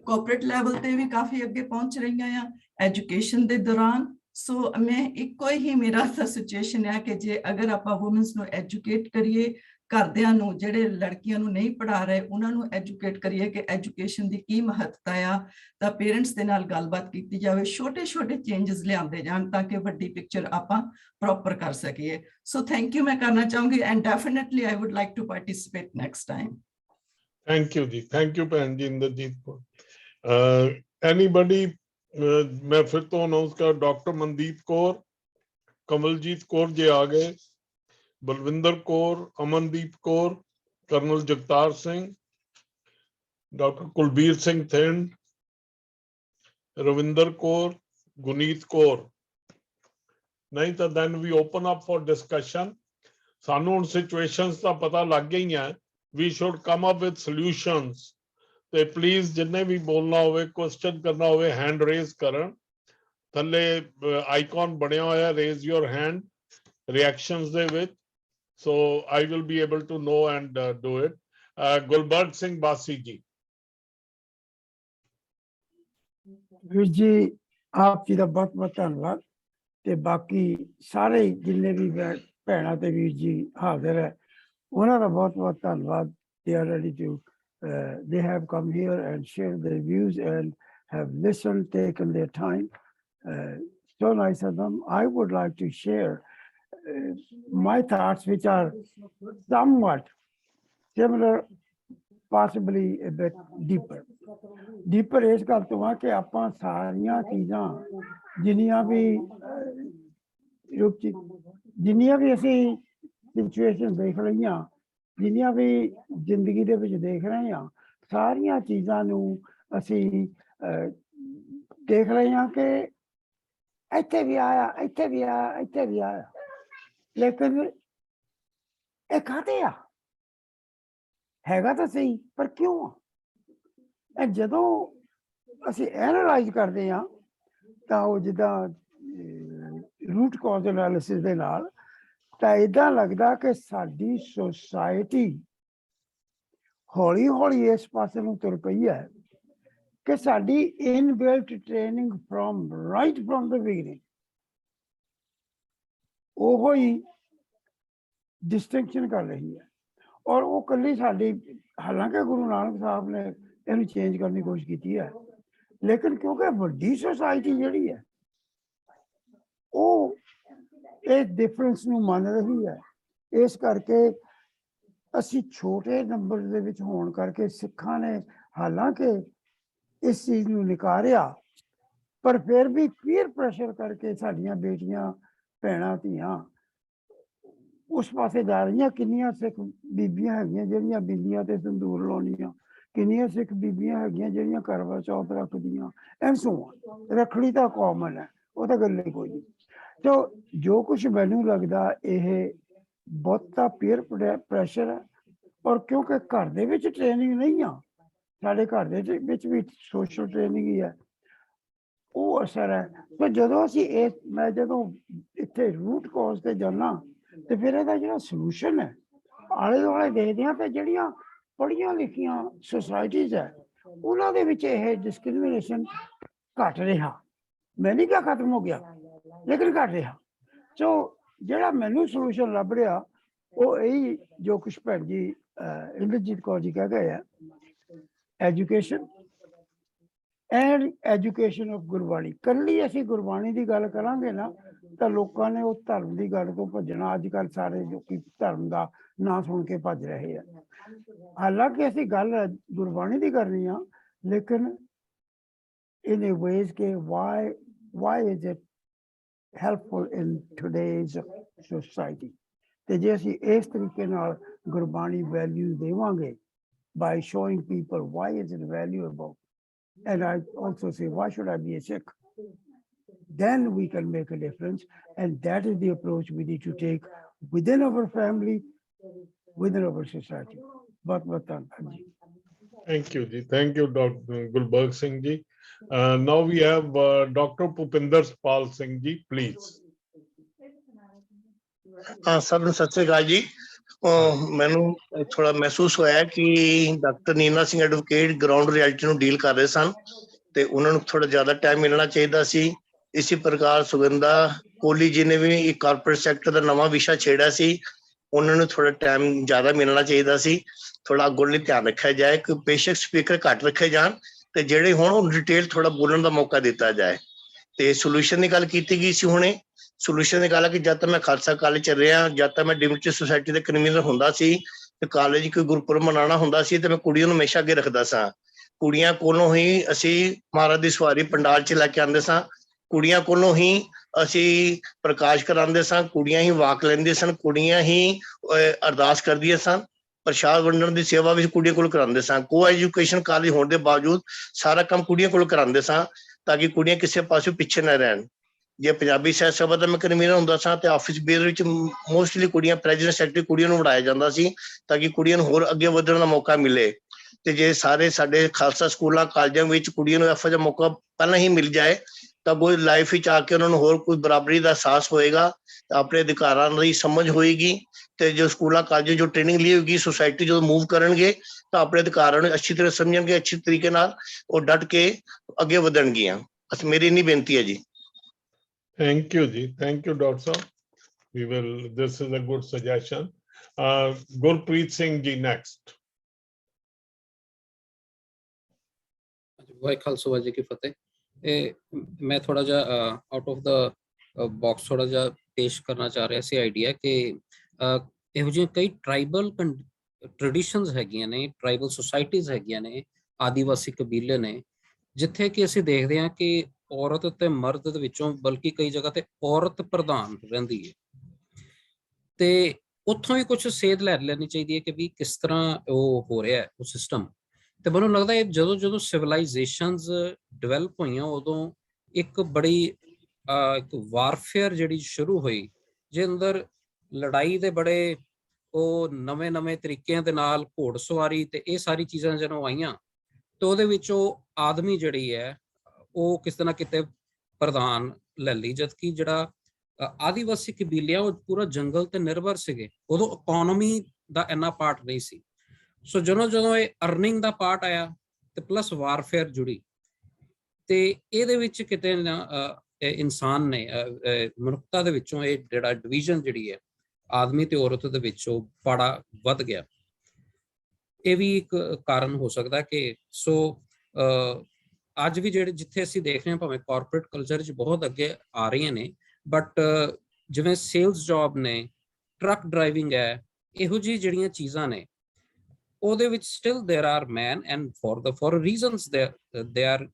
ਕੋਆਪਰੇਟ ਲੈਵਲ ਤੇ ਵੀ ਕਾਫੀ ਅੱਗੇ ਪਹੁੰਚ ਰਹੀਆਂ ਆ ਐਜੂਕੇਸ਼ਨ ਦੇ ਦੌਰਾਨ। ਸੋ ਮੈਂ ਇੱਕੋ ਹੀ ਮੇਰਾ ਤਾਂ ਸੁਜੈਸ਼ਨ ਹੈ ਕਿ ਜੇ ਅਗਰ ਆਪਾਂ ਵੂਮਨਸ ਨੂੰ ਐਜੂਕੇਟ ਕਰੀਏ, ਘਰਦਿਆਂ ਨੂੰ ਜਿਹੜੇ ਲੜਕੀਆਂ ਨੂੰ ਨਹੀਂ ਪੜ੍ਹਾ ਰਹੇ ਉਹਨਾਂ ਨੂੰ ਐਜੂਕੇਟ ਕਰੀਏ ਕਿ ਐਜੂਕੇਸ਼ਨ ਦੀ ਕੀ ਮਹੱਤਤਾ ਆ, ਤਾਂ ਪੇਰੈਂਟਸ ਦੇ ਨਾਲ ਗੱਲਬਾਤ ਕੀਤੀ ਜਾਵੇ, ਛੋਟੇ ਛੋਟੇ ਚੇਂਜਸ ਲਿਆਂਦੇ ਜਾਣ ਤਾਂ ਕਿ ਵੱਡੀ ਪਿਕਚਰ ਆਪਾਂ ਪ੍ਰੋਪਰ ਕਰ ਸਕੀਏ। ਸੋ ਥੈਂਕ ਯੂ ਮੈਂ ਕਰਨਾ ਚਾਹੂੰਗੀ and definitely I would like to participate next time. Thank you ਜੀ, ਥੈਂਕ ਯੂ ਭੈਣ ਜੀ ਇੰਦਰਜੀਤ ਕੌਰ। ਐਨੀਬਡੀ ਮੈਂ ਫਿਰ ਤੋਂ ਅਨਾਉਂਸ ਕਰ, ਡਾਕਟਰ ਮਨਦੀਪ ਕੌਰ, ਕਮਲਜੀਤ ਕੌਰ ਜੀ ਆ ਗਏ, ਬਲਵਿੰਦਰ ਕੌਰ, ਅਮਨਦੀਪ ਕੌਰ, ਕਰਨਲ ਜਗਤਾਰ ਸਿੰਘ, ਡਾਕਟਰ ਕੁਲਬੀਰ ਸਿੰਘ ਥਿੰਡ, ਰਵਿੰਦਰ ਕੌਰ, ਗੁਨੀਤ ਕੌਰ। ਨਹੀਂ ਤਾਂ then we open up for discussion. ਸਾਨੂੰ ਹੁਣ ਸਿਚੁਏਸ਼ਨਸ ਦਾ ਪਤਾ ਲੱਗ ਗਈਆਂ, we should come up with solutions. ਤੇ ਪਲੀਜ਼ ਜਿੰਨੇ ਵੀ ਬੋਲਣਾ ਹੋਵੇ, ਕੁਐਸਚਨ ਕਰਨਾ ਹੋਵੇ, ਹੈਂਡ ਰੇਜ਼ ਕਰਨ। ਥੱਲੇ ਆਈਕਨ ਬਣਿਆ ਹੋਇਆ ਰੇਜ਼ ਯੋਰ ਹੈਂਡ ਰਿਐਕਸ਼ਨਸ ਦੇ ਵਿੱਚ, so I will be able to know and do it. Gulbarg Singh Basi ji. ਵੀਰ ਜੀ ਆਪ ਜੀ ਦਾ ਬਹੁਤ ਬਹੁਤ ਧੰਨਵਾਦ। ਤੇ ਬਾਕੀ ਸਾਰੇ ਜਿੰਨੇ ਵੀ ਭੈਣਾਂ ਤੇ ਵੀਰ ਜੀ ਹਾਜ਼ਰ ਹੈ ਉਹਨਾਂ ਦਾ ਬਹੁਤ ਬਹੁਤ ਧੰਨਵਾਦ। They are ready to they have come here and shared their views and have listened, taken their time. So nice of them. I would like to share my thoughts, which are somewhat similar, possibly a bit deeper. Deeper is ਗੱਲ ਤੋਂ ਆ ਕਿ ਆਪਾਂ ਸਾਰੀਆਂ ਚੀਜ਼ਾਂ ਜਿੰਨੀਆਂ ਵੀ ਅਸੀਂ ਸਿਚੁਏਸ਼ਨ ਦੇਖ ਰਹੀਆਂ, ਜਿੰਨੀਆਂ ਵੀ ਜ਼ਿੰਦਗੀ ਦੇ ਵਿੱਚ ਦੇਖ ਰਹੇ ਹਾਂ, ਸਾਰੀਆਂ ਚੀਜ਼ਾਂ ਨੂੰ ਅਸੀਂ ਦੇਖ ਰਹੇ ਹਾਂ ਕਿ ਇੱਥੇ ਵੀ ਆਇਆ, ਇੱਥੇ ਵੀ ਆਇਆ, ਇੱਥੇ ਵੀ ਆਇਆ, ਲੇਕਿਨ ਇਹ ਕਾਹਤੇ ਆ? ਹੈਗਾ ਤਾਂ ਸਹੀ, ਪਰ ਕਿਉਂ ਆ? ਇਹ ਜਦੋਂ ਅਸੀਂ ਐਨਾਲਾਈਜ਼ ਕਰਦੇ ਹਾਂ ਤਾਂ ਉਹ ਜਿੱਦਾਂ ਰੂਟ ਕਾਜ਼ ਐਨਾਲਿਸਿਸ ਦੇ ਨਾਲ, ਤਾਂ ਏਦਾਂ ਲੱਗਦਾ ਕਿ ਸਾਡੀ ਸੋਸਾਇਟੀ ਹੌਲੀ ਹੌਲੀ ਇਸ ਪਾਸੇ ਨੂੰ ਤੁਰ ਪਈ ਹੈ ਕਿ ਸਾਡੀ inbuilt training right from the beginning ਉਹ ਹੀ ਡਿਸਟਿੰਕਸ਼ਨ ਕਰ ਰਹੀ ਹੈ। ਔਰ ਉਹ ਕੱਲੀ ਸਾਡੀ, ਹਾਲਾਂਕਿ ਗੁਰੂ ਨਾਨਕ ਸਾਹਿਬ ਨੇ ਇਹਨੂੰ ਚੇਂਜ ਕਰਨ ਦੀ ਕੋਸ਼ਿਸ਼ ਕੀਤੀ ਹੈ, ਲੇਕਿਨ ਕਿਉਂਕਿ ਵੱਡੀ ਸੋਸਾਇਟੀ ਜਿਹੜੀ ਹੈ ਉਹ ਇਹ ਡਿਫਰੈਂਸ ਨੂੰ ਮੰਨ ਰਹੀ ਹੈ, ਇਸ ਕਰਕੇ ਅਸੀਂ ਛੋਟੇ ਨੰਬਰ ਦੇ ਵਿੱਚ ਹੋਣ ਕਰਕੇ ਸਿੱਖਾਂ ਨੇ ਹਾਲਾਂਕਿ ਇਸ ਚੀਜ਼ ਨੂੰ ਨਕਾਰਿਆ, ਪਰ ਫਿਰ ਵੀ ਪੀਅਰ ਪ੍ਰੈਸ਼ਰ ਕਰਕੇ ਸਾਡੀਆਂ ਬੇਟੀਆਂ, ਭੈਣਾਂ, ਧੀਆਂ ਉਸ ਪਾਸੇ ਜਾ ਰਹੀਆਂ। ਕਿੰਨੀਆਂ ਸਿੱਖ ਬੀਬੀਆਂ ਹੈਗੀਆਂ ਜਿਹੜੀਆਂ ਬਿੰਦੀਆਂ ਤੇ ਸੰਦੂਰ ਲਾਉਣੀਆਂ, ਕਿੰਨੀਆਂ ਸਿੱਖ ਬੀਬੀਆਂ ਹੈਗੀਆਂ ਜਿਹੜੀਆਂ ਕਰਵਾ ਚੌਥ ਰੱਖਦੀਆਂ, ਐਂਡ ਸੋ ਔਨ। ਰੱਖੜੀ ਤਾਂ ਕਾਮਨ ਹੈ, ਉਹ ਤਾਂ ਗੱਲ ਹੀ ਕੋਈ ਨਹੀਂ। ਤੋ ਜੋ ਕੁਛ ਮੈਨੂੰ ਲੱਗਦਾ ਇਹ ਬਹੁਤਾ ਪੀਅਰ ਪ੍ਰੈਸ਼ਰ ਹੈ, ਔਰ ਕਿਉਂਕਿ ਘਰ ਦੇ ਵਿੱਚ ਟ੍ਰੇਨਿੰਗ ਨਹੀਂ ਆ, ਸਾਡੇ ਘਰ ਦੇ ਵਿੱਚ ਵੀ ਸੋਸ਼ਲ ਟ੍ਰੇਨਿੰਗ ਹੀ ਹੈ, ਉਹ ਅਸਰ ਹੈ। ਪਰ ਜਦੋਂ ਅਸੀਂ ਮੈਂ ਜਦੋਂ ਇੱਥੇ ਰੂਟ ਕਾਜ਼ ਤੇ ਜਾਣਾ, ਤੇ ਫਿਰ ਇਹਦਾ ਜਿਹੜਾ ਸੋਲੂਸ਼ਨ ਹੈ ਆਲੇ ਦੁਆਲੇ ਦੇਖਦੇ ਹਾਂ, ਤੇ ਜਿਹੜੀਆਂ ਪੜ੍ਹੀਆਂ ਲਿਖੀਆਂ ਸੁਸਾਇਟੀਜ਼ ਹੈ ਉਹਨਾਂ ਦੇ ਵਿੱਚ ਇਹ ਡਿਸਕ੍ਰਿਮੀਨੇਸ਼ਨ ਘਟ ਰਿਹਾ। ਮੈਂ ਨਹੀਂ ਕਿਹਾ ਖਤਮ ਹੋ ਗਿਆ, ਲੇਕਿਨ ਘਟ ਰਿਹਾ। ਸੋ ਜਿਹੜਾ ਮੈਨੂੰ ਸੋਲੂਸ਼ਨ ਲੱਭ ਰਿਹਾ ਉਹ ਇਹੀ ਜੋ ਕੁਛ ਭੈਣ ਜੀ ਇੰਦਰਜੀਤ ਕੌਰ ਜੀ ਕਹਿ ਗਏ ਆ, education and education of Gurbani. ਕੱਲੀ ਅਸੀਂ ਗੁਰਬਾਣੀ ਦੀ ਗੱਲ ਕਰਾਂਗੇ ਨਾ ਤਾਂ ਲੋਕਾਂ ਨੇ ਉਹ ਧਰਮ ਦੀ ਗੱਲ ਤੋਂ ਭੱਜਣਾ। ਅੱਜ ਕੱਲ੍ਹ ਸਾਰੇ ਲੋਕੀ ਧਰਮ ਦਾ ਨਾਂ ਸੁਣ ਕੇ ਭੱਜ ਰਹੇ ਆ। ਹਾਲਾਂਕਿ ਅਸੀਂ ਗੱਲ ਗੁਰਬਾਣੀ ਦੀ ਕਰਨੀ ਆ, ਲੇਕਿਨ in a ways ਕਿ why is it helpful in today's society। ਤੇ ਜੇ ਅਸੀਂ ਇਸ ਤਰੀਕੇ ਨਾਲ ਗੁਰਬਾਣੀ ਵੈਲਿਊ ਦੇਵਾਂਗੇ by showing people why is it valuable, and I also say why should I be a Sikh, then we can make a difference. And that is the approach we need to take within our family, within our society. Bahut ਧੰਨਵਾਦ ਜੀ. Thank you ji. Thank you, Dr. Gulberg Singh ji. Now we have Dr. Pupinder Pal Singh ji, please. ਸਭ ਨੂੰ ਸਤਿ ਸ੍ਰੀ ਅਕਾਲ ਜੀ। ਮੈਨੂੰ ਥੋੜਾ ਮਹਿਸੂਸ ਹੋਇਆ ਕਿ doctor Nina Singh advocate ground reality ਨੂੰ ਡੀਲ ਕਰ ਰਹੇ ਸਨ ਤੇ ਉਹਨਾਂ ਨੂੰ ਥੋੜਾ ਜ਼ਿਆਦਾ ਟਾਈਮ ਮਿਲਣਾ ਚਾਹੀਦਾ ਸੀ। ਇਸੇ ਪ੍ਰਕਾਰ ਸੁਗੰਧਾ ਕੋਹਲੀ ਜੀ ਨੇ ਵੀ ਇੱਕ ਕਾਰਪੋਰੇਟ ਸੈਕਟਰ ਦਾ ਨਵਾਂ ਵਿਸ਼ਾ ਛੇੜਿਆ ਸੀ, ਉਹਨਾਂ ਨੂੰ ਥੋੜਾ ਟਾਈਮ ਜ਼ਿਆਦਾ ਮਿਲਣਾ ਚਾਹੀਦਾ ਸੀ। ਥੋੜਾ ਅੱਗੋਂ ਲਈ ਧਿਆਨ ਰੱਖਿਆ ਜਾਏ ਕਿ ਬੇਸ਼ੱਕ ਸਪੀਕਰ ਘੱਟ ਰੱਖੇ ਜਾਣ ਤੇ ਜਿਹੜੇ ਹੁਣ ਉਹ ਡਿਟੇਲ ਥੋੜਾ ਬੋਲਣ ਦਾ ਮੌਕਾ ਦਿੱਤਾ ਜਾਏ। ਤੇ ਸੋਲੂਸ਼ਨ ਦੀ ਗੱਲ ਕੀਤੀ ਗਈ ਸੀ ਹੁਣੇ। ਸੋਲੂਸ਼ਨ ਦੀ ਗੱਲ ਹੈ ਕਿ ਜਦ ਤੱਕ ਮੈਂ ਖਾਲਸਾ ਕਾਲਜ ਚ ਰਿਹਾ, ਜਦ ਤੱਕ ਮੈਂ ਡਿਮਿਟਰੀ ਸੁਸਾਇਟੀ ਦੇ ਕਨਵੀਨਰ ਹੁੰਦਾ ਸੀ ਤੇ ਕਾਲਜ ਕੋਈ ਗੁਰਪੁਰਬ ਮਨਾਉਣਾ ਹੁੰਦਾ ਸੀ ਤੇ ਮੈਂ ਕੁੜੀਆਂ ਨੂੰ ਹਮੇਸ਼ਾ ਅੱਗੇ ਰੱਖਦਾ ਸਾਂ। ਕੁੜੀਆਂ ਕੋਲੋਂ ਹੀ ਅਸੀਂ ਮਹਾਰਾਜ ਦੀ ਸਵਾਰੀ ਪੰਡਾਲ ਚ ਲੈ ਕੇ ਆਉਂਦੇ ਸਾਂ, ਕੁੜੀਆਂ ਕੋਲੋਂ ਹੀ ਅਸੀਂ ਪ੍ਰਕਾਸ਼ ਕਰਾਉਂਦੇ ਸਾਂ, ਕੁੜੀਆਂ ਹੀ ਵਾਕ ਲੈਂਦੇ ਸਨ, ਕੁੜੀਆਂ ਹੀ ਅਰਦਾਸ ਕਰਦੀਆਂ ਸਨ, ਪ੍ਰਸ਼ਾਦ ਵੰਡਣ ਦੀ ਸੇਵਾ ਵੀ ਕੁੜੀਆਂ ਕੋਲ ਕਰਾਉਂਦੇ ਸਾਂ। ਕੋ ਐਜੂਕੇਸ਼ਨ ਕਾਲਜ ਹੋਣ ਦੇ ਬਾਵਜੂਦ ਸਾਰਾ ਕੰਮ ਕੁੜੀਆਂ ਕੋਲ ਕਰਾਉਂਦੇ ਸਾਂ ਤਾਂ ਕਿ ਕੁੜੀਆਂ ਕਿਸੇ ਪਾਸੇ ਪਿੱਛੇ ਨਾ ਰਹਿਣ। ਜੇ ਪੰਜਾਬੀ ਸਾਹਿਤ ਸਭਾ ਦਾ ਮੈਂ ਕਨਵੀਨਰ ਹੁੰਦਾ ਸਾਂ ਤੇ ਆਫਿਸ ਬੇਅਰ ਵਿੱਚ ਮੋਸਟਲੀ ਕੁੜੀਆਂ, ਪ੍ਰੈਜ਼ੀਡੈਂਟ ਸੈਕਟਰੀ ਕੁੜੀਆਂ ਨੂੰ ਬਣਾਇਆ ਜਾਂਦਾ ਸੀ ਤਾਂ ਕਿ ਕੁੜੀਆਂ ਨੂੰ ਹੋਰ ਅੱਗੇ ਵਧਣ ਦਾ ਮੌਕਾ ਮਿਲੇ। ਤੇ ਜੇ ਸਾਰੇ ਸਾਡੇ ਖਾਲਸਾ ਸਕੂਲਾਂ ਕਾਲਜਾਂ ਵਿੱਚ ਕੁੜੀਆਂ ਨੂੰ ਇਹੋ ਜਿਹਾ ਮੌਕਾ ਪਹਿਲਾਂ ਹੀ ਮਿਲ ਜਾਏ ਤਾਂ ਉਹ ਲਾਈਫ ਵਿੱਚ ਆ ਕੇ ਉਹਨਾਂ ਨੂੰ ਹੋਰ ਕੋਈ ਬਰਾਬਰੀ ਦਾ ਅਹਿਸਾਸ ਹੋਏਗਾ, ਆਪਣੇ ਅਧਿਕਾਰਾਂ ਦੀ ਸਮਝ ਹੋਏਗੀ ਤੇ ਜੋ ਸਕੂਲਾਂ ਕਾਲਜਾਂ ਜੋ ਟ੍ਰੇਨਿੰਗ ਲਈ ਹੋਏਗੀ, ਸੁਸਾਇਟੀ ਜਦੋਂ ਮੂਵ ਕਰਨਗੇ ਤਾਂ ਆਪਣੇ ਅਧਿਕਾਰਾਂ ਨੂੰ ਅੱਛੀ ਤਰ੍ਹਾਂ ਸਮਝਣਗੇ, ਅੱਛੀ ਤਰੀਕੇ ਨਾਲ ਉਹ ਡਟ ਕੇ ਅੱਗੇ ਵਧਣਗੀਆਂ। ਬਸ ਮੇਰੀ ਇੰਨੀ ਬੇਨਤੀ ਹੈ ਜੀ। Thank you ji. Thank you, Dr. Sir. We will, this is a good suggestion. Gurpreet Singh ji next. ਵਾਹਿ Khalsa ਵਾਹਿ ਜੀ ਕੀ ਫਤਿਹ। ਮੈਂ ਥੋੜਾ ਜਿਹਾ ਆਊਟ ਆਫ ਦਾ ਬਾਕਸ ਥੋੜਾ ਜਿਹਾ ਪੇਸ਼ ਕਰਨਾ ਚਾਹ ਰਿਹਾ ਸੀ ਆਈਡੀਆ ਕਿ ਇਹੋ ਜਿਹੀਆਂ ਕਈ ਟ੍ਰਾਈਬਲ ਟ੍ਰੈਡੀਸ਼ਨਸ ਹੈਗੀਆਂ ਨੇ, ਟ੍ਰਾਈਬਲ ਸੁਸਾਇਟੀਜ਼ ਹੈਗੀਆਂ ਨੇ, ਆਦੀਵਾਸੀ ਕਬੀਲੇ ਨੇ, ਜਿੱਥੇ ਕਿ ਅਸੀਂ ਦੇਖਦੇ ਹਾਂ ਕਿ ਔਰਤ ਤੇ ਮਰਦ ਦੇ ਵਿੱਚੋਂ ਬਲਕਿ ਕਈ ਜਗ੍ਹਾ ਤੇ ਔਰਤ ਪ੍ਰਧਾਨ ਰਹਿੰਦੀ ਹੈ ਤੇ ਉੱਥੋਂ ਹੀ ਕੁਝ ਸੇਧ ਲੈ ਲੈਣੀ ਚਾਹੀਦੀ ਹੈ ਕਿ ਵੀ ਕਿਸ ਤਰ੍ਹਾਂ ਉਹ ਹੋ ਰਿਹਾ ਉਹ ਸਿਸਟਮ। ਤੇ ਮੈਨੂੰ ਲੱਗਦਾ ਹੈ ਜਦੋਂ ਸਿਵਲਾਈਜੇਸ਼ਨਸ ਡਿਵੈਲਪ ਹੋਈਆਂ ਉਦੋਂ ਇੱਕ ਬੜੀ ਇੱਕ ਵਾਰਫੇਅਰ ਜਿਹੜੀ ਸ਼ੁਰੂ ਹੋਈ, ਜਿਹਦੇ ਅੰਦਰ ਲੜਾਈ ਦੇ ਬੜੇ ਉਹ ਨਵੇਂ ਤਰੀਕਿਆਂ ਦੇ ਨਾਲ ਘੋੜਸਵਾਰੀ ਤੇ ਇਹ ਸਾਰੀ ਚੀਜ਼ਾਂ ਜਦੋਂ ਆਈਆਂ ਤੇ ਉਹਦੇ ਵਿੱਚ ਉਹ ਆਦਮੀ ਜਿਹੜੀ ਹੈ ਉਹ ਕਿਸੇ ਨਾ ਕਿਤੇ ਪ੍ਰਧਾਨ ਲੈ ਲਈ, ਜਦਕਿ ਜਿਹੜਾ ਆਦੀਵਾਸੀ ਕਬੀਲਿਆਂ ਉਹ ਪੂਰਾ ਜੰਗਲ ਤੇ ਨਿਰਭਰ ਸੀਗੇ, ਉਦੋਂ ਇਕਨੋਮੀ ਦਾ ਇੰਨਾ ਪਾਰਟ ਨਹੀਂ ਸੀ। ਸੋ ਜਦੋਂ ਇਹ ਅਰਨਿੰਗ ਦਾ ਪਾਰਟ ਆਇਆ ਤੇ ਪਲੱਸ ਵਾਰਫੇਅਰ ਜੁੜੀ ਤੇ ਇਹਦੇ ਵਿੱਚ ਕਿਤੇ ਇਨਸਾਨ ਨੇ ਮਨੁੱਖਤਾ ਦੇ ਵਿੱਚੋਂ ਇਹ ਜਿਹੜਾ ਡਿਵੀਜ਼ਨ ਜਿਹੜੀ ਹੈ ਆਦਮੀ ਤੇ ਔਰਤ ਦੇ ਵਿੱਚ ਉਹ ਪਾੜਾ ਵੱਧ ਗਿਆ। ਇਹ ਵੀ ਇੱਕ ਕਾਰਨ ਹੋ ਸਕਦਾ ਕਿ ਸੋ ਅੱਜ ਵੀ ਜਿਹੜੇ ਜਿੱਥੇ ਅਸੀਂ ਦੇਖ ਰਹੇ ਹਾਂ ਭਾਵੇਂ ਕਾਰਪੋਰੇਟ ਕਲਚਰ 'ਚ ਬਹੁਤ ਅੱਗੇ ਆ ਰਹੀਆਂ ਨੇ, ਬਟ ਜਿਵੇਂ ਸੇਲਸ ਜੌਬ ਨੇ, ਟਰੱਕ ਡਰਾਈਵਿੰਗ ਹੈ, ਇਹੋ ਜਿਹੀ ਜਿਹੜੀਆਂ ਚੀਜ਼ਾਂ ਨੇ ਉਹਦੇ ਵਿੱਚ still there are man and for reasons they are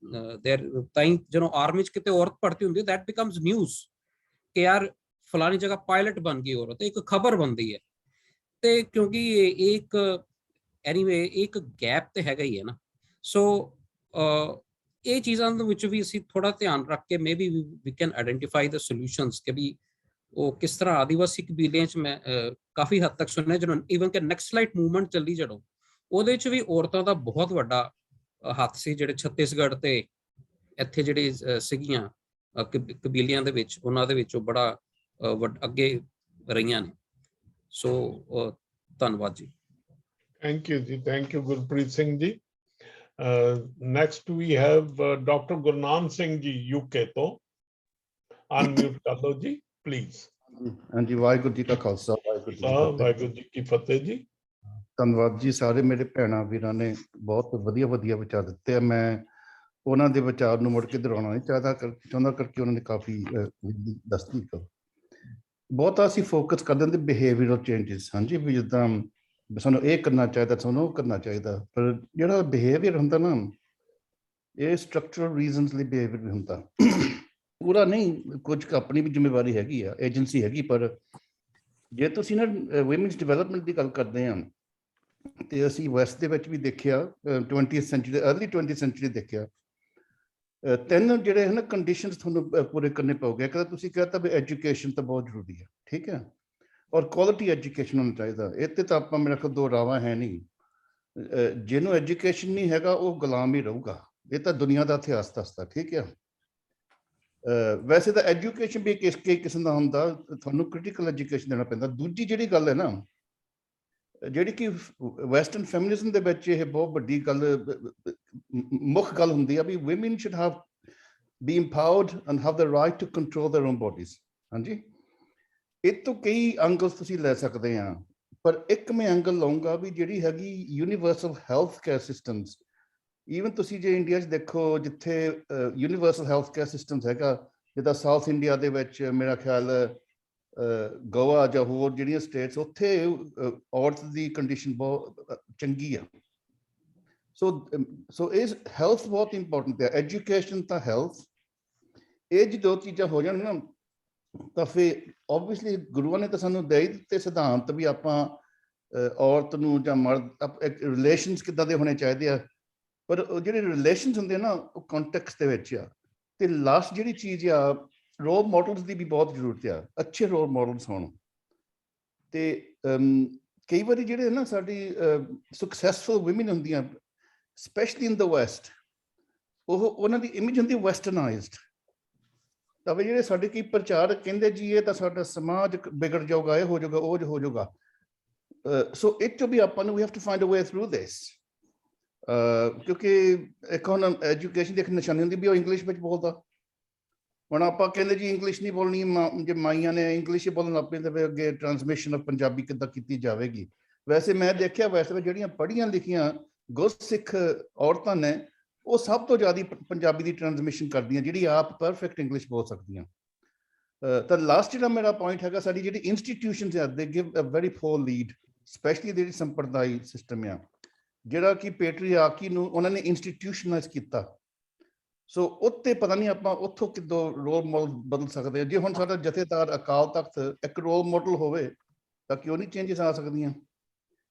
ਤਾਂ ਜਦੋਂ ਆਰਮੀ 'ਚ ਕਿਤੇ ਔਰਤ ਭਰਤੀ ਹੁੰਦੀ ਹੈ that becomes news ਕਿ ਯਾਰ ਫਲਾਣੀ ਜਗ੍ਹਾ ਪਾਇਲਟ ਬਣ ਗਈ ਔਰਤ, ਇੱਕ ਖਬਰ ਬਣਦੀ ਹੈ। ਤੇ ਕਿਉਂਕਿ ਇੱਕ ਐਨੀਵੇ ਇੱਕ ਗੈਪ ਤੇ ਹੈਗਾ ਹੀ ਹੈ ਨਾ। ਸੋ ਇਹ ਚੀਜ਼ਾਂ ਦੇ ਵਿੱਚ ਵੀ ਅਸੀਂ ਥੋੜਾ ਧਿਆਨ ਰੱਖ ਕੇ maybe we can identify the solutions ਕਿ ਵੀ ਉਹ ਕਿਸ ਤਰ੍ਹਾਂ ਆਦੀਵਾਸੀ ਕਬੀਲਿਆਂ 'ਚ ਮੈਂ ਕਾਫੀ ਹੱਦ ਤੱਕ ਸੁਣਿਆ ਜਦੋਂ ਈਵਨ ਕਿ ਨੈਕਸਲਾਈਟ ਮੂਵਮੈਂਟ ਚੱਲੀ ਜਦੋਂ ਉਹਦੇ 'ਚ ਵੀ ਔਰਤਾਂ ਦਾ ਬਹੁਤ ਵੱਡਾ ਹੱਥ ਸੀ, ਜਿਹੜੇ ਛੱਤੀਸਗੜ੍ਹ ਤੇ ਇੱਥੇ ਜਿਹੜੇ ਸੀਗੀਆਂ ਕਬੀਲਿਆਂ ਦੇ ਵਿੱਚ ਉਹਨਾਂ ਦੇ ਵਿੱਚੋਂ ਬੜਾ ਅੱਗੇ ਰਹੀਆਂ ਨੇ। ਸੋ ਧੰਨਵਾਦ ਜੀ। ਥੈਂਕ ਯੂ ਜੀ, thank you Gurpreet Singh ji. Next we have doctor Gurnam Singh ji UK ਤੋਂ। ਅਨਮਿਊਟ ਕਰ ਲਓ ਜੀ ਪਲੀਜ਼। ਹਾਂਜੀ, ਵਾਹਿਗੁਰੂ ਜੀ ਕਾ ਖਾਲਸਾ ਵਾਹਿਗੁਰੂ ਜੀ ਕੀ ਫਤਿਹ ਜੀ। ਧੰਨਵਾਦ ਜੀ। ਸਾਰੇ ਮੇਰੇ ਭੈਣਾਂ ਵੀਰਾਂ ਨੇ ਬਹੁਤ ਵਧੀਆ ਵਿਚਾਰ ਦਿੱਤੇ ਆ। ਮੈਂ ਉਹਨਾਂ ਦੇ ਵਿਚਾਰ ਨੂੰ ਮੁੜ ਕੇ ਦੁਹਰਾਉਣਾ ਨਹੀਂ ਚਾਹੁੰਦਾ ਕਰਕੇ ਉਹਨਾਂ ਨੇ ਕਾਫੀ ਦੱਸਤੀ। ਬਹੁਤਾ ਅਸੀਂ ਫੋਕਸ ਕਰਦੇ ਹਾਂ ਬਿਹੇਵੀਅਰਲ ਚੇਂਜਸ। ਹਾਂਜੀ, ਵੀ ਜਿੱਦਾਂ ਸਾਨੂੰ ਇਹ ਕਰਨਾ ਚਾਹੀਦਾ, ਸਾਨੂੰ ਉਹ ਕਰਨਾ ਚਾਹੀਦਾ, ਪਰ ਜਿਹੜਾ ਬਿਹੇਵੀਅਰ ਹੁੰਦਾ ਨਾ ਇਹ ਸਟਰਕਚਰਲ ਰੀਜ਼ਨਸ ਲਈ ਬਿਹੇਵੀਅਰ ਵੀ ਹੁੰਦਾ, ਪੂਰਾ ਨਹੀਂ। ਕੁਝ ਆਪਣੀ ਵੀ ਜ਼ਿੰਮੇਵਾਰੀ ਹੈਗੀ ਆ, ਏਜੰਸੀ ਹੈਗੀ, ਪਰ ਜੇ ਤੁਸੀਂ ਨਾ ਵੂਮਨਸ ਡਿਵੈਲਪਮੈਂਟ ਦੀ ਗੱਲ ਕਰਦੇ ਹਾਂ ਤੇ ਅਸੀਂ ਵੈਸਟ ਦੇ ਵਿੱਚ ਵੀ ਦੇਖਿਆ 20th sanctuary early 20th sanctuary ਦੇਖਿਆ ਤਿੰਨ ਜਿਹੜੇ ਹਨ ਕੰਡੀਸ਼ਨਸ ਤੁਹਾਨੂੰ ਪੂਰੇ ਕਰਨੇ ਪਊਗੇ। ਇੱਕ ਤਾਂ ਤੁਸੀਂ ਕਹਤਾ ਵੀ ਐਜੂਕੇਸ਼ਨ ਤਾਂ ਬਹੁਤ ਜ਼ਰੂਰੀ ਹੈ, ਠੀਕ ਹੈ, ਔਰ ਕੁਆਲਿਟੀ ਐਜੂਕੇਸ਼ਨ ਹੋਣਾ ਚਾਹੀਦਾ। ਇਹ ਤੇ ਤਾਂ ਆਪਾਂ ਮੇਰੇ ਕੋਲ ਦੋ ਰਾਵਾਂ ਹੈ ਨਹੀਂ। ਜਿਹਨੂੰ ਐਜੂਕੇਸ਼ਨ ਨਹੀਂ ਹੈਗਾ ਉਹ ਗੁਲਾਮ ਹੀ ਰਹੂਗਾ, ਇਹ ਤਾਂ ਦੁਨੀਆ ਦਾ ਇਤਿਹਾਸ ਦੱਸਦਾ, ਠੀਕ ਹੈ। ਵੈਸੇ ਤਾਂ ਐਜੂਕੇਸ਼ਨ ਵੀ ਕਿਸ ਕਿਸਮ ਦਾ ਹੁੰਦਾ, ਤੁਹਾਨੂੰ ਕ੍ਰਿਟੀਕਲ ਐਜੂਕੇਸ਼ਨ ਦੇਣਾ ਪੈਂਦਾ। ਦੂਜੀ ਜਿਹੜੀ ਗੱਲ ਹੈ ਨਾ, ਜਿਹੜੀ ਕਿ ਵੈਸਟਰਨ ਫੈਮਿਨਿਜ਼ਮ ਦੇ ਵਿੱਚ ਇਹ ਬਹੁਤ ਵੱਡੀ ਗੱਲ ਮੁੱਖ ਗੱਲ ਹੁੰਦੀ ਆ ਵੀ women should have be empowered and have the right to control their own bodies। ਹਾਂਜੀ, ਇਹ ਤੋਂ ਕਈ ਐਂਗਲਸ ਤੁਸੀਂ ਲੈ ਸਕਦੇ ਆ, ਪਰ ਇੱਕ ਮੈਂ ਐਂਗਲ ਲਾਉਂਗਾ ਵੀ ਜਿਹੜੀ ਹੈਗੀ universal health care systems. Even ਤੁਸੀਂ ਜੇ ਇੰਡੀਆ 'ਚ ਦੇਖੋ ਜਿੱਥੇ ਯੂਨੀਵਰਸਲ ਹੈਲਥ ਕੇਅਰ ਸਿਸਟਮਸ ਹੈਗਾ, ਜਿੱਦਾਂ ਸਾਊਥ ਇੰਡੀਆ ਦੇ ਵਿੱਚ ਮੇਰਾ ਖਿਆਲ ਗੋਆ ਜਾਂ ਹੋਰ ਜਿਹੜੀਆਂ ਸਟੇਟਸ, ਉੱਥੇ ਔਰਤ ਦੀ ਕੰਡੀਸ਼ਨ ਬਹੁਤ ਚੰਗੀ ਆ। ਸੋ ਇਸ ਹੈਲਥ ਬਹੁਤ ਇੰਪੋਰਟੈਂਟ ਹੈ, ਐਜੂਕੇਸ਼ਨ ਤਾਂ ਹੈਲਥ, ਇਹ ਜੇ ਦੋ ਚੀਜ਼ਾਂ ਹੋ ਜਾਣ ਨਾ ਤਾਂ ਫਿਰ ਓਬਵੀਅਸਲੀ ਗੁਰੂਆਂ ਨੇ ਤਾਂ ਸਾਨੂੰ ਦੇ ਹੀ ਦਿੱਤੇ ਸਿਧਾਂਤ ਵੀ ਆਪਾਂ ਔਰਤ ਨੂੰ ਜਾਂ ਮਰਦ ਰਿਲੇਸ਼ਨਸ ਕਿੱਦਾਂ ਦੇ ਹੋਣੇ ਚਾਹੀਦੇ ਆ, ਪਰ ਜਿਹੜੇ ਰਿਲੇਸ਼ਨਸ ਹੁੰਦੇ ਨਾ ਉਹ ਕੰਟੈਕਸਟ ਦੇ ਵਿੱਚ ਆ। ਤੇ ਲਾਸਟ ਜਿਹੜੀ ਚੀਜ਼ ਆ, ਰੋਲ ਮਾਡਲਸ ਦੀ ਵੀ ਬਹੁਤ ਜ਼ਰੂਰਤ ਆ, ਅੱਛੇ ਰੋਲ ਮਾਡਲਸ ਹੋਣ। ਤੇ ਕਈ ਵਾਰੀ ਜਿਹੜੇ ਨਾ ਸਾਡੀ ਸਕਸੈਸਫੁਲ ਵੂਮਨ ਹੁੰਦੀਆਂ ਸਪੈਸ਼ਲੀ ਇਨ ਦ ਵੈਸਟ, ਉਹਨਾਂ ਦੀ ਇਮੇਜ ਹੁੰਦੀ ਵੈਸਟਰਨਾਈਜ਼ਡ। ਤਾਂ ਵੀ ਜਿਹੜੇ ਸਾਡੇ ਕੀ ਪ੍ਰਚਾਰਕ ਕਹਿੰਦੇ ਜੀ ਇਹ ਤਾਂ ਸਾਡਾ ਸਮਾਜ ਵਿਗੜ ਜਾਊਗਾ, ਇਹ ਹੋ ਜਾਊਗਾ, ਉਹ ਹੋ ਜਾਊਗਾ। ਸੋ ਇਹ 'ਚੋਂ ਵੀ ਆਪਾਂ ਨੂੰ we have to find a way through this, ਕਿਉਂਕਿ ਇੱਕ ਹੁਣ ਐਜੂਕੇਸ਼ਨ ਦੀ ਇੱਕ ਨਿਸ਼ਾਨੀ ਹੁੰਦੀ ਵੀ ਉਹ ਇੰਗਲਿਸ਼ ਵਿੱਚ ਬੋਲਦਾ। ਹੁਣ ਆਪਾਂ ਕਹਿੰਦੇ ਜੀ ਇੰਗਲਿਸ਼ ਨਹੀਂ ਬੋਲਣੀ, ਜੇ ਮਾਈਆਂ ਨੇ ਇੰਗਲਿਸ਼ ਹੀ ਬੋਲਣ ਲੱਗ ਪਏ ਤਾਂ ਫਿਰ ਅੱਗੇ ਟਰਾਂਸਮਿਸ਼ਨ ਆਫ ਪੰਜਾਬੀ ਕਿੱਦਾਂ ਕੀਤੀ ਜਾਵੇਗੀ। ਵੈਸੇ ਮੈਂ ਦੇਖਿਆ ਵੈਸੇ ਜਿਹੜੀਆਂ ਪੜ੍ਹੀਆਂ ਲਿਖੀਆਂ ਗੁਰਸਿੱਖ ਔਰਤਾਂ ਨੇ ਉਹ ਸਭ ਤੋਂ ਜ਼ਿਆਦਾ ਪੰਜਾਬੀ ਦੀ ਟਰਾਂਸਮਿਸ਼ਨ ਕਰਦੀਆਂ, ਜਿਹੜੀ ਆਪ ਪਰਫੈਕਟ ਇੰਗਲਿਸ਼ ਬੋਲ ਸਕਦੀਆਂ। ਤਾਂ ਲਾਸਟ ਜਿਹੜਾ ਮੇਰਾ ਪੁਆਇੰਟ ਹੈਗਾ, ਸਾਡੀ ਜਿਹੜੀ ਇੰਸਟੀਟਿਊਸ਼ਨਸ ਆ they give a very poor lead, specially ਜਿਹੜੀ ਸੰਪਰਦਾਇ ਸਿਸਟਮ ਆ ਜਿਹੜਾ ਕਿ ਪੈਟਰੀਆਰਕੀ ਨੂੰ ਉਹਨਾਂ ਨੇ ਇੰਸਟੀਟਿਊਸ਼ਨਲਾਈਜ਼ ਕੀਤਾ। ਸੋ ਉੱਤੇ ਪਤਾ ਨਹੀਂ ਆਪਾਂ ਉੱਥੋਂ ਕਿੱਦੋਂ ਰੋਲ ਮਾਡਲ ਬਦਲ ਸਕਦੇ ਹਾਂ। ਜੇ ਹੁਣ ਸਾਡਾ ਜਥੇਦਾਰ ਅਕਾਲ ਤਖਤ ਇੱਕ ਰੋਲ ਮਾਡਲ ਹੋਵੇ ਤਾਂ ਕਿਉਂ ਨਹੀਂ ਚੇਂਜਸ ਆ ਸਕਦੀਆਂ।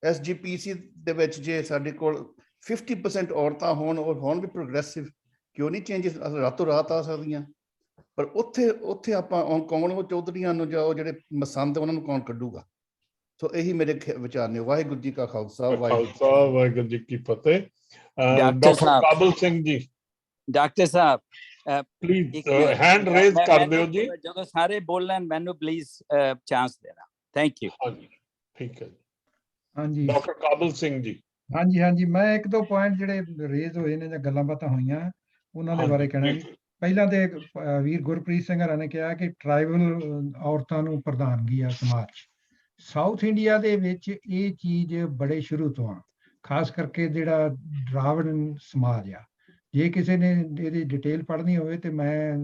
SGPC ਦੇ ਵਿੱਚ ਜੇ ਸਾਡੇ ਕੋਲ 50% ਔਰਤਾਂ ਹੋਣ ਔਰ ਹੋਣ ਵੀ ਪ੍ਰੋਗਰੈਸਿਵ, ਕਿਉਂ ਨਹੀਂ ਚੇਂਜਸ ਰਾਤੋਂ ਰਾਤ ਆ ਸਕਦੀਆਂ। ਪਰ ਉੱਥੇ ਆਪਾਂ ਕੌਣ ਉਹ ਚੌਧਰੀਆਂ ਨੂੰ ਜਾਂ ਉਹ ਜਿਹੜੇ ਮਸੰਦ ਉਹਨਾਂ ਨੂੰ ਕੌਣ ਕੱਢੂਗਾ। ਸੋ ਇਹੀ ਮੇਰੇ ਵਿਚਾਰ ਨੇ। ਵਾਹਿਗੁਰੂ ਜੀ ਕਾ ਖਾਲਸਾ, ਵਾਹਿਗੁਰੂ ਜੀ ਕੀ ਫਤਿਹ। ਡਾਕਟਰ ਕਾਬਲ Singh ji, doctor Sahib please hand raise ਕਰ ਦਿਓ ਜੀ। ਜਦੋਂ ਸਾਰੇ ਬੋਲਣ ਮੈਨੂੰ ਪਲੀਜ਼ ਚਾਂਸ ਦੇਣਾ। Thank you. ਹਾਂਜੀ ਠੀਕ ਹੈ ਜੀ। ਹਾਂਜੀ ਡਾਕਟਰ ਕਾਬਲ ਸਿੰਘ ਜੀ। ਹਾਂਜੀ, ਮੈਂ ਇੱਕ ਦੋ ਪੁਆਇੰਟ ਜਿਹੜੇ ਰੇਜ਼ ਹੋਏ ਨੇ ਜਾਂ ਗੱਲਾਂ ਬਾਤਾਂ ਹੋਈਆਂ ਉਹਨਾਂ ਦੇ ਬਾਰੇ ਕਹਿਣਾ ਜੀ। ਪਹਿਲਾਂ ਤੇ ਵੀਰ ਗੁਰਪ੍ਰੀਤ ਸਿੰਘ ਹਰਾਂ ਨੇ ਕਿਹਾ ਕਿ ਟਰਾਈਬਲ ਔਰਤਾਂ ਨੂੰ ਪ੍ਰਧਾਨਗੀ ਆ ਸਮਾਜ 'ਚ। ਸਾਊਥ ਇੰਡੀਆ ਦੇ ਵਿੱਚ ਇਹ ਚੀਜ਼ ਬੜੇ ਸ਼ੁਰੂ ਤੋਂ ਆ, ਖਾਸ ਕਰਕੇ ਜਿਹੜਾ ਦਰਾਵੜਨ ਸਮਾਜ ਆ। ਜੇ ਕਿਸੇ ਨੇ ਇਹਦੀ ਡਿਟੇਲ ਪੜ੍ਹਨੀ ਹੋਵੇ ਤੇ ਮੈਂ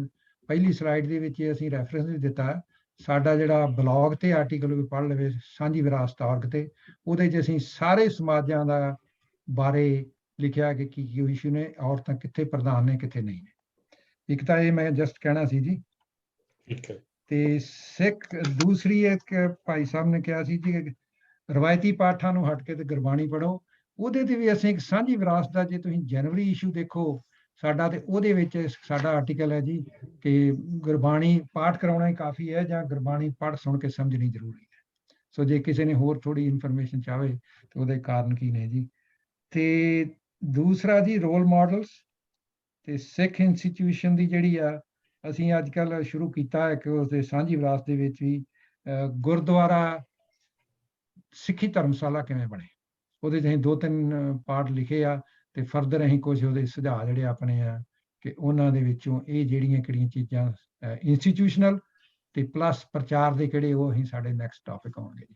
ਪਹਿਲੀ ਸਲਾਈਡ ਦੇ ਵਿੱਚ ਅਸੀਂ ਰੈਫਰੈਂਸ ਵੀ ਦਿੱਤਾ। ਸਾਡਾ ਜਿਹੜਾ ਬਲੌਗ ਤੇ ਆਰਟੀਕਲ ਵੀ ਪੜ੍ਹ ਲਵੇ ਸਾਂਝੀ ਵਿਰਾਸਤ org ਤੇ, ਉਹਦੇ 'ਚ ਅਸੀਂ ਸਾਰੇ ਸਮਾਜਾਂ ਦਾ ਬਾਰੇ ਲਿਖਿਆ ਕਿ ਕੀ ਕੀ ਇਸ਼ੂ ਨੇ, ਔਰਤਾਂ ਕਿੱਥੇ ਪ੍ਰਧਾਨ ਨੇ ਕਿੱਥੇ ਨਹੀਂ ਨੇ। ਇੱਕ ਤਾਂ ਇਹ ਮੈਂ ਜਸਟ ਕਹਿਣਾ ਸੀ ਜੀ। ਠੀਕ ਹੈ। ਤੇ ਸਿੱਖ ਦੂਸਰੀ ਇੱਕ ਭਾਈ ਸਾਹਿਬ ਨੇ ਕਿਹਾ ਸੀ ਜੀ ਰਵਾਇਤੀ ਪਾਠਾਂ ਨੂੰ ਹਟ ਕੇ ਤੇ ਗੁਰਬਾਣੀ ਪੜ੍ਹੋ। ਉਹਦੇ ਤੇ ਵੀ ਅਸੀਂ ਇੱਕ ਸਾਂਝੀ ਵਿਰਾਸਤ ਦਾ, ਜੇ ਤੁਸੀਂ ਜਨਵਰੀ ਇਸ਼ੂ ਦੇਖੋ ਸਾਡਾ, ਤੇ ਉਹਦੇ ਵਿੱਚ ਸਾਡਾ ਆਰਟੀਕਲ ਹੈ ਜੀ ਕਿ ਗੁਰਬਾਣੀ ਪਾਠ ਕਰਾਉਣਾ ਹੀ ਕਾਫੀ ਹੈ ਜਾਂ ਗੁਰਬਾਣੀ ਪੜ੍ਹ ਸੁਣ ਕੇ ਸਮਝਣੀ ਜ਼ਰੂਰੀ ਹੈ। ਸੋ ਜੇ ਕਿਸੇ ਨੇ ਹੋਰ ਥੋੜੀ ਇਨਫੋਰਮੇਸ਼ਨ ਚਾਹਵੇ ਤਾਂ ਉਹਦੇ ਕਾਰਨ ਕੀ ਨੇ ਜੀ। ਤੇ ਦੂਸਰਾ ਜੀ ਰੋਲ ਮਾਡਲਸ ਤੇ ਸਿੱਖ ਇੰਸਟੀਟਿਊਸ਼ਨ ਦੀ ਜਿਹੜੀ ਆ ਅਸੀਂ ਅੱਜ ਕੱਲ੍ਹ ਸ਼ੁਰੂ ਕੀਤਾ ਹੈ ਕਿ ਉਸਦੇ ਸਾਂਝੀ ਵਿਰਾਸਤ ਦੇ ਵਿੱਚ ਵੀ ਗੁਰਦੁਆਰਾ ਸਿੱਖੀ ਧਰਮਸ਼ਾਲਾ ਕਿਵੇਂ ਬਣੇ, ਉਹਦੇ 'ਚ ਅਸੀਂ 2-3 ਪਾਰਟ ਲਿਖੇ ਆ ਤੇ ਫਰਦਰ ਅਸੀਂ ਕੁਝ ਉਹਦੇ ਸੁਝਾਅ ਜਿਹੜੇ ਆਪਣੇ ਆ ਕਿ ਉਹਨਾਂ ਦੇ ਵਿੱਚੋਂ ਇਹ ਜਿਹੜੀਆਂ ਕਿਹੜੀਆਂ ਚੀਜ਼ਾਂ ਇੰਸਟੀਟਿਊਸ਼ਨਲ ਤੇ ਪਲੱਸ ਪ੍ਰਚਾਰ ਦੇ ਕਿਹੜੇ, ਉਹ ਅਸੀਂ ਸਾਡੇ ਨੈਕਸਟ ਟੌਪਿਕ ਆਉਣਗੇ ਜੀ।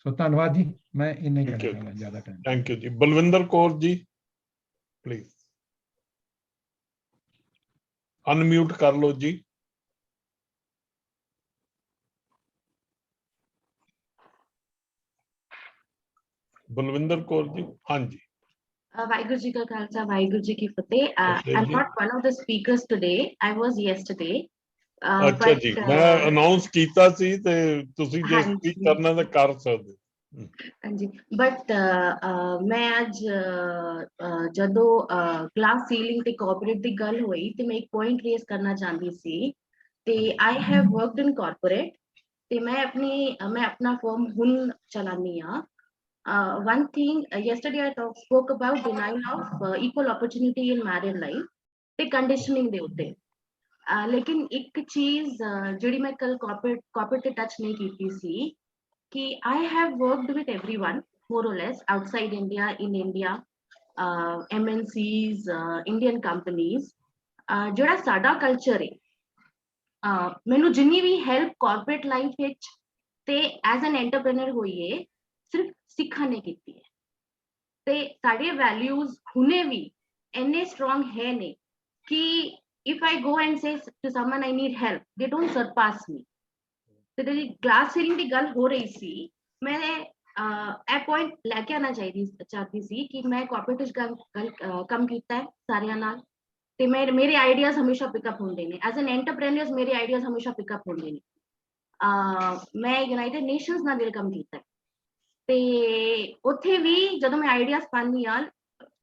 ਸੋ ਧੰਨਵਾਦ ਜੀ, ਮੈਂ ਇੰਨਾ ਹੀ ਕਹਿਣਾ ਚਾਹੁੰਦਾ, ਜ਼ਿਆਦਾ ਟਾਈਮ। ਥੈਂਕ ਯੂ ਜੀ। ਬਲਵਿੰਦਰ ਕੌਰ ਜੀ ਪਲੀਜ਼ ਅਨਮਿਊਟ ਕਰ ਲਓ ਜੀ। ਬਲਵਿੰਦਰ ਕੌਰ ਜੀ। ਹਾਂਜੀ। Vaiguru Ji Ka Khalsa, Vaiguru Ji Ki Fateh. I'm not one of the speakers today. I was yesterday. ਅੱਛਾ ਜੀ, ਮੈਂ ਅਨਾਉਂਸ ਕੀਤਾ ਸੀ ਤੇ ਤੁਸੀਂ ਜੇ ਸਪੀਕ ਕਰਨਾ ਤਾਂ ਕਰ ਸਕਦੇ। ਹਾਂਜੀ, ਬਟ ਮੈਂ ਅੱਜ ਜਦੋਂ ਗਲਾਸ ਸੀਲਿੰਗ ਤੇ ਕਾਰਪੋਰੇਟ ਦੀ ਗੱਲ ਹੋਈ ਤੇ ਮੈਂ ਇੱਕ ਪੁਆਇੰਟ ਰੇਜ਼ ਕਰਨਾ ਚਾਹੁੰਦੀ ਸੀ ਤੇ I have worked in corporate ਤੇ ਮੈਂ ਆਪਣਾ ਫਰਮ ਹੁਣ ਚਲਾਨੀ ਆ। One thing, yesterday I spoke about denial of equal opportunity in married life ਤੇ conditioning ਦੇ ਉੱਤੇ। ਲੇਕਿਨ ਇੱਕ ਚੀਜ਼ ਜਿਹੜੀ ਮੈਂ ਕੱਲ ਕਾਰਪੋਰੇਟ ਤੇ ਟੱਚ ਨਹੀਂ ਕੀਤੀ ਸੀ ਕਿ I have worked with everyone more or less outside India, in India, MNCs, Indian companies, ਜਿਹੜਾ ਸਾਡਾ ਕਲਚਰ ਹੈ ਮੈਨੂੰ ਜਿੰਨੀ ਵੀ ਹੈਲਪ ਕਾਰਪੋਰੇਟ ਲਾਈਫ ਵਿੱਚ ਤੇ ਐਜ਼ ਐਨ ਐਂਟਰਪ੍ਰੈਨਰ ਹੋਈਏ ਸਿਰਫ ਸਿੱਖਾਂ ਨੇ ਕੀਤੀ ਹੈ ਤੇ ਸਾਡੇ ਵੈਲਿਊਜ਼ ਹੁਣੇ ਵੀ ਇੰਨੇ ਸਟਰੋਂਗ ਹੈ ਨੇ ਕਿ if I go and say to someone I need help, they don't surpass me. ਤੇ ਜਿਹੜੀ ਗਲਾਸ ਸੀਲਿੰਗ ਦੀ ਗੱਲ ਹੋ ਰਹੀ ਸੀ ਮੈਂ ਇਹ ਪੁਆਇੰਟ ਲੈ ਕੇ ਆਉਣਾ ਚਾਹਤੀ ਸੀ ਕਿ ਮੈਂ ਕਾਰਪੋਰੇਟ ਵਿੱਚ ਕੰਮ ਕੀਤਾ ਹੈ ਸਾਰਿਆਂ ਨਾਲ ਤੇ ਮੇਰੇ ਆਈਡੀਆਜ਼ ਹਮੇਸ਼ਾ ਪਿਕਅਪ ਹੁੰਦੇ ਨੇ ਐਜ਼ ਐਨ ਐਂਟਰਪ੍ਰੈਨਰਸ ਮੇਰੇ ਆਈਡੀਆਜ਼ ਹਮੇਸ਼ਾ ਪਿਕਅਪ ਹੁੰਦੇ ਨੇ ਮੈਂ ਯੂਨਾਈਟਿਡ ਨੇਸ਼ਨਸ ਨਾਲ ਵੈਲਕਮ ਕੀਤਾ ਤੇ ਉੱਥੇ ਵੀ ਜਦੋਂ ਮੈਂ ਆਈਡੀਆਜ਼ ਪਾਉਂਦੀ ਆ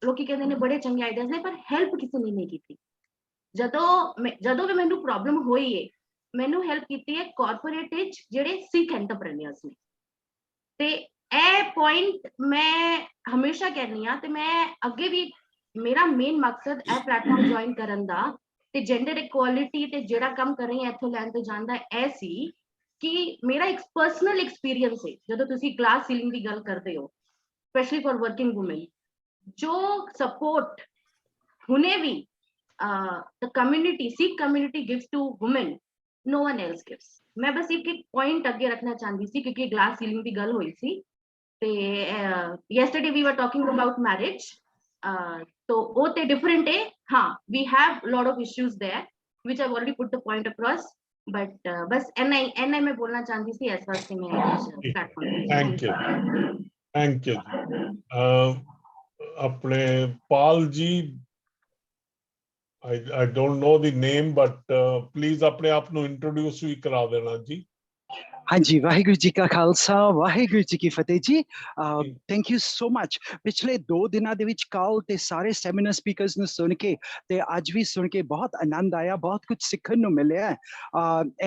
ਲੋਕੀ ਕਹਿੰਦੇ ਨੇ ਬੜੇ ਚੰਗੇ ਆਈਡੀਆਜ਼ ਨੇ ਪਰ ਹੈਲਪ ਕਿਸੇ ਨੇ ਨਹੀਂ ਕੀਤੀ ਜਦੋਂ ਵੀ ਮੈਨੂੰ ਪ੍ਰੋਬਲਮ ਹੋਈ ਹੈ ਮੈਨੂੰ ਹੈਲਪ ਕੀਤੀ ਹੈ ਕਾਰਪੋਰੇਟ ਵਿੱਚ ਜਿਹੜੇ ਸਿੱਖ ਐਂਟਰਪ੍ਰੈਨਰਸ ਨੇ ਤੇ ਇਹ ਪੁਆਇੰਟ ਮੈਂ ਹਮੇਸ਼ਾ ਕਹਿੰਦੀ ਆ ਤੇ ਮੈਂ ਅੱਗੇ ਵੀ ਮੇਰਾ ਮੇਨ ਮਕਸਦ ਇਹ ਪਲੇਟਫਾਰਮ ਜੁਆਇਨ ਕਰਨ ਦਾ ਤੇ ਜੈਂਡਰ ਇਕੁਐਲਿਟੀ ਤੇ ਜਿਹੜਾ ਕੰਮ ਕਰ ਰਹੀ ਹਾਂ ਇੱਥੋਂ ਲੈਣ ਤੇ ਜਾਣ ਦਾ ਇਹ ਸੀ ਕਿ ਮੇਰਾ ਇੱਕ ਪਰਸਨਲ ਐਕਸਪੀਰੀਅੰਸ ਹੈ ਜਦੋਂ ਤੁਸੀਂ ਗਲਾਸ ਸੀਲਿੰਗ ਦੀ ਗੱਲ ਕਰਦੇ ਹੋ ਸਪੈਸ਼ਲੀ ਫॉर ਵਰਕਿੰਗ ਵੂਮਨ ਜੋ ਸਪੋਰਟ ਹੁਣੇ ਵੀ the community, Sikh community gives to women, no one else gives. मैं बस एक point अगे रखना चाहती थी क्योंकि glass ceiling की गल हुई थी ते yesterday we were talking about marriage तो वो ते different है हाँ we have lot of issues there which I've already put the point across but बस NI मैं बोलना चाहती थी इस वास्ते मैं platform thank you अपने Pal ji I don't know the name, but please अपने आप ਨੂੰ introduce ਵੀ ਕਰਾ ਦੇਣਾ ਜੀ। ਹਾਂਜੀ ਵਾਹਿਗੁਰੂ ਜੀ ਕਾ ਖਾਲਸਾ ਵਾਹਿਗੁਰੂ ਜੀ ਕੀ ਫਤਿਹ ਜੀ ਥੈਂਕ ਯੂ ਸੋ ਮਚ ਪਿਛਲੇ 2 ਦਿਨਾਂ ਦੇ ਵਿੱਚ ਕਾਲ ਤੇ ਸਾਰੇ ਸੈਮੀਨਾਰ ਸਪੀਕਰਸ ਨੂੰ ਸੁਣ ਕੇ ਤੇ ਅੱਜ ਵੀ ਸੁਣ ਕੇ ਬਹੁਤ ਆਨੰਦ ਆਇਆ ਬਹੁਤ ਕੁਝ ਸਿੱਖਣ ਨੂੰ ਮਿਲਿਆ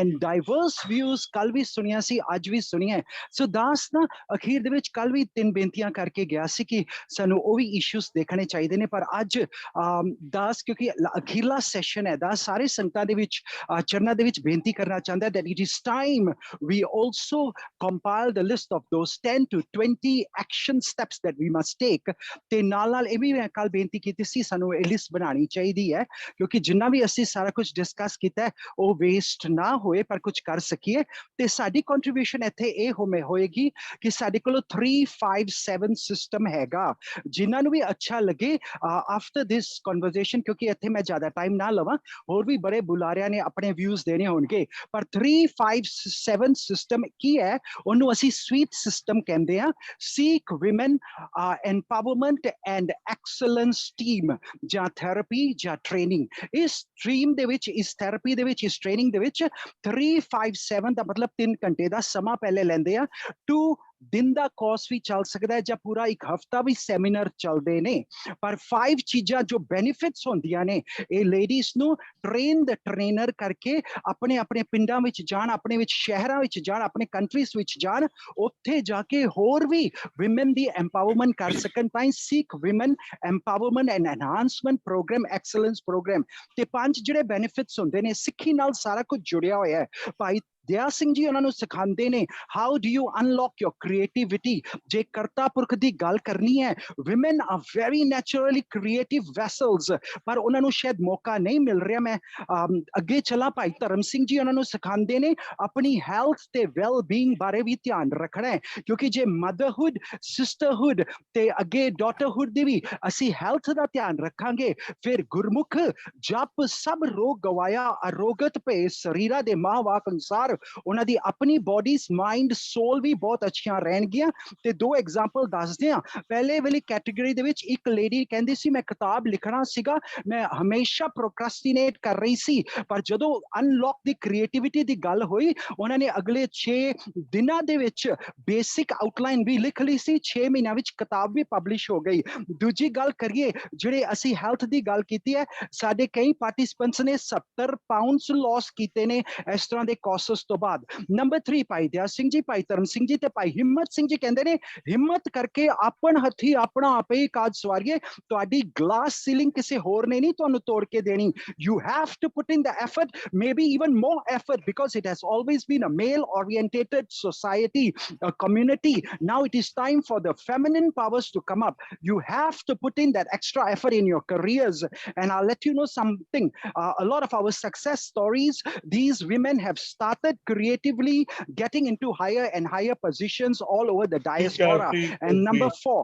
ਐਂਡ ਡਾਈਵਰਸ ਵਿਊਜ਼ ਕੱਲ ਵੀ ਸੁਣਿਆ ਸੀ ਅੱਜ ਵੀ ਸੁਣਿਆ ਸੋ ਦਾਸ ਨਾ ਅਖੀਰ ਦੇ ਵਿੱਚ ਕੱਲ ਵੀ 3 ਬੇਨਤੀਆਂ ਕਰਕੇ ਗਿਆ ਸੀ ਕਿ ਸਾਨੂੰ ਉਹ ਵੀ ਇਸ਼ੂਸ ਦੇਖਣੇ ਚਾਹੀਦੇ ਨੇ ਪਰ ਅੱਜ ਦਾਸ ਕਿਉਂਕਿ ਅਖੀਰਲਾ ਸੈਸ਼ਨ ਹੈ ਦਾਸ ਸਾਰੇ ਸੰਗਤਾਂ ਦੇ ਵਿੱਚ ਚਰਨਾਂ ਦੇ ਵਿੱਚ ਬੇਨਤੀ ਕਰਨਾ ਚਾਹੁੰਦਾ that it is time we also compiled a list of those 10 to 20 action steps that we must take ਤੇ ਨਾਲ ਇਹ ਵੀ ਮੈਂ ਕੱਲ ਬੇਨਤੀ ਕੀਤੀ ਸੀ ਸਾਨੂੰ ਇਹ ਲਿਸਟ ਬਣਾਉਣੀ ਚਾਹੀਦੀ ਹੈ ਕਿਉਂਕਿ ਜਿੰਨਾ ਵੀ ਅਸੀਂ ਸਾਰਾ ਕੁਝ ਡਿਸਕਸ ਕੀਤਾ ਉਹ ਵੇਸਟ ਨਾ ਹੋਏ ਪਰ ਕੁਝ ਕਰ ਸਕੀਏ ਤੇ ਸਾਡੀ ਕੰਟਰੀਬਿਊਸ਼ਨ ਇੱਥੇ ਇਹ ਹੋਏਗੀ ਕਿ ਸਾਡੇ ਕੋਲ 357 ਸਿਸਟਮ ਹੈਗਾ ਜਿਨ੍ਹਾਂ ਨੂੰ ਵੀ ਅੱਛਾ ਲੱਗੇ ਆਫਟਰ ਦਿਸ ਕਨਵਰਸੇਸ਼ਨ ਕਿਉਂਕਿ ਇੱਥੇ ਮੈਂ ਜ਼ਿਆਦਾ ਟਾਈਮ ਨਾ ਲਵਾਂ ਹੋਰ ਵੀ ਬੜੇ ਬੁਲਾਰਿਆਂ ਨੇ ਆਪਣੇ ਵਿਊਜ਼ ਦੇਣੇ ਹੋਣਗੇ ਪਰ 357 ਸਿਸਟਮ ਕੀ ਹੈ ਉਹਨੂੰ ਅਸੀਂ ਸਵੀਟ ਸਿਸਟਮ ਕਹਿੰਦੇ ਆ ਸਿੱਖ women empowerment and excellence team ਜਾਂ ਥੈਰੇਪੀ ਜਾਂ ਟ੍ਰੇਨਿੰਗ ਇਸ ਸਟਰੀਮ ਦੇ ਵਿੱਚ ਇਸ ਥੈਰੇਪੀ ਦੇ ਵਿੱਚ ਇਸ ਟ੍ਰੇਨਿੰਗ ਦੇ ਵਿੱਚ 357 ਦਾ ਮਤਲਬ 3 ਘੰਟੇ ਦਾ ਸਮਾਂ ਪਹਿਲੇ ਲੈਂਦੇ ਆ 2 दिन का कोर्स भी चल सकता है या पूरा एक हफ्ता भी सेमिनार चलते ने पर 5 चीज़ां जो बेनिफिट्स होंदियां ने ये लेडीज नु ट्रेन द ट्रेनर करके अपने अपने पिंडां विच जान अपने विच शहरां विच जान अपने कंट्रीज विच जान उत्थे जाके होर भी विमेन दी एम्पावरमेंट कर सकन ताई Sikh women empowerment and enhancement program excellence program ते 5 जिहड़े बेनिफिट्स होंदे ने सिक्खी नाल सारा कुछ जुड़िया होया है भाई दया सिंह जी उन्होंने सिखाते ने how do you unlock your creativity जे करता पुरख की गल करनी है women are very naturally creative vessels पर उन्होंने शायद मौका नहीं मिल रहा मैं अगे चला भाई धर्म सिंह जी उन्होंने सिखाते ने अपनी हेल्थ ते वेल बीइंग बारे भी ध्यान रखना है क्योंकि जे मदरहुड सिस्टरहुड ते अगे डॉटरहुड दी भी असी हेल्थ का ध्यान रखांगे फिर गुरमुख जप सब रोग गवाया अरोगत पे शरीरा दे महावाक अनुसार ਉਹਨਾਂ ਦੀ ਆਪਣੀ ਬੋਡੀਜ਼ ਮਾਈਂਡ ਸੋਲ ਵੀ ਬਹੁਤ ਅੱਛੀਆਂ ਰਹਿਣਗੀਆਂ। ਤੇ ਦੋ ਐਗਜ਼ਾਮਪਲ ਦੱਸਦੇ ਆ। ਪਹਿਲੇ ਵਾਲੀ ਕੈਟਾਗਰੀ ਦੇ ਵਿੱਚ ਇੱਕ ਲੇਡੀ ਕਹਿੰਦੀ ਸੀ ਮੈਂ ਕਿਤਾਬ ਲਿਖਣਾ ਸੀਗਾ, ਮੈਂ ਹਮੇਸ਼ਾ ਪ੍ਰੋਕ੍ਰੈਸਟੀਨੇਟ ਕਰ ਰਹੀ ਸੀ, ਪਰ ਜਦੋਂ ਅਨਲੌਕ ਦੀ ਕ੍ਰੀਏਟੀਵਿਟੀ ਦੀ ਗੱਲ ਹੋਈ ਉਹਨਾਂ ਨੇ ਅਗਲੇ 6 ਦਿਨਾਂ ਦੇ ਵਿੱਚ ਬੇਸਿਕ ਆਊਟਲਾਈਨ ਵੀ ਲਿਖ ਲਈ ਸੀ, 6 ਮਹੀਨਿਆਂ ਵਿੱਚ ਕਿਤਾਬ ਵੀ ਪਬਲਿਸ਼ ਹੋ ਗਈ। ਦੂਜੀ ਗੱਲ ਕਰੀਏ ਜਿਹੜੇ ਅਸੀਂ ਹੈਲਥ ਦੀ ਗੱਲ ਕੀਤੀ ਹੈ, ਸਾਡੇ ਕਈ ਪਾਰਟਿਸਪੈਂਟਸ ਨੇ 70 ਪਾਉਂਡਸ ਲਾਸ ਕੀਤੇ ਨੇ ਇਸ ਤਰ੍ਹਾਂ ਦੇ ਕੋਰਸਸ ਤੋਂ ਬਾਅਦ। ਨੰਬਰ 3 ਭਾਈ ਦਿਆ ਸਿੰਘ ਜੀ, ਭਾਈ ਧਰਮ ਸਿੰਘ ਜੀ ਤੇ ਭਾਈ ਹਿੰਮਤ ਸਿੰਘ ਜੀ ਕਹਿੰਦੇ ਨੇ ਹਿੰਮਤ ਕਰਕੇ ਆਪਣ ਹੱਥੀ ਆਪਣਾ ਆਪੇ ਹੀ ਕਾਜ ਸਵਾਰੀਏ, ਤੁਹਾਡੀ ਗਲਾਸ ਸੀਲਿੰਗ ਕਿਸੇ ਹੋਰ ਨੇ ਨਹੀਂ ਤੁਹਾਨੂੰ ਤੋੜ ਕੇ ਦੇਣੀ। You have to put in the effort, maybe even more effort, because it has always been a male orientated society, a community. Now it is time for the feminine powers to come up. You have to put in that extra effort in your careers. And I'll let you know something, a lot of our success stories, these women have started creatively getting into higher and higher positions all over the diaspora. And number 4,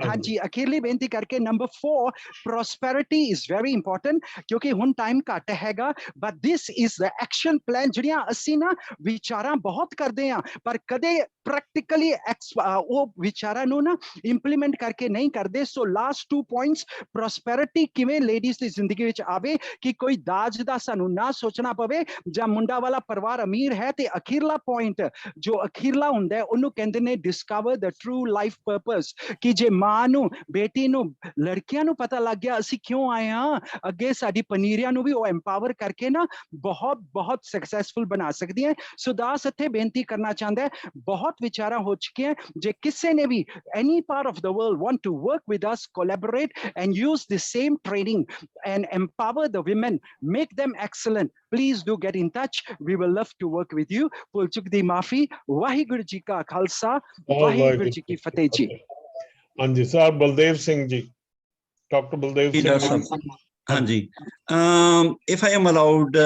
ਹਾਂਜੀ ਅਖੀਰਲੀ ਬੇਨਤੀ ਕਰਕੇ number 4, prosperity is very important, ਕਿਉਂਕਿ ਹੁਣ ਟਾਈਮ ਘੱਟ ਹੈਗਾ, but this is the action plan. ਜਿਹੜੀਆਂ ਅਸੀਂ ਨਾ ਵਿਚਾਰਾਂ ਬਹੁਤ ਕਰਦੇ ਆ ਪਰ ਕਦੇ ਪ੍ਰੈਕਟੀਕਲੀ ਉਹ ਵਿਚਾਰਾਂ ਨੂੰ ਨਾ ਇੰਪਲੀਮੈਂਟ ਕਰਕੇ ਨਹੀਂ ਕਰਦੇ। ਸੋ ਲਾਸਟ 2 ਪੁਆਇੰਟਸ, ਪ੍ਰੋਸਪੈਰਿਟੀ ਕਿਵੇਂ ਲੇਡੀਜ਼ ਦੀ ਜ਼ਿੰਦਗੀ ਵਿੱਚ ਆਵੇ ਕਿ ਕੋਈ ਦਾਜ ਦਾ ਸਾਨੂੰ ਨਾ ਸੋਚਣਾ ਪਵੇ ਜਾਂ ਮੁੰਡਾ ਵਾਲਾ ਪਰਿਵਾਰ ਅਮੀਰ ਹੈ। ਤੇ ਅਖੀਰਲਾ ਪੁਆਇੰਟ ਜੋ ਅਖੀਰਲਾ ਹੁੰਦਾ ਉਹਨੂੰ ਕਹਿੰਦੇ ਨੇ ਡਿਸਕਵਰ ਦ ਟਰੂ ਲਾਈਫ ਪਰਪਸ, ਕਿ ਜੇ ਮਾਂ ਨੂੰ ਬੇਟੀ ਨੂੰ ਲੜਕੀਆਂ ਨੂੰ ਪਤਾ ਲੱਗ ਗਿਆ ਅਸੀਂ ਕਿਉਂ ਆਏ ਹਾਂ, ਅੱਗੇ ਸਾਡੀ ਪਨੀਰੀਆਂ ਨੂੰ ਵੀ ਉਹ ਐਮਪਾਵਰ ਕਰਕੇ ਨਾ ਬਹੁਤ ਬਹੁਤ ਸਕਸੈਸਫੁਲ ਬਣਾ ਸਕਦੀ ਹੈ। ਸੋ ਦਾਸ ਇੱਥੇ ਬੇਨਤੀ ਕਰਨਾ ਚਾਹੁੰਦਾ ਹੈ, ਬਹੁਤ ਵਿਚਾਰਾਂ ਹੋ ਚੁੱਕੀਆਂ, ਜੇ ਕਿਸੇ ਨੇ ਵੀ any part of the world want to work with us, collaborate and use the same training and empower the women, make them excellent, please do get in touch. We will love to work with you. ਭੁੱਲ ਚੁੱਕ ਦੀ ਮਾਫੀ। ਵਾਹਿਗੁਰੂ ਜੀ ਕਾ ਖਾਲਸਾ, ਵਾਹਿਗੁਰੂ ਜੀ ਕੀ ਫਤਿਹ ਜੀ। ਹਾਂਜੀ ਸਰ, ਬਲਦੇਵ ਸਿੰਘ ਜੀ, ਡਾਕਟਰ ਬਲਦੇਵ ਸਿੰਘ। ਹਾਂਜੀ, if I am allowed,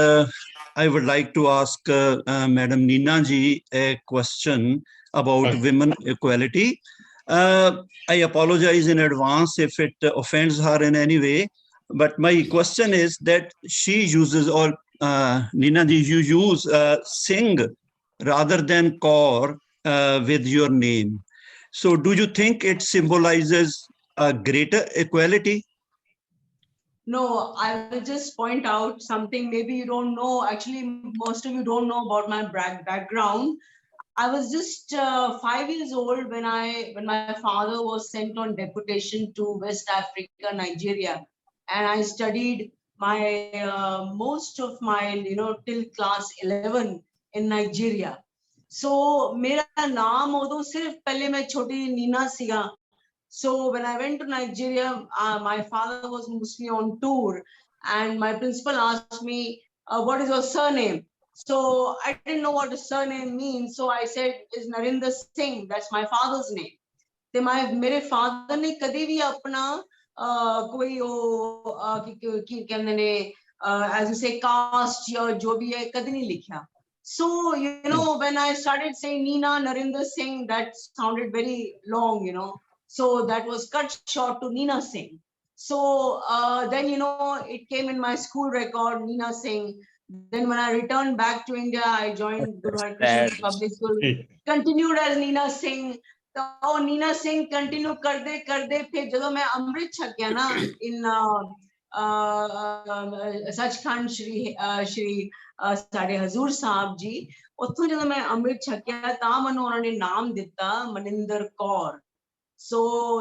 I would like to ask Madam Neena ji a question about women equality. I apologize in advance if it offends her in any way, but my question is that she uses, or Neena ji, you use Singh rather than Kaur with your name. So do you think it symbolizes a greater equality? No, I will just point out something maybe you don't know. Actually, most of you don't know about my background. I was just 5 years old when my father was sent on deputation to West Africa, Nigeria, and I studied my most of my till class 11 in Nigeria. So मेरा नाम उधर सिर्फ पहले मैं छोटी नीना सीगा. So when I went to Nigeria, my father was mostly on tour, and my principal asked me, "What is your surname?" So I didn't know what a surname means. So I said, "It's Narinder Singh. That's my father's name." तो मेरे father ने कभी भी अपना कोई वो कि कहने ने as you say caste या जो भी है कभी नहीं लिखा. So when I started saying Neena Narinder Singh, that sounded very long, So that was cut short to Neena Singh. So then it came in my school record, Neena Singh. Then when I returned back to India, I joined Guru Har Krishan Public School, continued as Neena Singh. तो Neena Singh continue करदे फिर जब मैं अमृत छक गया ना in सचखंड श्री साढ़े हजूर साहब जी, उत्थों जब मैं अमृत छकिया ता मनु उन्होंने नाम दिता Maninder Kaur. So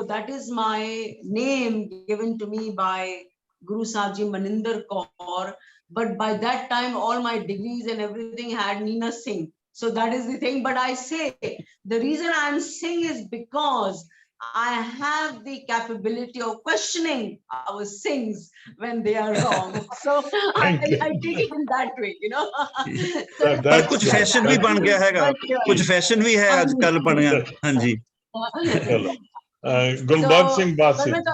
that is my name given to me by Guru Sahib Ji, Maninder Kaur. But by that time, all my degrees and everything had Neena Singh. So that is the thing. But I say the reason I'm Singh is because I have the capability of questioning our Singhs when they are wrong. So I take it in that way, So पर कुछ फैशन भी बन गया है, कुछ फैशन भी है आजकल बन गया. हाँ जी. गुलबाग सिंह बासी. मैं तो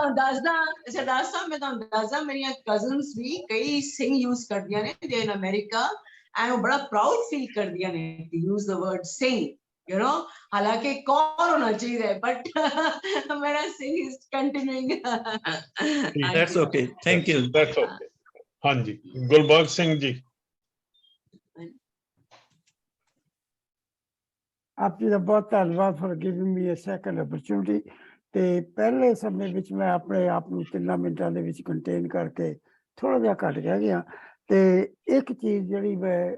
सरदार साहब मैं तो अंदाजा मेरी कजन्स भी कई सिंह यूज कर दिया ने इन अमेरिका, एंड वो बड़ा प्राउड फील कर दिया ने to use the word Singh, हालांकि कौन होना चाहिए, बट मेरा Singh is continuing. That's okay, thank you. That's okay. हाँ जी, गुलबाग सिंह जी. ਆਪ ਜੀ ਦਾ ਬਹੁਤ ਧੰਨਵਾਦ for giving me a second opportunity. ਤੇ ਪਹਿਲੇ ਸਮੇਂ ਵਿੱਚ ਮੈਂ ਆਪਣੇ ਆਪ ਨੂੰ 3 ਮਿੰਟਾਂ ਦੇ ਵਿੱਚ ਕੰਟੇਨ ਕਰਕੇ ਥੋੜਾ ਜਿਹਾ ਘੱਟ ਰਹਿ ਗਿਆ। ਤੇ ਇੱਕ ਚੀਜ਼ ਜਿਹੜੀ ਮੈਂ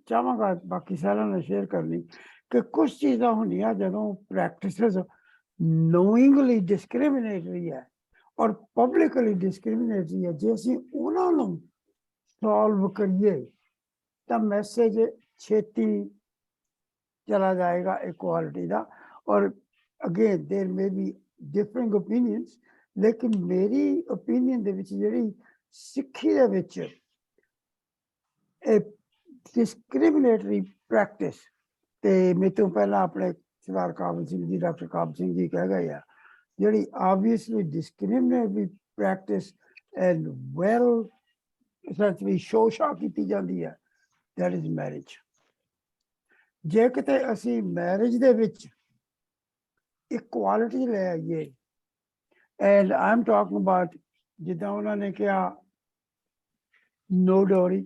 ਚਾਹਾਂਗਾ ਬਾਕੀ ਸਾਰਿਆਂ ਨਾਲ ਸ਼ੇਅਰ ਕਰਨੀ ਕਿ ਕੁਝ ਚੀਜ਼ਾਂ ਹੁੰਦੀਆਂ ਜਦੋਂ ਪ੍ਰੈਕਟਿਸਿਸ ਨੋਇੰਗਲੀ ਡਿਸਕ੍ਰਿਮੀਨੇਟਰੀ ਹੈ ਔਰ ਪਬਲਿਕਲੀ ਡਿਸਕ੍ਰਿਮੀਨੇਟਰੀ ਹੈ, ਜੇ ਅਸੀਂ ਉਹਨਾਂ ਨੂੰ ਸੋਲਵ ਕਰੀਏ ਤਾਂ ਮੈਸੇਜ ਛੇਤੀ चला जाएगा इक्वालिटी का। और again there may be different opinions, लेकिन मेरी ओपिनियन दे विच जेहड़ी सिक्खी दे विच डिस्क्रिमिनेटरी प्रैक्टिस ते मेरे तो पहला अपने सरदार काबल सिंह जी, डॉक्टर काबल सिंह जी कह गए हैं, जेहड़ी obviously discriminatory practice and well essentially शोशा की जाती है, दैट इज मैरिज। ਜੇ ਕਿਤੇ ਅਸੀਂ ਮੈਰਿਜ ਦੇ ਵਿੱਚ ਇਕੁਆਲਿਟੀ ਲੈ ਆਈਏ, and I am talking about ਜਿੱਦਾਂ ਉਹਨਾਂ ਨੇ ਕਿਹਾ ਨੋ ਡੋਰੀ,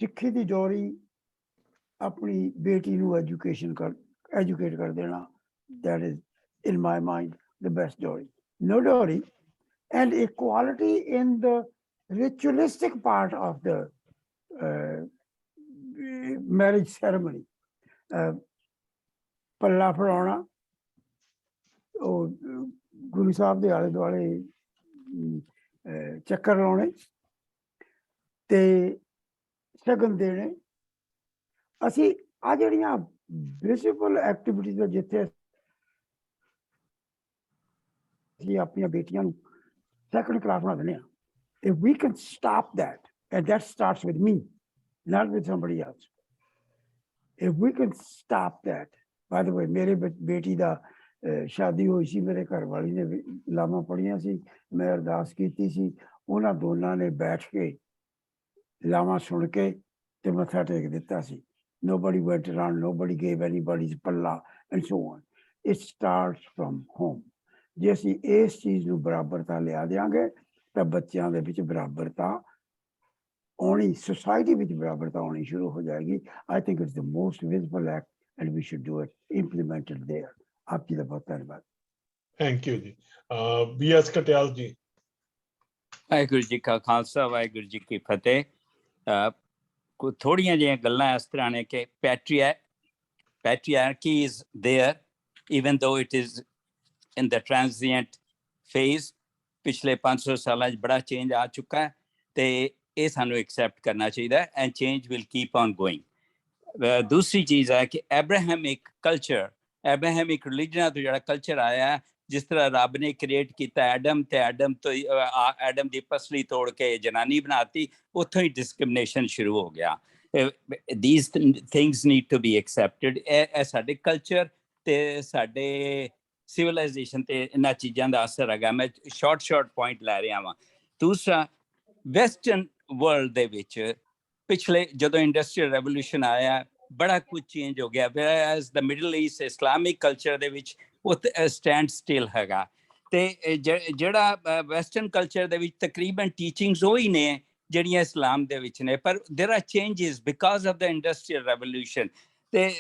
ਸਿੱਖੀ ਦੀ ਡੋਰੀ ਆਪਣੀ ਬੇਟੀ ਨੂੰ ਐਜੂਕੇਟ ਕਰ ਦੇਣਾ, that is in my mind the best dowry. No dowry and equality in the ritualistic part of the marriage ceremony, पल्ला फड़ाना, गुरु साहब के आले दुआले चक्कर लाने ते शगन देने। असी आ जड़ियां विजिबल एक्टिविटीज जिथे अपन बेटियां सैकंड क्लास बना देने, if we can stop that, and that starts with me, not with somebody else. If we can stop that, by the way, मेरे बेटी दा शादी हुई सी, मेरे घर वाली ने लामा पढ़िया सी, मैं अरदास की सी, उन्होंने दोनों ने बैठ के लामा सुन के ते मत्था टेक दिता सी। Nobody went around, nobody gave anybody's palla and so on. It starts from home. जे असीं इस चीज़ नूं बराबरता लिया देंगे तो बच्चों दे विच बराबरता आनी, सोसाइटी में बराबरता आनी शुरू हो जाएगी। I think it's the most visible act and we should do it, implemented there. आप जी का बहुत धन्यवाद। थैंक यू जी। बीएस कटियाल जी। वाहिगुरू जी का खालसा, वाहिगुरू जी की फतेह। कोई थोड़ियां जिहियां गल्लां इस तरह ने कि patriarchy is there even though it is in the transient phase। पिछले 500 साल बड़ा चेंज आ चुका है ते ਇਹ ਸਾਨੂੰ ਐਕਸੈਪਟ ਕਰਨਾ ਚਾਹੀਦਾ ਹੈ, and change will keep on going. ਦੂਸਰੀ ਚੀਜ਼ ਹੈ ਕਿ ਐਬਰਾਹਮਿਕ ਕਲਚਰ, ਐਬਰਾਹਮਿਕ ਰਿਲੀਜਨਾਂ ਤੋਂ ਜਿਹੜਾ ਕਲਚਰ ਆਇਆ, ਜਿਸ ਤਰ੍ਹਾਂ ਰੱਬ ਨੇ ਕ੍ਰੀਏਟ ਕੀਤਾ ਐਡਮ ਤੇ ਐਡਮ ਤੋਂ ਐਡਮ ਦੀ ਪਸਲੀ ਤੋੜ ਕੇ ਜਨਾਨੀ ਬਣਾਤੀ, ਉੱਥੋਂ ਹੀ ਡਿਸਕ੍ਰਿਮੀਨੇਸ਼ਨ ਸ਼ੁਰੂ ਹੋ ਗਿਆ। these things need to be accepted। ਇਹ ਸਾਡੇ ਕਲਚਰ ਤੇ ਸਾਡੇ ਸਿਵਲਾਈਜੇਸ਼ਨ ਤੇ ਇਹਨਾਂ ਚੀਜ਼ਾਂ ਦਾ ਅਸਰ ਹੈਗਾ। ਮੈਂ ਸ਼ਾਰਟ ਪੁਆਇੰਟ ਲੈ ਰਿਹਾ ਵਾਂ। ਦੂਸਰਾ, ਵੈਸਟਰਨ ਵਰਲਡ ਦੇ ਵਿੱਚ ਪਿਛਲੇ ਜਦੋਂ ਇੰਡਸਟਰੀਅਲ ਰੈਵੋਲੂਸ਼ਨ ਆਇਆ ਬੜਾ ਕੁਝ ਚੇਂਜ ਹੋ ਗਿਆ, ਵੈਰਾਜ਼ ਦ ਮਿਡਲ ਈਸਟ ਇਸਲਾਮਿਕ ਕਲਚਰ ਦੇ ਵਿੱਚ ਉਹ ਸਟੈਂਡ ਸਟਿਲ ਹੈਗਾ। ਤੇ ਜਿਹੜਾ ਵੈਸਟਰਨ ਕਲਚਰ ਦੇ ਵਿੱਚ ਤਕਰੀਬਨ ਟੀਚਿੰਗਸ ਉਹੀ ਨੇ ਜਿਹੜੀਆਂ ਇਸਲਾਮ ਦੇ ਵਿੱਚ ਨੇ, ਪਰ ਦੇਰ R changes because of the industrial revolution. ਤੇ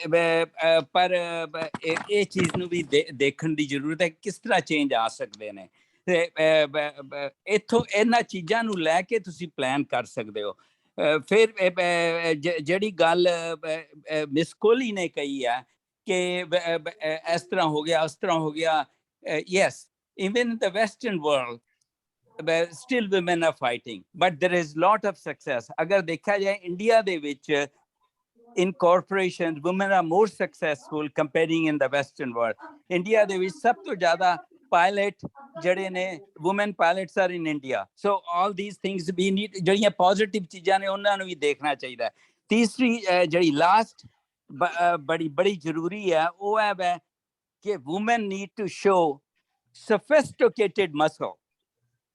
ਪਰ ਇਹ ਚੀਜ਼ ਨੂੰ ਵੀ ਦੇਖਣ ਦੀ ਜ਼ਰੂਰਤ ਹੈ ਕਿਸ ਤਰ੍ਹਾਂ ਚੇਂਜ ਆ ਸਕਦੇ ਨੇ। ਤੇ ਇੱਥੋਂ ਇਹਨਾਂ ਚੀਜ਼ਾਂ ਨੂੰ ਲੈ ਕੇ ਤੁਸੀਂ ਪਲਾਨ ਕਰ ਸਕਦੇ ਹੋ। ਫਿਰ ਜਿਹੜੀ ਗੱਲ ਮਿਸ ਕੋਹਲੀ ਨੇ ਕਹੀ ਹੈ ਕਿ ਇਸ ਤਰ੍ਹਾਂ ਹੋ ਗਿਆ, ਉਸ ਤਰ੍ਹਾਂ ਹੋ ਗਿਆ, yes, even in the Western world, still women are fighting, but there is lot of success। ਅਗਰ ਦੇਖਿਆ ਜਾਏ ਇੰਡੀਆ ਦੇ ਵਿੱਚ in corporations women are more successful comparing in the Western world। India ਦੇ ਵਿੱਚ ਸਭ ਤੋਂ ਜ਼ਿਆਦਾ ਪਾਇਲਟ ਜਿਹੜੇ ਨੇ women pilots are in India। so all these things we need, ਜਿਹੜੀਆਂ positive ਚੀਜ਼ਾਂ ਨੇ ਉਹਨਾਂ ਨੂੰ ਵੀ ਦੇਖਣਾ ਚਾਹੀਦਾ। ਤੀਸਰੀ ਜਿਹੜੀ ਲਾਸਟ ਬੜੀ ਜ਼ਰੂਰੀ ਹੈ ਉਹ ਹੈ ਕਿ women need to show sophisticated muscle।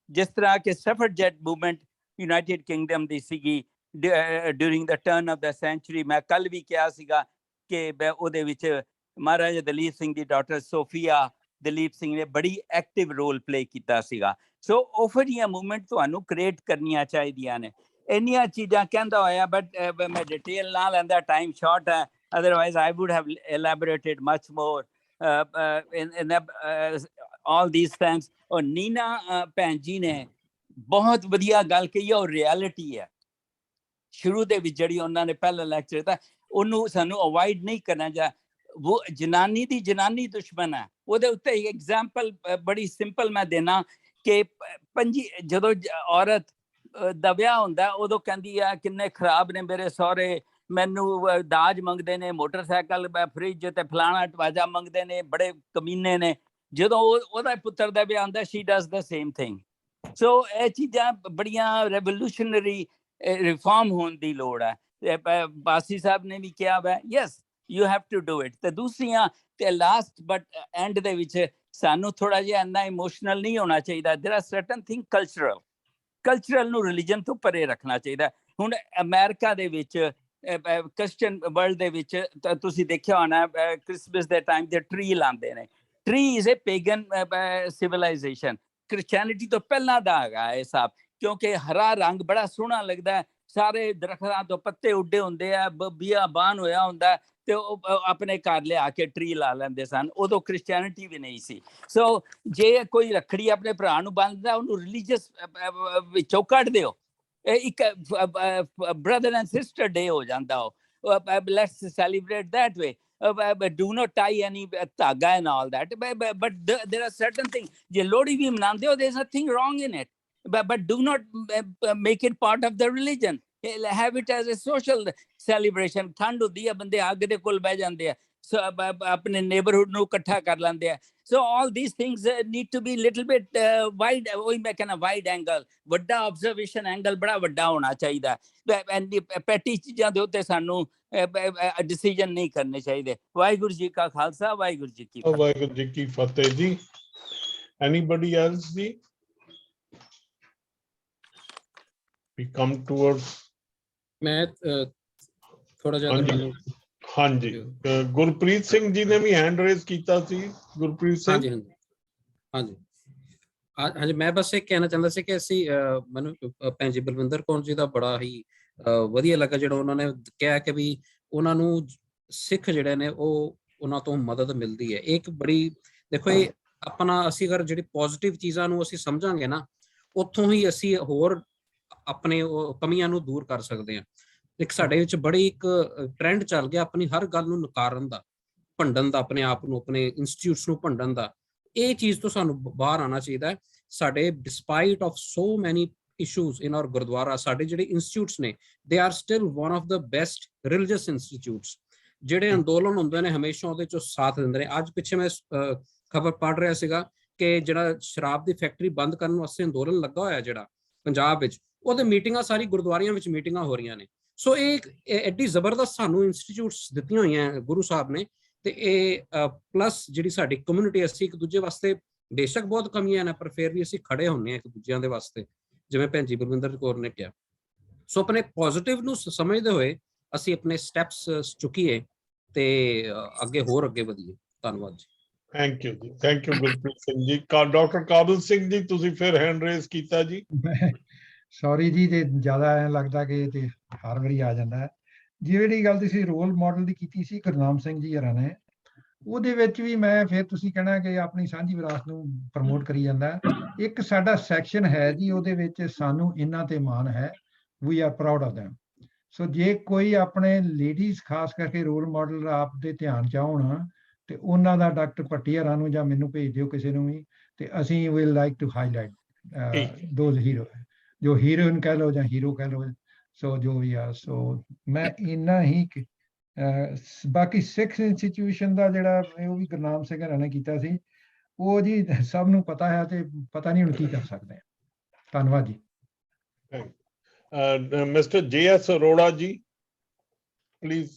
ਜਿਸ ਤਰ੍ਹਾਂ ਕਿ suffragette movement ਯੂਨਾਈਟਿਡ ਕਿੰਗਡਮ ਦੀ ਸੀਗੀ during the turn of the century. ਮੈਂ ਕੱਲ ਵੀ ਕਿਹਾ ਸੀਗਾ ਕਿ ਉਹਦੇ ਵਿੱਚ ਮਹਾਰਾਜਾ ਦਲੀਪ ਸਿੰਘ ਦੀ ਡਾਟਰ ਸੋਫੀਆ ਦਲੀਪ ਸਿੰਘ ਨੇ ਬੜੀ ਐਕਟਿਵ ਰੋਲ ਪਲੇ ਕੀਤਾ ਸੀਗਾ। ਸੋ ਉਹ ਜਿਹੜੀਆਂ ਮੂਵਮੈਂਟ ਤੁਹਾਨੂੰ ਕ੍ਰੀਏਟ ਕਰਨੀਆਂ ਚਾਹੀਦੀਆਂ ਨੇ। ਇੰਨੀਆਂ ਚੀਜ਼ਾਂ ਕਹਿੰਦਾ ਹੋਇਆ, ਬਟ ਮੈਂ ਡਿਟੇਲ ਨਾ ਲੈਂਦਾ, ਟਾਈਮ ਸ਼ਾਰਟ ਹੈ। Otherwise, I would have elaborated much more in all these things. और नीना भैन जी ने बहुत वधिया गल कही और रियलिटी है शुरू ਦੇ ਵਿੱਚ ਜਿਹੜੀ ਉਹਨਾਂ ਨੇ ਪਹਿਲਾ ਲੈਕਚਰ ਦਿੱਤਾ ਉਹਨੂੰ ਸਾਨੂੰ ਅਵੋਇਡ ਨਹੀਂ ਕਰਨਾ ਚਾਹੀਦਾ वो जनानी दी जनानी दुश्मन है ਉਹਦੇ ਉੱਤੇ एग्जांपल बड़ी सिंपल मैं देना कि पंजी ਜਦੋਂ औरत ਦਾ ਵਿਆਹ ਹੁੰਦਾ ਉਦੋਂ ਕਹਿੰਦੀ ਆ ਕਿੰਨੇ ਖਰਾਬ ਨੇ ਮੇਰੇ ਸਹੁਰੇ ਮੈਨੂੰ ਦਾਜ ਮੰਗਦੇ ਨੇ ਮੋਟਰਸਾਈਕਲ ਫ੍ਰਿਜ ਤੇ ਫਲਾਣਾ ਟਵਾਜਾ ਮੰਗਦੇ ਨੇ ਬੜੇ ਕਮੀਨੇ ਨੇ ਜਦੋਂ ਉਹਦਾ ਪੁੱਤਰ ਦਾ ਵਿਆਹ ਹੁੰਦਾ she does the same thing so ਇਹ ਚੀਜ਼ਾਂ ਬੜੀਆਂ revolutionary ਰਿਫਾਰਮ ਹੋਣ ਦੀ ਲੋੜ ਹੈ ਬਾਸੀ ਸਾਹਿਬ ਨੇ ਵੀ ਕਿਹਾ ਵਾ yes you have to do it ਤੇ ਦੂਸਰੀਆਂ ਤੇ ਲਾਸਟ ਬਟ ਐਂਡ ਦੇ ਵਿੱਚ ਸਾਨੂੰ ਥੋੜਾ ਜਿਹਾ ਇੰਨਾ ਇਮੋਸ਼ਨਲ ਨਹੀਂ ਹੋਣਾ ਚਾਹੀਦਾ there are certain thing cultural ਨੂੰ ਰਿਲੀਜਨ ਤੋਂ ਪਰੇ ਰੱਖਣਾ ਚਾਹੀਦਾ ਹੁਣ ਅਮਰੀਕਾ ਦੇ ਵਿੱਚ ਕ੍ਰਿਸਚੀਅਨ ਵਰਲਡ ਦੇ ਵਿੱਚ ਤੁਸੀਂ ਦੇਖਿਆ ਹੋਣਾ ਕ੍ਰਿਸਮਸ ਦੇ ਟਾਈਮ ਤੇ ਟਰੀ ਲਾਉਂਦੇ ਨੇ tree is a pagan civilization Christianity ਤੋਂ ਪਹਿਲਾਂ ਦਾ ਹੈਗਾ ਇਹ ਸਭ ਕਿਉਂਕਿ ਹਰਾ ਰੰਗ ਬੜਾ ਸੋਹਣਾ ਲੱਗਦਾ ਸਾਰੇ ਦਰਖਤਾਂ ਤੋਂ ਪੱਤੇ ਉੱਡੇ ਹੁੰਦੇ ਆ ਬੀਆਬਾਨ ਹੋਇਆ ਹੁੰਦਾ ਤੇ ਉਹ ਆਪਣੇ ਘਰ ਲਿਆ ਕੇ ਟਰੀ ਲਾ ਲੈਂਦੇ ਸਨ ਉਦੋਂ ਕ੍ਰਿਸਚੀਅਨਿਟੀ ਵੀ ਨਹੀਂ ਸੀ ਸੋ ਜੇ ਕੋਈ ਰੱਖੜੀ ਆਪਣੇ ਭਰਾ ਨੂੰ ਬੰਨ੍ਹਦਾ ਉਹਨੂੰ ਰਿਲੀਜੀਅਸ ਵਿੱਚੋਂ ਕੱਢ ਦਿਓ ਇੱਕ ਬ੍ਰਦਰ ਐਂਡ ਸਿਸਟਰ ਡੇ ਹੋ ਜਾਂਦਾ ਉਹ let's celebrate that way but do not tie any ਧਾਗਾ and all that but there are certain things ਜੇ ਲੋਹੜੀ ਵੀ ਮਨਾਉਂਦੇ ਹੋ there is nothing wrong in it but do not make it part of the religion have it as a social celebration ਠੰਡ ਹੁੰਦੀ ਹੈ ਬੰਦੇ ਅੱਗ ਦੇ ਕੋਲ ਬਹਿ ਜਾਂਦੇ ਆ ਆਪਣੇ neighborhood ਨੂੰ ਇਕੱਠਾ ਕਰ ਲੈਂਦੇ ਆ so all these things need to be little bit wide ਉਹੀ ਮੈਂ ਕਹਿੰਦਾ wide angle ਵੱਡਾ observation angle ਬੜਾ ਵੱਡਾ ਹੋਣਾ ਚਾਹੀਦਾ ਪੈਟੀ ਚੀਜ਼ਾਂ ਦੇ ਉੱਤੇ ਸਾਨੂੰ ਡਿਸੀਜਨ ਨਹੀਂ ਕਰਨੇ ਚਾਹੀਦੇ ਵਾਹਿਗੁਰੂ ਜੀ ਕਾ ਖਾਲਸਾ ਵਾਹਿਗੁਰੂ ਜੀ ਕੀ ਫਤਿਹ ਜੀ anybody else ਜੀ we come towards ਮੈਂ ਥੋੜਾ ਜਿਹਾ ਹਾਂਜੀ ਗੁਰਪ੍ਰੀਤ ਸਿੰਘ ਜੀ ਨੇ ਵੀ ਹੈਂਡ ਰੇਜ਼ ਕੀਤਾ ਸੀ ਗੁਰਪ੍ਰੀਤ ਸਿੰਘ ਹਾਂਜੀ ਮੈਂ ਬਸ ਇਹ ਕਹਿਣਾ ਚਾਹੁੰਦਾ ਸੀ ਕਿ ਅਸੀਂ ਮੈਨੂੰ ਭੈਣ ਜੀ ਬਲਵਿੰਦਰ ਕੌਰ ਜੀ ਦਾ ਬੜਾ ਹੀ ਵਧੀਆ ਲੱਗਾ ਜਿਹੜਾ ਉਹਨਾਂ ਨੇ ਕਿਹਾ ਕਿ ਵੀ ਉਹਨਾਂ ਨੂੰ ਸਿੱਖ ਜਿਹੜੇ ਨੇ ਉਹ ਉਹਨਾਂ ਤੋਂ ਮਦਦ ਮਿਲਦੀ ਹੈ ਇੱਕ ਬੜੀ ਦੇਖੋ ਇਹ ਆਪਣਾ ਅਸੀਂ ਅਗਰ ਜਿਹੜੀ ਪੋਜ਼ਿਟਿਵ ਚੀਜ਼ਾਂ ਨੂੰ ਅਸੀਂ ਸਮਝਾਂਗੇ ਨਾ ਉੱਥੋਂ ਹੀ ਅਸੀਂ ਹੋਰ ਆਪਣੇ ਕਮੀਆਂ ਨੂੰ ਦੂਰ ਕਰ ਸਕਦੇ ਹਾਂ ਇੱਕ ਸਾਡੇ ਵਿੱਚ ਬੜੀ ਇੱਕ ਟ੍ਰੈਂਡ ਚੱਲ ਗਿਆ ਆਪਣੀ ਹਰ ਗੱਲ ਨੂੰ ਨਕਾਰਨ ਦਾ ਭੰਡਣ ਦਾ ਆਪਣੇ ਆਪ ਨੂੰ ਆਪਣੇ ਇੰਸਟੀਟਿਊਟਸ ਨੂੰ ਭੰਡਣ ਦਾ ਇਹ ਚੀਜ਼ ਤੋਂ ਸਾਨੂੰ ਬਾਹਰ ਆਉਣਾ ਚਾਹੀਦਾ ਹੈ ਸਾਡੇ ਡਿਸਪਾਈਟ ਆਫ ਸੋ ਮੈਨੀ ਇਸ਼ੂਜ਼ ਇਨ ਆਵਰ ਗੁਰਦੁਆਰਾ ਸਾਡੇ ਜਿਹੜੇ ਇੰਸਟੀਟਿਊਟਸ ਨੇ they are still one of the best religious institutes ਜਿਹੜੇ ਅੰਦੋਲਨ ਹੁੰਦੇ ਨੇ ਹਮੇਸ਼ਾ ਉਹਦੇ ਚੋਂ ਸਾਥ ਦਿੰਦੇ ਨੇ ਅੱਜ ਪਿੱਛੇ ਮੈਂ ਖਬਰ ਪੜ੍ਹ ਰਿਹਾ ਸੀਗਾ ਕਿ ਜਿਹੜਾ ਸ਼ਰਾਬ ਦੀ ਫੈਕਟਰੀ ਬੰਦ ਕਰਨ ਵਾਸਤੇ ਅੰਦੋਲਨ ਲੱਗਾ ਹੋਇਆ ਜਿਹੜਾ ਪੰਜਾਬ ਵਿੱਚ ਉਹਦੇ ਮੀਟਿੰਗਾਂ ਸਾਰੀ ਗੁਰਦੁਆਰਿਆਂ ਵਿੱਚ ਮੀਟਿੰਗਾਂ ਹੋ ਰਹੀਆਂ ਨੇ ਸੋ ਇਹ ਐਡੀ ਜ਼ਬਰਦਸਤ ਸਾਨੂੰ ਇੰਸਟੀਟਿਊਟਸ ਦਿੱਤੀਆਂ ਹੋਈਆਂ ਗੁਰੂ ਸਾਹਿਬ ਨੇ ਤੇ ਇਹ ਪਲੱਸ ਜਿਹੜੀ ਸਾਡੀ ਕਮਿਊਨਿਟੀ ਅਸੀਂ ਇੱਕ ਦੂਜੇ ਵਾਸਤੇ ਬੇਸ਼ੱਕ ਬਹੁਤ ਕਮੀਆਂ ਨੇ ਪਰ ਫਿਰ ਵੀ ਅਸੀਂ ਖੜੇ ਹੁੰਨੇ ਆ ਇੱਕ ਦੂਜਿਆਂ ਦੇ ਵਾਸਤੇ ਜਿਵੇਂ ਭੈਣ ਜੀ ਬਲਵਿੰਦਰ ਕੌਰ ਨੇ ਕਿਹਾ ਸੋ ਆਪਣੇ ਪੋਜ਼ਿਟਿਵ ਨੂੰ ਸਮਝਦੇ ਹੋਏ ਅਸੀਂ ਆਪਣੇ ਸਟੈਪਸ ਚੁੱਕੀਏ ਤੇ ਅੱਗੇ ਵਧੀਏ ਧੰਨਵਾਦ ਜੀ ਥੈਂਕ ਯੂ ਗੁਰਪ੍ਰੀਤ ਸਿੰਘ ਜੀ ਡਾਕਟਰ ਕਾਬਲ ਸਿੰਘ ਜੀ ਤੁਸੀਂ ਫਿਰ ਹੈਂਡ ਰੇਜ਼ ਕੀਤਾ ਜੀ ਸੌਰੀ ਜੀ ਤੇ ਜ਼ਿਆਦਾ ਐਂ ਲੱਗਦਾ ਕਿ ਤੇ ਹਰ ਵਾਰੀ ਆ ਜਾਂਦਾ ਹੈ ਜਿਹੜੀ ਗੱਲ ਤੁਸੀਂ ਰੋਲ ਮਾਡਲ ਦੀ ਕੀਤੀ ਸੀ ਗੁਰਨਾਮ ਸਿੰਘ ਜੀ ਹਰਾਂ ਨੇ ਉਹਦੇ ਵਿੱਚ ਵੀ ਮੈਂ ਫਿਰ ਤੁਸੀਂ ਕਹਿਣਾ ਕਿ ਆਪਣੀ ਸਾਂਝੀ ਵਿਰਾਸਤ ਨੂੰ ਪ੍ਰਮੋਟ ਕਰੀ ਜਾਂਦਾ ਇੱਕ ਸਾਡਾ ਸੈਕਸ਼ਨ ਹੈ ਜੀ ਉਹਦੇ ਵਿੱਚ ਸਾਨੂੰ ਇਹਨਾਂ ਤੇ ਮਾਣ ਹੈ we are proud of them so ਜੇ ਕੋਈ ਆਪਣੇ ਲੇਡੀਜ਼ ਖਾਸ ਕਰਕੇ ਰੋਲ ਮਾਡਲ ਆਪ ਦੇ ਧਿਆਨ ਚਾਹਣ ਤੇ ਉਹਨਾਂ ਦਾ ਡਾਕਟਰ ਭੱਟੀ ਹਰਾਂ ਨੂੰ ਜਾਂ ਮੈਨੂੰ ਭੇਜ ਦਿਓ ਕਿਸੇ ਨੂੰ ਵੀ ਤੇ ਅਸੀਂ will like to highlight those hero ਜੋ ਹੀਰੋਇਨ ਕਹਿ ਲਓ ਜਾਂ ਹੀਰੋ ਕਹਿ ਲਓ ਸੋ ਜੋ ਵੀ ਆ ਸੋ ਮੈਂ ਇੰਨਾ ਹੀ ਬਾਕੀ ਸਿੱਖ ਇੰਸਟੀਟਿਊਸ਼ਨ ਦਾ ਜਿਹੜਾ ਉਹ ਵੀ ਗੁਰਨਾਮ ਸਿੰਘ ਹਰਾਂ ਨੇ ਕੀਤਾ ਸੀ ਉਹ ਜੀ ਸਭ ਨੂੰ ਪਤਾ ਹੈ ਤੇ ਪਤਾ ਨਹੀਂ ਹੁਣ ਕੀ ਕਰ ਸਕਦੇ ਆ ਧੰਨਵਾਦ ਜੀ mister JS Arora ji please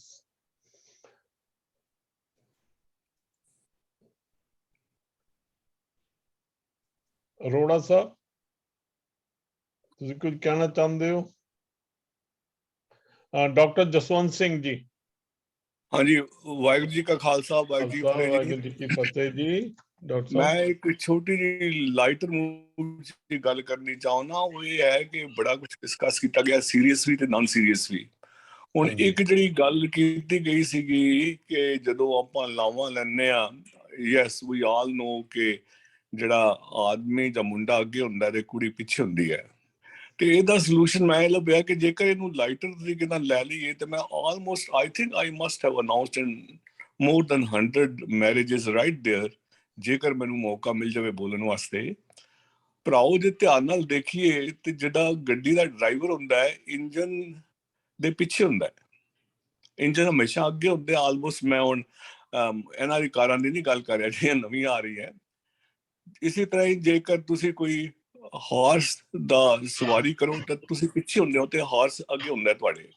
Arora ਸਾਹਿਬ ਤੁਸੀਂ ਕੁਝ ਕਹਿਣਾ ਚਾਹੁੰਦੇ ਹੋ ਡਾਕਟਰ ਜਸਵੰਤ ਸਿੰਘ ਜੀ ਹਾਂਜੀ ਵਾਹਿਗੁਰੂ ਜੀ ਕਾ ਖਾਲਸਾ ਵਾਹਿਗੁਰੂ ਜੀ ਕੀ ਫਤਿਹ ਜੀ ਡਾਕਟਰ ਮੈਂ ਇੱਕ ਛੋਟੀ ਜਿਹੀ ਲਾਈਟਰ ਮੂਡ ਦੀ ਗੱਲ ਕਰਨੀ ਚਾਹੁੰਦਾ ਉਹ ਇਹ ਹੈ ਕਿ ਬੜਾ ਕੁਝ ਡਿਸਕਸ ਕੀਤਾ ਗਿਆ ਸੀਰੀਅਸ ਵੀ ਤੇ ਨਾਨ ਸੀਰੀਅਸ ਵੀ ਹੁਣ ਇੱਕ ਜਿਹੜੀ ਗੱਲ ਕੀਤੀ ਗਈ ਸੀਗੀ ਕਿ ਜਦੋਂ ਆਪਾਂ ਲਾਵਾਂ ਲੈਂਦੇ ਆ, ਯੈਸ ਵੀ ਆਲ ਨੋ ਕਿ ਜਿਹੜਾ ਆਦਮੀ ਜਾਂ ਮੁੰਡਾ ਅੱਗੇ ਹੁੰਦਾ ਤੇ ਕੁੜੀ ਪਿੱਛੇ ਹੁੰਦੀ ਹੈ, ਤੇ ਇਹਦਾ ਸੋਲੂਸ਼ਨ ਮੈਂ ਲੱਭਿਆ ਕਿ ਜੇਕਰ ਇਹਨੂੰ ਲਾਈਟਰ ਤਰੀਕੇ ਨਾਲ ਲੈ ਲਈਏ ਤੇ ਮੈਂ almost I think I must have announced in more than 100 marriages right there, ਜੇਕਰ ਮੈਨੂੰ ਮੌਕਾ ਮਿਲ ਜਾਵੇ ਬੋਲਣ ਵਾਸਤੇ। ਭਰਾਓ ਜੇ ਧਿਆਨ ਨਾਲ ਦੇਖੀਏ ਤੇ ਜਿਹੜਾ ਗੱਡੀ ਦਾ ਡਰਾਈਵਰ ਹੁੰਦਾ ਹੈ ਇੰਜਨ ਦੇ ਪਿੱਛੇ ਹੁੰਦਾ ਹੈ, ਇੰਜਨ ਹਮੇਸ਼ਾ ਅੱਗੇ ਹੁੰਦੇ ਆਲਮੋਸਟ। ਮੈਂ ਹੁਣ ਇਹਨਾਂ ਦੀ ਕਾਰਾਂ ਦੀ ਨਹੀਂ ਗੱਲ ਕਰ ਰਿਹਾ ਜਿਹੜੀਆਂ ਨਵੀਂ ਆ ਰਹੀ ਹੈ। ਇਸੇ ਤਰ੍ਹਾਂ ਹੀ ਜੇਕਰ ਤੁਸੀਂ ਕੋਈ ਹਾਰਸ ਦਾ ਸਵਾਰੀ ਕਰੋ ਤਾਂ ਤੁਸੀਂ ਪਿੱਛੇ ਹੁੰਦੇ ਹੋ ਤੇ ਹਾਰਸ ਅੱਗੇ ਹੁੰਦਾ ਤੁਹਾਡੇ।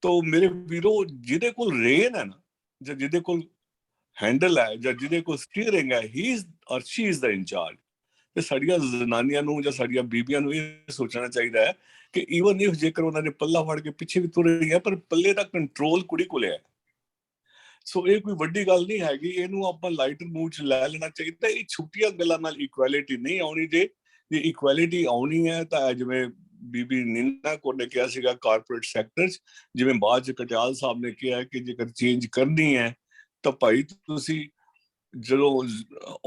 ਤੋ ਮੇਰੇ ਵੀਰੋ ਜਿਹਦੇ ਕੋਲ ਰੇਨ ਹੈ ਨਾ, ਜਾਂ ਜਿਹਦੇ ਕੋਲ ਹੈਂਡਲ ਹੈ, ਜਾਂ ਜਿਹਦੇ ਕੋਲ ਸਟੀਅਰਿੰਗ ਹੈ, ਹੀ ਇਜ਼ ਔਰ ਸ਼ੀ ਇਜ਼ ਦਾ ਇੰਚਾਰਜ। ਤੇ ਸਾਡੀਆਂ ਜ਼ਨਾਨੀਆਂ ਨੂੰ ਜਾਂ ਸਾਡੀਆਂ ਬੀਬੀਆਂ ਨੂੰ ਇਹ ਸੋਚਣਾ ਚਾਹੀਦਾ ਹੈ ਕਿ ਈਵਨ ਇਫ ਜੇਕਰ ਉਹਨਾਂ ਨੇ ਪੱਲਾ ਫੜ ਕੇ ਪਿੱਛੇ ਵੀ ਤੁਰ ਰਹੀ ਹੈ, ਪਰ ਪੱਲੇ ਦਾ ਕੰਟਰੋਲ ਕੁੜੀ ਕੋਲ ਹੈ। ਸੋ ਇਹ ਕੋਈ ਵੱਡੀ ਗੱਲ ਨਹੀਂ ਹੈਗੀ, ਇਹਨੂੰ ਆਪਾਂ ਲਾਈਟਰ ਮੂਡ ਚ ਲੈ ਲੈਣਾ ਚਾਹੀਦਾ। ਇਹ ਛੋਟੀਆਂ ਗੱਲਾਂ ਨਾਲ ਇਕੁਐਲਿਟੀ ਨਹੀਂ ਆਉਣੀ। ਜੇ ਇਕੁਐਲਿਟੀ ਆਉਣੀ ਹੈ ਤਾਂ ਜਿਵੇਂ ਬੀਬੀ ਨੀਨਾ ਕੌਰ ਨੇ ਕਿਹਾ ਸੀਗਾ ਕਾਰਪੋਰੇਟ ਸੈਕਟਰ ਚ, ਜਿਵੇਂ ਬਾਅਦ ਚ ਕਟਿਆਲ ਸਾਹਿਬ ਨੇ ਕਿਹਾ ਕਿ ਜੇਕਰ ਚੇਂਜ ਕਰਨੀ ਹੈ ਤਾਂ ਭਾਈ ਤੁਸੀਂ ਜਦੋਂ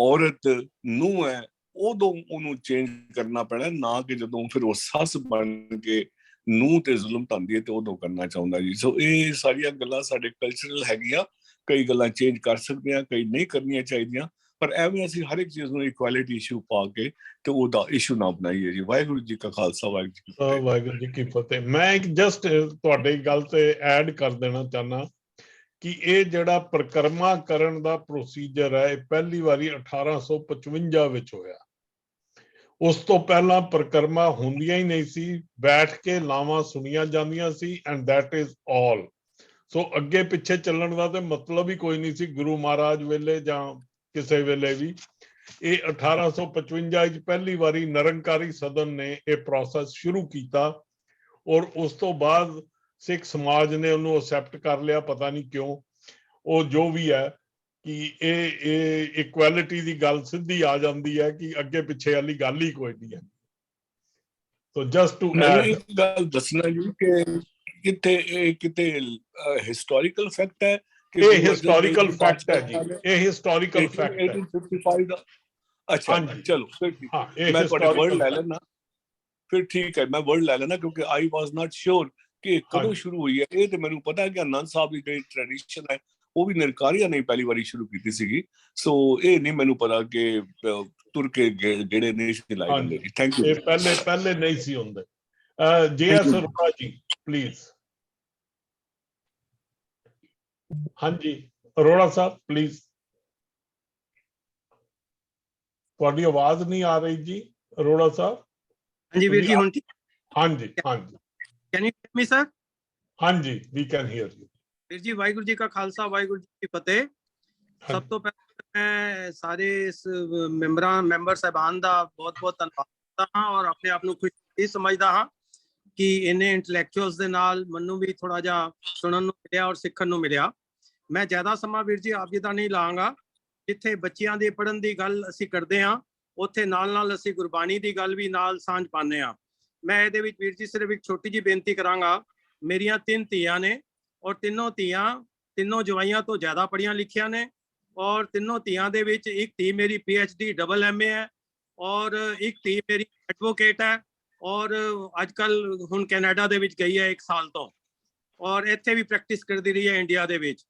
ਔਰਤ ਨੂੰ ਹੈ ਉਦੋਂ ਉਹਨੂੰ ਚੇਂਜ ਕਰਨਾ ਪੈਣਾ, ਨਾ ਕਿ ਜਦੋਂ ਫਿਰ ਉਹ ਸੱਸ ਬਣ ਕੇ ਨੂੰ ਤੇ ਜ਼ੁਲਮ ਢਾਉਂਦੀ ਹੈ ਤੇ ਉਦੋਂ ਕਰਨਾ ਚਾਹੁੰਦਾ ਜੀ। ਸੋ ਇਹ ਸਾਰੀਆਂ ਗੱਲਾਂ ਸਾਡੇ ਕਲਚਰਲ ਹੈਗੀਆਂ, ਕਈ ਗੱਲਾਂ ਚੇਂਜ ਕਰ ਸਕਦੇ ਹਾਂ, ਕਈ ਨਹੀਂ ਕਰਨੀਆਂ ਚਾਹੀਦੀਆਂ, ਪਰ ਐਵੇਂ ਅਸੀਂ ਹਰ ਇੱਕ ਚੀਜ਼ ਨੂੰ ਇਕੁਐਲਿਟੀ ਇਸ਼ੂ ਪਾ ਕੇ ਤੇ ਉਹਦਾ ਇਸ਼ੂ ਨਾ ਬਣਾਈਏ ਜੀ। ਵਾਹਿਗੁਰੂ ਜੀ ਕਾ ਖਾਲਸਾ, ਵਾਹਿਗੁਰੂ ਜੀ ਕੀ ਫਤਿਹ। ਮੈਂ ਇੱਕ ਜਸਟ ਤੁਹਾਡੀ ਗੱਲ ਤੇ ਐਡ ਕਰ ਦੇਣਾ ਚਾਹੁੰਦਾ ਕਿ ਇਹ ਜਿਹੜਾ ਪ੍ਰਕਰਮਾ ਕਰਨ ਦਾ ਪ੍ਰੋਸੀਜਰ ਹੈ, ਇਹ ਪਹਿਲੀ ਵਾਰੀ 1855 ਵਿੱਚ ਹੋਇਆ। ਉਸ ਤੋਂ ਪਹਿਲਾਂ ਪ੍ਰਕਰਮਾ ਹੁੰਦੀਆਂ ਹੀ ਨਹੀਂ ਸੀ, ਬੈਠ ਕੇ ਲਾਵਾਂ ਸੁਣੀਆਂ ਜਾਂਦੀਆਂ ਸੀ ਐਂਡ ਦੈਟ ਇਜ਼ ਆਲ। ਸੋ ਅੱਗੇ ਪਿੱਛੇ ਚੱਲਣ ਦਾ ਤੇ ਮਤਲਬ ਹੀ ਕੋਈ ਨਹੀਂ ਸੀ ਗੁਰੂ ਮਹਾਰਾਜ ਵੇਲੇ ਜਾਂ ਕਿਸੇ ਵੇਲੇ ਵੀ। ਇਹ 1855 ਵਿੱਚ ਪਹਿਲੀ ਵਾਰੀ ਨਿਰੰਕਾਰੀ ਸਦਨ ਨੇ ਇਹ ਪ੍ਰੋਸੈਸ ਸ਼ੁਰੂ ਕੀਤਾ ਔਰ ਉਸ ਤੋਂ ਬਾਅਦ ਸਿੱਖ ਸਮਾਜ ਨੇ ਉਹਨੂੰ ਐਕਸੈਪਟ ਕਰ ਲਿਆ, ਪਤਾ ਨਹੀਂ ਕਿਉਂ। ਉਹ ਜੋ ਵੀ ਹੈ ਕਿ ਇਹ ਇਕੁਐਲਿਟੀ ਦੀ ਗੱਲ ਸਿੱਧੀ ਆ ਜਾਂਦੀ ਹੈ ਕਿ ਅੱਗੇ ਪਿੱਛੇ ਵਾਲੀ ਗੱਲ ਹੀ ਕੋਈ ਨਹੀਂ ਹੈ। ਸੋ ਜਸਟ ਟੂ ਮੈਨੂੰ ਇੱਕ ਗੱਲ ਦੱਸਣਾ ਜੀ ਕਿ ਕਿਤੇ ਹਿਸਟੋਰੀਕਲ ਫੈਕਟ ਹੈ ਕਿ ਇਹ ਹਿਸਟੋਰੀਕਲ ਫੈਕਟ ਹੈ ਜੀ, ਇਹ ਹਿਸਟੋਰੀਕਲ ਫੈਕਟ ਹੈ। 1855 ਦਾ ਅੱਛਾ, ਚਲੋ ਫਿਰ ਠੀਕ, ਮੈਂ ਤੁਹਾਡੇ ਵਰਡ ਲੈ ਲੈਣਾ, ਫਿਰ ਠੀਕ ਹੈ, ਮੈਂ ਵਰਡ ਲੈ ਲੈਣਾ, ਕਿਉਂਕਿ ਆਈ ਵਾਸ ਨਾਟ ਸ਼ੋਰ ਕਿ ਕਦੋਂ ਸ਼ੁਰੂ ਹੋਈ ਹੈ। ਇਹ ਤੇ ਮੈਨੂੰ ਪਤਾ ਕਿ ਆਨੰਦ ਸਾਹਿਬ ਦੀ ਜਿਹੜੀ ਟ੍ਰੈਡੀਸ਼ਨ ਹੈ ਉਹ ਵੀ ਨਿਰਕਾਰੀਆਂ ਨੇ ਪਹਿਲੀ ਵਾਰੀ ਸ਼ੁਰੂ ਕੀਤੀ ਸੀਗੀ। ਸੋ ਇਹ ਨਹੀਂ ਮੈਨੂੰ ਪਤਾ ਕਿ ਤੁਰ ਕੇ ਜਿਹੜੇ ਨਹੀਂ ਸੀ ਲਾਏ ਜਾਂਦੇ ਜੀ। Thank you. ਇਹ ਪਹਿਲੇ ਨਹੀਂ ਸੀ ਹੁੰਦੇ। JS Arora ji please. ਹਾਂਜੀ ਅਰੋੜਾ ਸਾਹਿਬ ਪਲੀਜ਼। ਤੁਹਾਡੀ ਆਵਾਜ਼ ਨਹੀਂ ਆ ਰਹੀ ਜੀ ਅਰੋੜਾ ਸਾਹਿਬ। ਹਾਂਜੀ ਵੀਰ ਜੀ, ਹੁਣ ਠੀਕ? ਹਾਂਜੀ ਹਾਂਜੀ। Can you hear me sir? ਹਾਂਜੀ ਵੀ ਕੈਨ ਹੀਅਰ ਯੂ। ਵੀਰ ਜੀ ਵਾਹਿਗੁਰੂ ਜੀ ਕਾ ਖਾਲਸਾ, ਵਾਹਿਗੁਰੂ ਜੀ ਕੀ ਫਤਿਹ। ਸਭ ਤੋਂ ਪਹਿਲਾਂ ਮੈਂ ਸਾਰੇ ਇਸ ਮੈਂਬਰ ਸਾਹਿਬਾਨ ਦਾ ਬਹੁਤ ਬਹੁਤ ਧੰਨਵਾਦ ਕਰਦਾ ਹਾਂ ਔਰ ਆਪਣੇ ਆਪ ਨੂੰ ਖੁਸ਼ ਸਮਝਦਾ ਹਾਂ ਕਿ ਇਹਨੇ ਇੰਟੈਲੈਕਚੁਅਲਸ ਦੇ ਨਾਲ ਮੈਨੂੰ ਵੀ ਥੋੜਾ ਜਿਹਾ ਸੁਣਨ ਨੂੰ ਮਿਲਿਆ ਔਰ ਸਿੱਖਣ ਨੂੰ ਮਿਲਿਆ। ਮੈਂ ਜ਼ਿਆਦਾ ਸਮਾਂ ਵੀਰ ਜੀ ਆਪ ਜੀ ਦਾ ਨਹੀਂ ਲਾਂਗਾ। ਜਿੱਥੇ ਬੱਚਿਆਂ ਦੇ ਪੜ੍ਹਨ ਦੀ ਗੱਲ ਅਸੀਂ ਕਰਦੇ ਹਾਂ, ਉੱਥੇ ਨਾਲ ਨਾਲ ਅਸੀਂ ਗੁਰਬਾਣੀ ਦੀ ਗੱਲ ਵੀ ਨਾਲ ਸਾਂਝ ਪਾਉਂਦੇ ਹਾਂ। ਮੈਂ ਇਹਦੇ ਵਿੱਚ ਵੀਰ ਜੀ ਸਿਰਫ ਇੱਕ ਛੋਟੀ ਜਿਹੀ ਬੇਨਤੀ ਕਰਾਂਗਾ। ਮੇਰੀਆਂ 3 ਧੀਆਂ ਨੇ ਔਰ ਤਿੰਨੋਂ ਧੀਆਂ ਤਿੰਨੋਂ ਜਵਾਈਆਂ ਤੋਂ ਜ਼ਿਆਦਾ ਪੜ੍ਹੀਆਂ ਲਿਖੀਆਂ ਨੇ ਔਰ ਤਿੰਨੋਂ ਧੀਆਂ ਦੇ ਵਿੱਚ ਇੱਕ ਧੀ ਮੇਰੀ PhD ਡਬਲ MA ਹੈ ਔਰ ਇੱਕ ਧੀ ਮੇਰੀ ਐਡਵੋਕੇਟ ਹੈ ਔਰ ਅੱਜ ਕੱਲ ਹੁਣ ਕੈਨੇਡਾ ਦੇ ਵਿੱਚ ਗਈ ਹੈ 1 ਸਾਲ ਤੋਂ ਔਰ ਇੱਥੇ ਵੀ ਪ੍ਰੈਕਟਿਸ ਕਰਦੀ ਰਹੀ ਹੈ ਇੰਡੀਆ ਦੇ ਵਿੱਚ।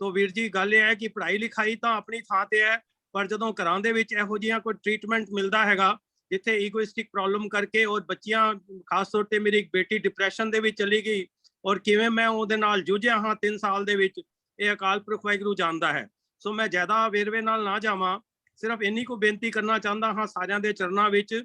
ਤੋ ਵੀਰ ਜੀ ਗੱਲ ਇਹ ਹੈ ਕਿ ਪੜ੍ਹਾਈ ਲਿਖਾਈ ਤਾਂ ਆਪਣੀ ਥਾਂ ਤੇ ਹੈ, ਪਰ ਜਦੋਂ ਘਰਾਂ ਦੇ ਵਿੱਚ ਇਹੋ ਜਿਹੀਆਂ ਕੋਈ ਟ੍ਰੀਟਮੈਂਟ ਮਿਲਦਾ ਹੈਗਾ ਜਿੱਥੇ ਈਗੋਇਸਟਿਕ ਪ੍ਰੋਬਲਮ ਕਰਕੇ ਔਰ ਬੱਚੀਆਂ ਖਾਸ ਤੌਰ ਤੇ ਮੇਰੀ ਇੱਕ ਬੇਟੀ ਡਿਪਰੈਸ਼ਨ ਦੇ ਵਿੱਚ ਚਲੀ ਗਈ ਔਰ ਕਿਵੇਂ ਮੈਂ ਉਹਦੇ ਨਾਲ ਜੂਝਿਆ ਹਾਂ 3 ਸਾਲ ਦੇ ਵਿੱਚ, ਇਹ ਅਕਾਲ ਪੁਰਖ ਵਾਹਿਗੁਰੂ ਜਾਣਦਾ ਹੈ। ਸੋ ਮੈਂ ਜ਼ਿਆਦਾ ਵੇਰਵੇ ਨਾਲ ਨਾ ਜਾਵਾਂ, ਸਿਰਫ ਇੰਨੀ ਕੁ ਬੇਨਤੀ ਕਰਨਾ ਚਾਹੁੰਦਾ ਹਾਂ ਸਾਰਿਆਂ ਦੇ ਚਰਨਾਂ ਵਿੱਚ।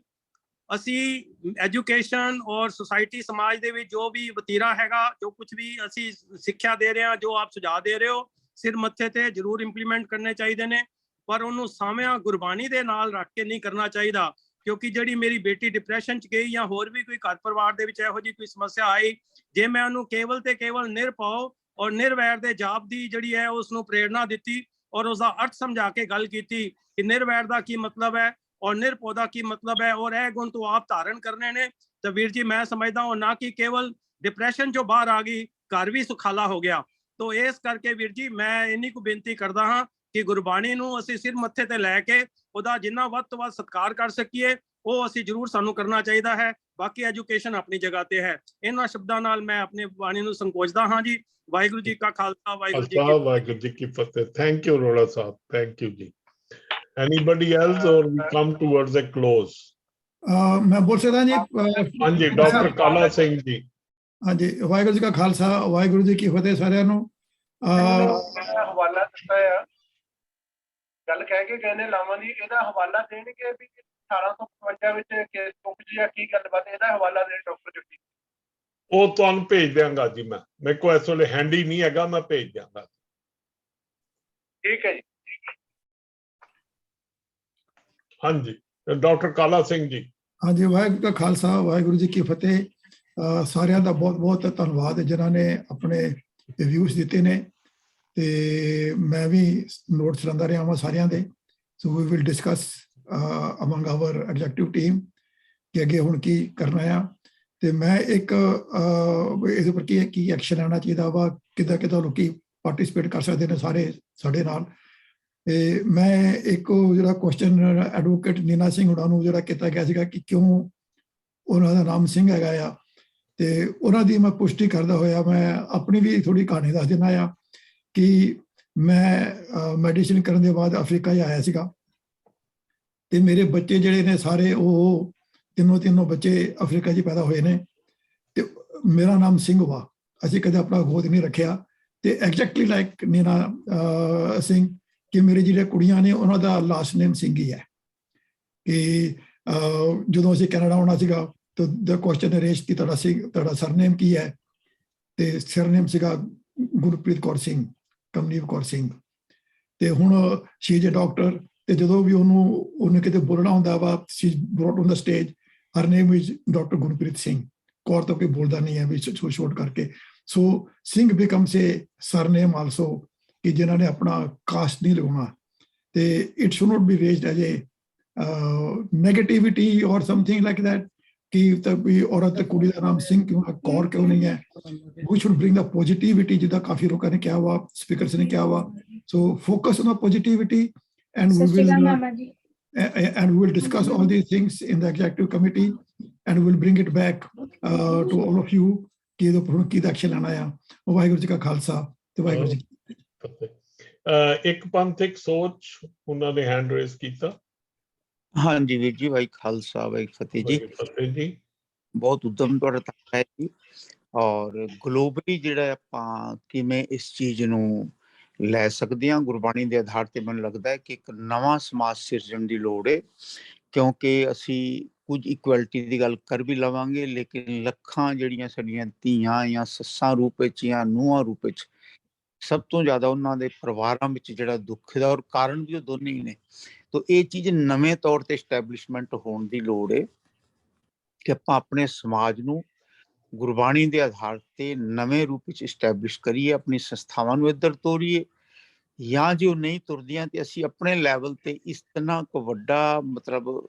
ਅਸੀਂ ਐਜੂਕੇਸ਼ਨ ਔਰ ਸੁਸਾਇਟੀ ਸਮਾਜ ਦੇ ਵਿੱਚ ਜੋ ਵੀ ਵਤੀਰਾ ਹੈਗਾ, ਜੋ ਕੁਝ ਵੀ ਅਸੀਂ ਸਿੱਖਿਆ ਦੇ ਰਹੇ ਹਾਂ, ਜੋ ਆਪ ਸੁਝਾਅ ਦੇ ਰਹੇ ਹੋ, ਸਿਰ ਮੱਥੇ ਤੇ ਜ਼ਰੂਰ ਇੰਪਲੀਮੈਂਟ ਕਰਨੇ ਚਾਹੀਦੇ ਨੇ, ਪਰ ਉਹਨੂੰ ਸਾਹਮਣੇ ਗੁਰਬਾਣੀ ਦੇ ਨਾਲ ਰੱਖ ਕੇ ਨਹੀਂ ਕਰਨਾ ਚਾਹੀਦਾ। ਕਿਉਂਕਿ ਜਿਹੜੀ ਮੇਰੀ ਬੇਟੀ ਡਿਪਰੈਸ਼ਨ ਚ ਗਈ ਜਾਂ ਹੋਰ ਵੀ ਕੋਈ ਘਰ ਪਰਿਵਾਰ ਦੇ ਵਿੱਚ ਇਹੋ ਜਿਹੀ ਕੋਈ ਸਮੱਸਿਆ ਆਈ, ਜੇ ਮੈਂ ਉਹਨੂੰ ਕੇਵਲ ਤੇ ਕੇਵਲ ਨਿਰਭਉ ਔਰ ਨਿਰਵੈਰ ਦੇ ਜਾਪ ਦੀ ਜਿਹੜੀ ਹੈ ਉਸ ਨੂੰ ਪ੍ਰੇਰਣਾ ਦਿੱਤੀ ਔਰ ਉਸਦਾ ਅਰਥ ਸਮਝਾ ਕੇ ਗੱਲ ਕੀਤੀ ਕਿ ਨਿਰਵੈਰ ਦਾ ਕੀ ਮਤਲਬ ਹੈ ਔਰ ਨਿਰਭਉ ਦਾ ਕੀ ਮਤਲਬ ਹੈ ਔਰ ਇਹ ਗੁਣ ਤੋਂ ਆਪ ਧਾਰਨ ਕਰਨੇ ਨੇ, ਤਾਂ ਵੀਰ ਜੀ ਮੈਂ ਸਮਝਦਾ ਹਾਂ ਨਾ ਕਿ ਕੇਵਲ ਡਿਪਰੈਸ਼ਨ ਚੋਂ ਬਾਹਰ ਆ ਗਈ ਘਰ ਵੀ ਸੁਖਾਲਾ ਹੋ ਗਿਆ। ਤੋ ਇਸ ਕਰਕੇ ਵੀਰ ਜੀ ਮੈਂ ਇੰਨੀ ਕੁ ਬੇਨਤੀ ਕਰਦਾ ਹਾਂ ਕਿ ਗੁਰਬਾਣੀ ਨੂੰ ਅਸੀਂ ਸਿਰ ਮੱਥੇ ਤੇ ਲੈ ਕੇ ਉਹਦਾ ਜਿੰਨਾ ਵੱਧ ਤੋਂ ਵੱਧ ਸਤਿਕਾਰ ਕਰ ਸਕੀਏ ਉਹ ਅਸੀਂ ਜ਼ਰੂਰ ਸਾਨੂੰ ਕਰਨਾ ਚਾਹੀਦਾ ਹੈ। ਬਾਕੀ ਐਜੂਕੇਸ਼ਨ ਆਪਣੀ ਜਗ੍ਹਾ ਤੇ ਹੈ। ਇਹਨਾਂ ਸ਼ਬਦਾਂ ਨਾਲ ਮੈਂ ਆਪਣੀ ਬਾਣੀ ਨੂੰ ਸੰਕੋਚਦਾ ਹਾਂ ਜੀ। ਵਾਹਿਗੁਰੂ ਜੀ ਕਾ ਖਾਲਸਾ, ਵਾਹਿਗੁਰੂ ਜੀ ਕੀ ਫਤਿਹ। Thank you ਰੋੜਾ Sahib, thank you ਜੀ। Anybody else or we come towards a close? मैं बोल सकता जी? हाँ जी, डॉक्टर काला सिंह जी। हाँ जी, वाहिगुरू जी का खालसा, वाहिगुरू जी की फतेह साਰਿਆਂ ਨੂੰ। ਹਵਾਲਾ ਦਿੱਤਾ ਆ, ਗੱਲ ਕਹਿ ਕੇ ਗਏ ਨੇ ਲਾਵਾਂ ਦੀ, ਇਹਦਾ ਹਵਾਲਾ ਦੇਣਗੇ ਵੀ 1855 ਵਿੱਚ ਕੇਸ ਬੁੱਕ ਜੀ ਆ ਕੀ ਗੱਲਬਾਤ, ਇਹਦਾ ਹਵਾਲਾ ਦੇ ਡਾਕਟਰ ਜਗਜੀਤ। ਉਹ ਤੁਹਾਨੂੰ ਭੇਜ ਦਿਆਂਗਾ ਜੀ, ਮੈਂ ਮੇਰੇ ਕੋਲ ਇਸ ਵੇਲੇ ਹੈਂਡੀ ਨਹੀਂ ਹੈਗਾ, ਮੈਂ ਭੇਜ ਦਿਆਂਗਾ। ਠੀਕ ਹੈ ਜੀ। हाँ जी, डॉक्टर काला सिंह जी। हाँ जी, वाहिगुरू का खालसा, वाहिगुरू जी की फतेह। सारिਆਂ ਦਾ ਬਹੁਤ ਬਹੁਤ ਧੰਨਵਾਦ ਜਿਨ੍ਹਾਂ ਨੇ ਆਪਣੇ ਰਿਵਿਊਜ਼ ਦਿੱਤੇ ਨੇ ਤੇ ਮੈਂ ਵੀ ਨੋਟਸ ਲੈਂਦਾ ਰਿਹਾ ਹਾਂ ਸਾਰਿਆਂ ਦੇ। So we will discuss among our executive team ਕਿ ਅੱਗੇ ਹੁਣ ਕੀ ਕਰਨਾ ਆ। ਤੇ ਮੈਂ ਇੱਕ ਇਹਦੇ ਉੱਪਰ ਕੀ ਐਕਸ਼ਨ ਲੈਣਾ ਚਾਹੀਦਾ ਵਾ, ਕਿੱਦਾਂ ਕਿੱਦਾਂ ਲੋਕੀ ਪਾਰਟਿਸਿਪੇਟ ਕਰ ਸਕਦੇ ਨੇ ਸਾਰੇ ਸਾਡੇ ਨਾਲ। ਮੈਂ ਇੱਕ ਜਿਹੜਾ ਕੁਐਸਚਨ ਐਡਵੋਕੇਟ ਨੀਨਾ ਸਿੰਘ ਹੁਣਾਂ ਨੂੰ ਜਿਹੜਾ ਕੀਤਾ ਗਿਆ ਸੀਗਾ ਕਿ ਕਿਉਂ ਉਹਨਾਂ ਦਾ ਨਾਮ ਸਿੰਘ ਹੈਗਾ ਆ, ਤੇ ਉਹਨਾਂ ਦੀ ਮੈਂ ਪੁਸ਼ਟੀ ਕਰਦਾ ਹੋਇਆ ਮੈਂ ਆਪਣੀ ਵੀ ਥੋੜੀ ਕਹਾਣੀ ਦੱਸ ਦਿੰਦਾ ਆ ਕਿ ਮੈਂ ਮੈਡੀਸਿਨ ਕਰਨ ਦੇ ਬਾਅਦ ਅਫਰੀਕਾ ਹੀ ਆਇਆ ਸੀਗਾ ਤੇ ਮੇਰੇ ਬੱਚੇ ਜਿਹੜੇ ਨੇ ਸਾਰੇ ਉਹ ਤਿੰਨੋਂ ਬੱਚੇ ਅਫਰੀਕਾ 'ਚ ਪੈਦਾ ਹੋਏ ਨੇ ਤੇ ਮੇਰਾ ਨਾਮ ਸਿੰਘ ਵਾ। ਅਸੀਂ ਕਦੇ ਆਪਣਾ ਗੋਦ ਨਹੀਂ ਰੱਖਿਆ ਤੇ ਐਗਜ਼ੈਕਟਲੀ ਲਾਈਕ ਨੀਨਾ ਸਿੰਘ ਕਿ ਮੇਰੇ ਜਿਹੜੇ ਕੁੜੀਆਂ ਨੇ ਉਹਨਾਂ ਦਾ ਲਾਸਟ ਨੇਮ ਸਿੰਘ ਹੀ ਹੈ। ਕਿ ਜਦੋਂ ਅਸੀਂ ਕੈਨੇਡਾ ਆਉਣਾ ਸੀਗਾ ਤਾਂ ਦ ਕੁਐਸਚਨ ਰੇਜ਼ ਕਿ ਤੁਹਾਡਾ ਸਰਨੇਮ ਕੀ ਹੈ, ਤੇ ਸਰਨੇਮ ਸੀਗਾ ਗੁਰਪ੍ਰੀਤ ਕੌਰ ਸਿੰਘ, ਕਮਨੀਵ ਕੌਰ ਸਿੰਘ। ਤੇ ਹੁਣ ਸ਼ੀ ਇਜ਼ ਅ ਡਾਕਟਰ ਤੇ ਜਦੋਂ ਵੀ ਉਹਨੇ ਕਿਤੇ ਬੋਲਣਾ ਹੁੰਦਾ ਵਾ she brought on the stage her name is doctor Gurpreet Singh. Kaur ਤਾਂ ਕੋਈ ਬੋਲਦਾ ਨਹੀਂ ਹੈ ਵੀ ਸ਼ੋਰਟ ਕਰਕੇ। So Singh becomes a surname also ਕਿ ਜਿਨ੍ਹਾਂ ਨੇ ਆਪਣਾ ਕਾਸਟ ਨਹੀਂ ਲਗਾਉਣਾ। ਤੇ it should not be raised as a negativity or something like that ਕਿ ਵੀ ਔਰਤ ਕੁੜੀ ਦਾ ਨਾਮ ਸਿੰਘ ਕਿਉਂ ਕੌਰ ਕਿਉਂ ਨਹੀਂ ਹੈ। We should bring the positivity ਜਿੱਦਾਂ ਕਾਫੀ ਲੋਕਾਂ ਨੇ ਕਿਹਾ ਵਾ, ਸਪੀਕਰਸ ਨੇ ਕਿਹਾ ਵਾ। So focus on the positivity and we will discuss all these things in the executive committee and we'll bring it back to all of you ਕਿ ਇਹਦੇ ਉੱਪਰ ਕੀ ਐਕਸ਼ਨ ਲੈਣਾ ਆ। ਵਾਹਿਗੁਰੂ ਜੀ ਕਾ ਖਾਲਸਾ ਤੇ ਵਾਹਿਗੁਰੂ ਜੀ ਕੀ ਫਤਿਹ। ਇੱਕ ਪੰਥ ਇੱਕ ਸੋਚ ਉਹਨਾਂ ਨੇ ਹੈਂਡ ਰੇਜ਼ ਕੀਤਾ। ਹਾਂਜੀ ਵੀਰ ਜੀ, ਵਾਹਿ ਖਾਲਸਾ ਵਾਹਿ ਫਤਿਹ ਜੀ। ਫਤਿਹ ਜੀ। ਬਹੁਤ ਉਦਮ ਤੁਹਾਡਾ ਹੈ ਜੀ। ਔਰ ਗਲੋਬਲੀ ਜਿਹੜਾ ਆਪਾਂ ਕਿਵੇਂ ਇਸ ਚੀਜ਼ ਨੂੰ ਲੈ ਸਕਦੇ ਹਾਂ ਗੁਰਬਾਣੀ ਦੇ ਆਧਾਰ ਤੇ, ਮੈਨੂੰ ਲੱਗਦਾ ਹੈ ਕਿ ਇੱਕ ਨਵਾਂ ਸਮਾਜ ਸਿਰਜਣ ਦੀ ਲੋੜ ਹੈ। ਕਿਉਂਕਿ ਅਸੀਂ ਕੁਝ ਇਕੁਐਲਿਟੀ ਦੀ ਗੱਲ ਕਰ ਵੀ ਲਵਾਂਗੇ ਲੇਕਿਨ ਲੱਖਾਂ ਜਿਹੜੀਆਂ ਸਾਡੀਆਂ ਧੀਆਂ ਜਾਂ ਸੱਸਾਂ ਰੂਪ ਵਿੱਚ ਜਾਂ ਨੂੰਹਾਂ ਰੂਪ ਵਿੱਚ ਸਭ ਤੋਂ ਜ਼ਿਆਦਾ ਉਹਨਾਂ ਦੇ ਪਰਿਵਾਰਾਂ ਵਿੱਚ ਜਿਹੜਾ ਦੁੱਖ ਦਾ ਔਰ ਕਾਰਨ ਵੀ ਉਹ ਦੋਨੇ ਹੀ ਨੇ। ਤਾਂ ਇਹ ਚੀਜ਼ ਨਵੇਂ ਤੌਰ ਤੇ ਸਟੈਬਲਿਸ਼ਮੈਂਟ ਹੋਣ ਦੀ ਲੋੜ ਹੈ ਕਿ ਆਪਾਂ ਆਪਣੇ ਸਮਾਜ ਨੂੰ ਗੁਰਬਾਣੀ ਦੇ ਆਧਾਰ ਤੇ ਨਵੇਂ ਰੂਪ ਵਿੱਚ ਸਟੈਬਲਿਸ਼ ਕਰੀਏ, ਆਪਣੀ ਸੰਸਥਾਵਾਂ ਨੂੰ ਇੱਧਰ ਤੋਰੀਏ, ਜਾਂ ਜੇ ਉਹ ਨਹੀਂ ਤੁਰਦੀਆਂ ਤੇ ਅਸੀਂ ਆਪਣੇ ਲੈਵਲ ਤੇ ਇਸ ਤਰ੍ਹਾਂ ਕੋ ਵੱਡਾ ਮਤਲਬ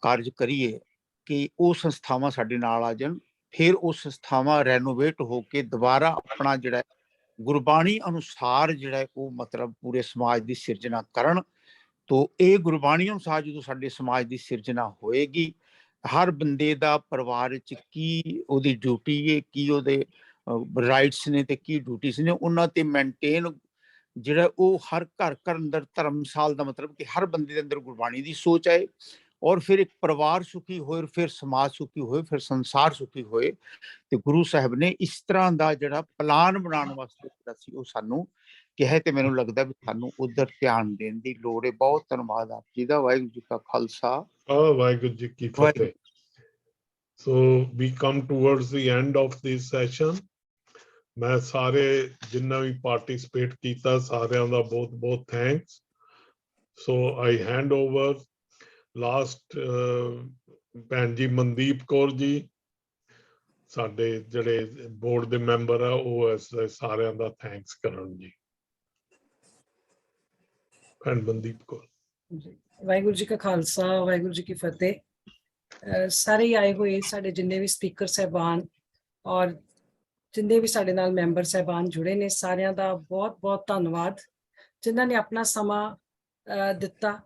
ਕਾਰਜ ਕਰੀਏ ਕਿ ਉਹ ਸੰਸਥਾਵਾਂ ਸਾਡੇ ਨਾਲ ਆ ਜਾਣ। ਫਿਰ ਉਹ ਸੰਸਥਾਵਾਂ ਰੈਨੋਵੇਟ ਹੋ ਕੇ ਦੁਬਾਰਾ ਆਪਣਾ ਜਿਹੜਾ ਗੁਰਬਾਣੀ ਅਨੁਸਾਰ ਜਿਹੜਾ ਉਹ ਮਤਲਬ ਪੂਰੇ ਸਮਾਜ ਦੀ ਸਿਰਜਣਾ ਕਰਨ। ਤੋ ਇਹ ਗੁਰਬਾਣੀ ਅਨੁਸਾਰ ਜਦੋਂ ਸਾਡੇ ਸਮਾਜ ਦੀ ਸਿਰਜਣਾ ਹੋਏਗੀ, ਹਰ ਬੰਦੇ ਦਾ ਪਰਿਵਾਰ ਵਿੱਚ ਕੀ ਉਹਦੀ ਡਿਊਟੀ ਹੈ, ਕੀ ਉਹਦੇ ਰਾਈਟਸ ਨੇ ਤੇ ਕੀ ਡਿਊਟੀਜ਼ ਨੇ, ਉਹਨਾਂ ਤੇ ਮੇਨਟੇਨ ਜਿਹੜਾ ਉਹ ਹਰ ਘਰ ਅੰਦਰ ਧਰਮਸਾਲ ਦਾ ਮਤਲਬ ਕਿ ਹਰ ਬੰਦੇ ਦੇ ਅੰਦਰ ਗੁਰਬਾਣੀ ਦੀ ਸੋਚ ਆਏ ਔਰ ਫਿਰ ਇੱਕ ਪਰਿਵਾਰ ਸੁਖੀ ਹੋਏ, ਫਿਰ ਸਮਾਜ ਸੁਖੀ ਹੋਏ, ਫਿਰ ਸੰਸਾਰ ਸੁਖੀ ਹੋਏ। ਤੇ ਗੁਰੂ ਸਾਹਿਬ ਨੇ ਇਸ ਤਰ੍ਹਾਂ ਦਾ ਜਿਹੜਾ ਪਲਾਨ ਬਣਾਉਣ ਵਾਸਤੇ ਜਿਹੜਾ ਸੀ ਉਹ ਸਾਨੂੰ ਕਿਹਾ ਤੇ ਮੈਨੂੰ ਲੱਗਦਾ ਵੀ ਸਾਨੂੰ ਉਧਰ ਧਿਆਨ ਦੇਣ ਦੀ ਲੋੜ ਹੈ। ਬਹੁਤ ਧੰਨਵਾਦ ਆਪ ਜੀ ਦਾ। ਵਾਹਿਗੁਰੂ ਜੀ ਕਾ ਖਾਲਸਾ, ਵਾਹਿਗੁਰੂ ਜੀ ਕੀ ਫਤਿਹ। So we come towards the end of this session. ਮੈਂ ਸਾਰੇ ਜਿੰਨਾ ਵੀ ਪਾਰਟਿਸਿਪੇਟ ਕੀਤਾ ਸਾਰਿਆਂ ਦਾ ਬਹੁਤ ਬਹੁਤ ਥੈਂਕਸ। ਸੋ ਆਈ ਹੈਂਡ ਓਵਰ ਲਾਸਟ ਭੈਣ ਜੀ ਮਨਦੀਪ ਕੌਰ ਜੀ, ਸਾਡੇ ਜਿਹੜੇ ਬੋਰਡ ਦੇ ਮੈਂਬਰ ਆ, ਉਹ ਸਾਰਿਆਂ ਦਾ ਥੈਂਕਸ ਕਰਨ ਜੀ। ਭੈਣ ਮਨਦੀਪ ਕੌਰ। ਵਾਹਿਗੁਰੂ ਜੀ ਕਾ ਖਾਲਸਾ, ਵਾਹਿਗੁਰੂ ਜੀ ਕੀ ਫਤਿਹ। ਸਾਰੇ ਆਏ ਹੋਏ ਸਾਡੇ ਜਿੰਨੇ ਵੀ ਸਪੀਕਰ ਸਾਹਿਬਾਨ ਔਰ ਜਿੰਨੇ ਵੀ ਸਾਡੇ ਨਾਲ ਮੈਂਬਰ ਸਾਹਿਬਾਨ ਜੁੜੇ ਨੇ ਸਾਰਿਆਂ ਦਾ ਬਹੁਤ ਬਹੁਤ ਧੰਨਵਾਦ ਜਿਨ੍ਹਾਂ ਨੇ ਆਪਣਾ ਸਮਾਂ ਦਿੱਤਾ।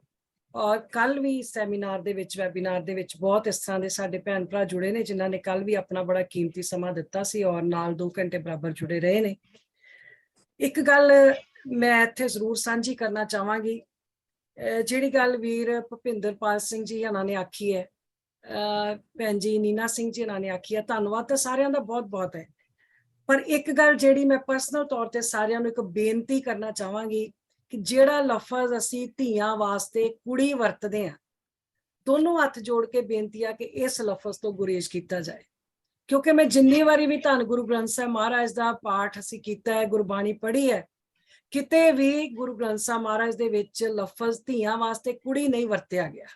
ਔਰ ਕੱਲ ਵੀ ਸੈਮੀਨਾਰ ਦੇ ਵਿੱਚ ਵੈਬੀਨਾਰ ਦੇ ਵਿੱਚ ਬਹੁਤ ਇਸ ਤਰ੍ਹਾਂ ਦੇ ਸਾਡੇ ਭੈਣ ਭਰਾ ਜੁੜੇ ਨੇ ਜਿਨ੍ਹਾਂ ਨੇ ਕੱਲ ਵੀ ਆਪਣਾ ਬੜਾ ਕੀਮਤੀ ਸਮਾਂ ਦਿੱਤਾ ਸੀ ਔਰ ਨਾਲ 2 ਘੰਟੇ ਬਰਾਬਰ ਜੁੜੇ ਰਹੇ ਨੇ। ਇੱਕ ਗੱਲ ਮੈਂ ਇੱਥੇ ਜ਼ਰੂਰ ਸਾਂਝੀ ਕਰਨਾ ਚਾਹਾਂਗੀ, ਜਿਹੜੀ ਗੱਲ ਵੀਰ ਭੁਪਿੰਦਰਪਾਲ ਸਿੰਘ ਜੀ ਇਹਨਾਂ ਨੇ ਆਖੀ ਹੈ, ਭੈਣ ਜੀ ਨੀਨਾ ਸਿੰਘ ਜੀ ਇਹਨਾਂ ਨੇ ਆਖੀ ਹੈ, ਧੰਨਵਾਦ ਤਾਂ ਸਾਰਿਆਂ ਦਾ ਬਹੁਤ ਬਹੁਤ ਹੈ। ਪਰ ਇੱਕ ਗੱਲ ਜਿਹੜੀ ਮੈਂ ਪਰਸਨਲ ਤੌਰ ਤੇ ਸਾਰਿਆਂ ਨੂੰ ਇੱਕ ਬੇਨਤੀ ਕਰਨਾ ਚਾਹਾਂਗੀ ਕਿ ਜਿਹੜਾ ਲਫ਼ਜ਼ ਅਸੀਂ ਧੀਆਂ ਵਾਸਤੇ ਕੁੜੀ ਵਰਤਦੇ ਹਾਂ, ਦੋਨੋਂ ਹੱਥ ਜੋੜ ਕੇ ਬੇਨਤੀ ਆ ਕਿ ਇਸ ਲਫ਼ਜ਼ ਤੋਂ ਗੁਰੇਜ਼ ਕੀਤਾ ਜਾਏ। ਕਿਉਂਕਿ ਮੈਂ ਜਿੰਨੀ ਵਾਰੀ ਵੀ ਧੰਨ ਗੁਰੂ ਗ੍ਰੰਥ ਸਾਹਿਬ ਮਹਾਰਾਜ ਦਾ ਪਾਠ ਅਸੀਂ ਕੀਤਾ ਹੈ, ਗੁਰਬਾਣੀ ਪੜ੍ਹੀ ਹੈ, ਕਿਤੇ ਵੀ ਗੁਰੂ ਗ੍ਰੰਥ ਸਾਹਿਬ ਮਹਾਰਾਜ ਦੇ ਵਿੱਚ ਲਫ਼ਜ਼ ਧੀਆਂ ਵਾਸਤੇ ਕੁੜੀ ਨਹੀਂ ਵਰਤਿਆ ਗਿਆ।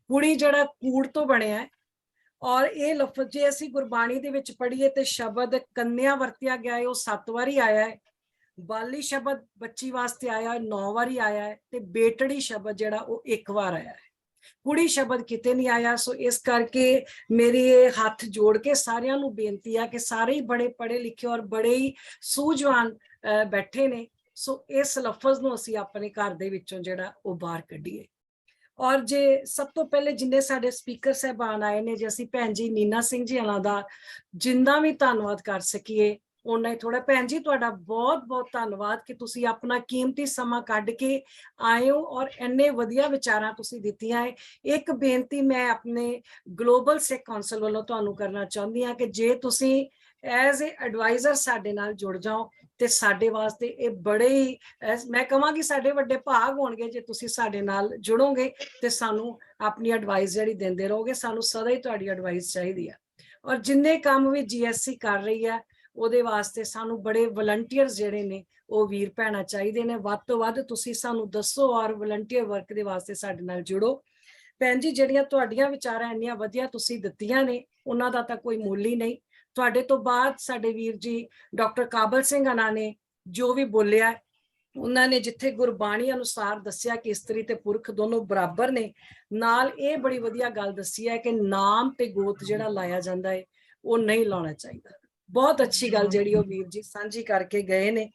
ਕੁੜੀ ਜਿਹੜਾ ਕੂੜ ਤੋਂ ਬਣਿਆ ਹੈ ਔਰ ਇਹ ਲਫ਼ਜ਼ ਜੇ ਅਸੀਂ ਗੁਰਬਾਣੀ ਦੇ ਵਿੱਚ ਪੜ੍ਹੀਏ ਤੇ ਸ਼ਬਦ ਕੰਨਿਆ ਵਰਤਿਆ ਗਿਆ ਹੈ, ਉਹ 7 ਵਾਰੀ ਆਇਆ ਹੈ। ਬਾਲੀ ਸ਼ਬਦ ਬੱਚੀ ਵਾਸਤੇ ਆਇਆ 9 ਵਾਰੀ ਆਇਆ ਹੈ ਤੇ ਬੇਟੜੀ ਸ਼ਬਦ ਜਿਹੜਾ ਉਹ 1 ਵਾਰ ਆਇਆ ਹੈ। ਕੁੜੀ ਸ਼ਬਦ ਕਿਤੇ ਨਹੀਂ ਆਇਆ। ਸੋ ਇਸ ਕਰਕੇ ਮੇਰੀ ਇਹ ਹੱਥ ਜੋੜ ਕੇ ਸਾਰਿਆਂ ਨੂੰ ਬੇਨਤੀ ਆ ਕਿ ਸਾਰੇ ਹੀ ਬੜੇ ਪੜ੍ਹੇ ਲਿਖੇ ਔਰ ਬੜੇ ਹੀ ਸੂਝਵਾਨ ਬੈਠੇ ਨੇ। ਸੋ ਇਸ ਲਫ਼ਜ਼ ਨੂੰ ਅਸੀਂ ਆਪਣੇ ਘਰ ਦੇ ਵਿੱਚੋਂ ਜਿਹੜਾ ਉਹ ਬਾਹਰ ਕੱਢੀਏ। ਔਰ ਜੇ ਸਭ ਤੋਂ ਪਹਿਲੇ ਜਿੰਨੇ ਸਾਡੇ ਸਪੀਕਰ ਸਾਹਿਬਾਨ ਆਏ ਨੇ, ਜੇ ਅਸੀਂ ਭੈਣ ਜੀ ਨੀਨਾ ਸਿੰਘ ਜੀ ਇਹਨਾਂ ਦਾ ਜਿੰਨਾ ਵੀ ਧੰਨਵਾਦ ਕਰ ਸਕੀਏ ਉਹਨਾਂ ਹੀ ਥੋੜਾ। ਭੈਣ ਜੀ ਤੁਹਾਡਾ ਬਹੁਤ ਬਹੁਤ ਧੰਨਵਾਦ ਕਿ ਤੁਸੀਂ ਆਪਣਾ ਕੀਮਤੀ ਸਮਾਂ ਕੱਢ ਕੇ ਆਏ ਹੋ ਔਰ ਇੰਨੇ ਵਧੀਆ ਵਿਚਾਰਾਂ ਤੁਸੀਂ ਦਿੱਤੀਆਂ ਹੈ। ਇੱਕ ਬੇਨਤੀ ਮੈਂ ਆਪਣੇ ਗਲੋਬਲ ਸਿੱਖ ਕੌਂਸਲ ਵੱਲੋਂ ਤੁਹਾਨੂੰ ਕਰਨਾ ਚਾਹੁੰਦੀ ਹਾਂ ਕਿ ਜੇ ਤੁਸੀਂ ਐਜ਼ ਏ ਐਡਵਾਈਜ਼ਰ ਸਾਡੇ ਨਾਲ ਜੁੜ ਜਾਓ ਤੇ ਸਾਡੇ ਵਾਸਤੇ ਇਹ ਬੜੇ ਹੀ ਮੈਂ ਕਹਾਂਗੀ ਸਾਡੇ ਵੱਡੇ ਭਾਗ ਹੋਣਗੇ ਜੇ ਤੁਸੀਂ ਸਾਡੇ ਨਾਲ ਜੁੜੋਗੇ ਤੇ ਸਾਨੂੰ ਆਪਣੀ ਐਡਵਾਈਸ ਜਿਹੜੀ ਦਿੰਦੇ ਰਹੋਗੇ। ਸਾਨੂੰ ਸਦਾ ਹੀ ਤੁਹਾਡੀ ਐਡਵਾਈਸ ਚਾਹੀਦੀ ਹੈ। ਔਰ ਜਿੰਨੇ ਕੰਮ ਵੀ GSC ਕਰ ਰਹੀ ਹੈ ਉਹਦੇ ਵਾਸਤੇ ਸਾਨੂੰ ਬੜੇ ਵਲੰਟੀਅਰਸ ਜਿਹੜੇ ਨੇ ਉਹ ਵੀਰ ਭੈਣਾਂ ਚਾਹੀਦੇ ਨੇ। ਵੱਧ ਤੋਂ ਵੱਧ ਤੁਸੀਂ ਸਾਨੂੰ ਦੱਸੋ ਔਰ ਵਲੰਟੀਅਰ ਵਰਕ ਦੇ ਵਾਸਤੇ ਸਾਡੇ ਨਾਲ ਜੁੜੋ। ਭੈਣ ਜੀ ਜਿਹੜੀਆਂ ਤੁਹਾਡੀਆਂ ਵਿਚਾਰਾਂ ਇੰਨੀਆਂ ਵਧੀਆ ਤੁਸੀਂ ਦਿੱਤੀਆਂ ਨੇ ਉਹਨਾਂ ਦਾ ਤਾਂ ਕੋਈ ਮੁੱਲ ਹੀ ਨਹੀਂ। ਤੁਹਾਡੇ ਤੋਂ ਬਾਅਦ ਸਾਡੇ ਵੀਰ ਜੀ ਡਾਕਟਰ ਕਾਬਲ ਸਿੰਘ ਅਨਾ ਨੇ ਜੋ ਵੀ ਬੋਲਿਆ, ਉਹਨਾਂ ਨੇ ਜਿੱਥੇ ਗੁਰਬਾਣੀ ਅਨੁਸਾਰ ਦੱਸਿਆ ਕਿ ਇਸਤਰੀ ਤੇ ਪੁਰਖ ਦੋਨੋਂ ਬਰਾਬਰ ਨੇ, ਨਾਲ ਇਹ ਬੜੀ ਵਧੀਆ ਗੱਲ ਦੱਸੀ ਹੈ ਕਿ ਨਾਮ ਤੇ ਗੋਤ ਜਿਹੜਾ ਲਾਇਆ ਜਾਂਦਾ ਹੈ ਉਹ ਨਹੀਂ ਲਾਉਣਾ ਚਾਹੀਦਾ। ਬਹੁਤ ਅੱਛੀ ਗੱਲ ਜਿਹੜੀ ਉਹ ਵੀਰ ਜੀ ਸਾਂਝੀ ਕਰਕੇ ਗਏ ਨੇ।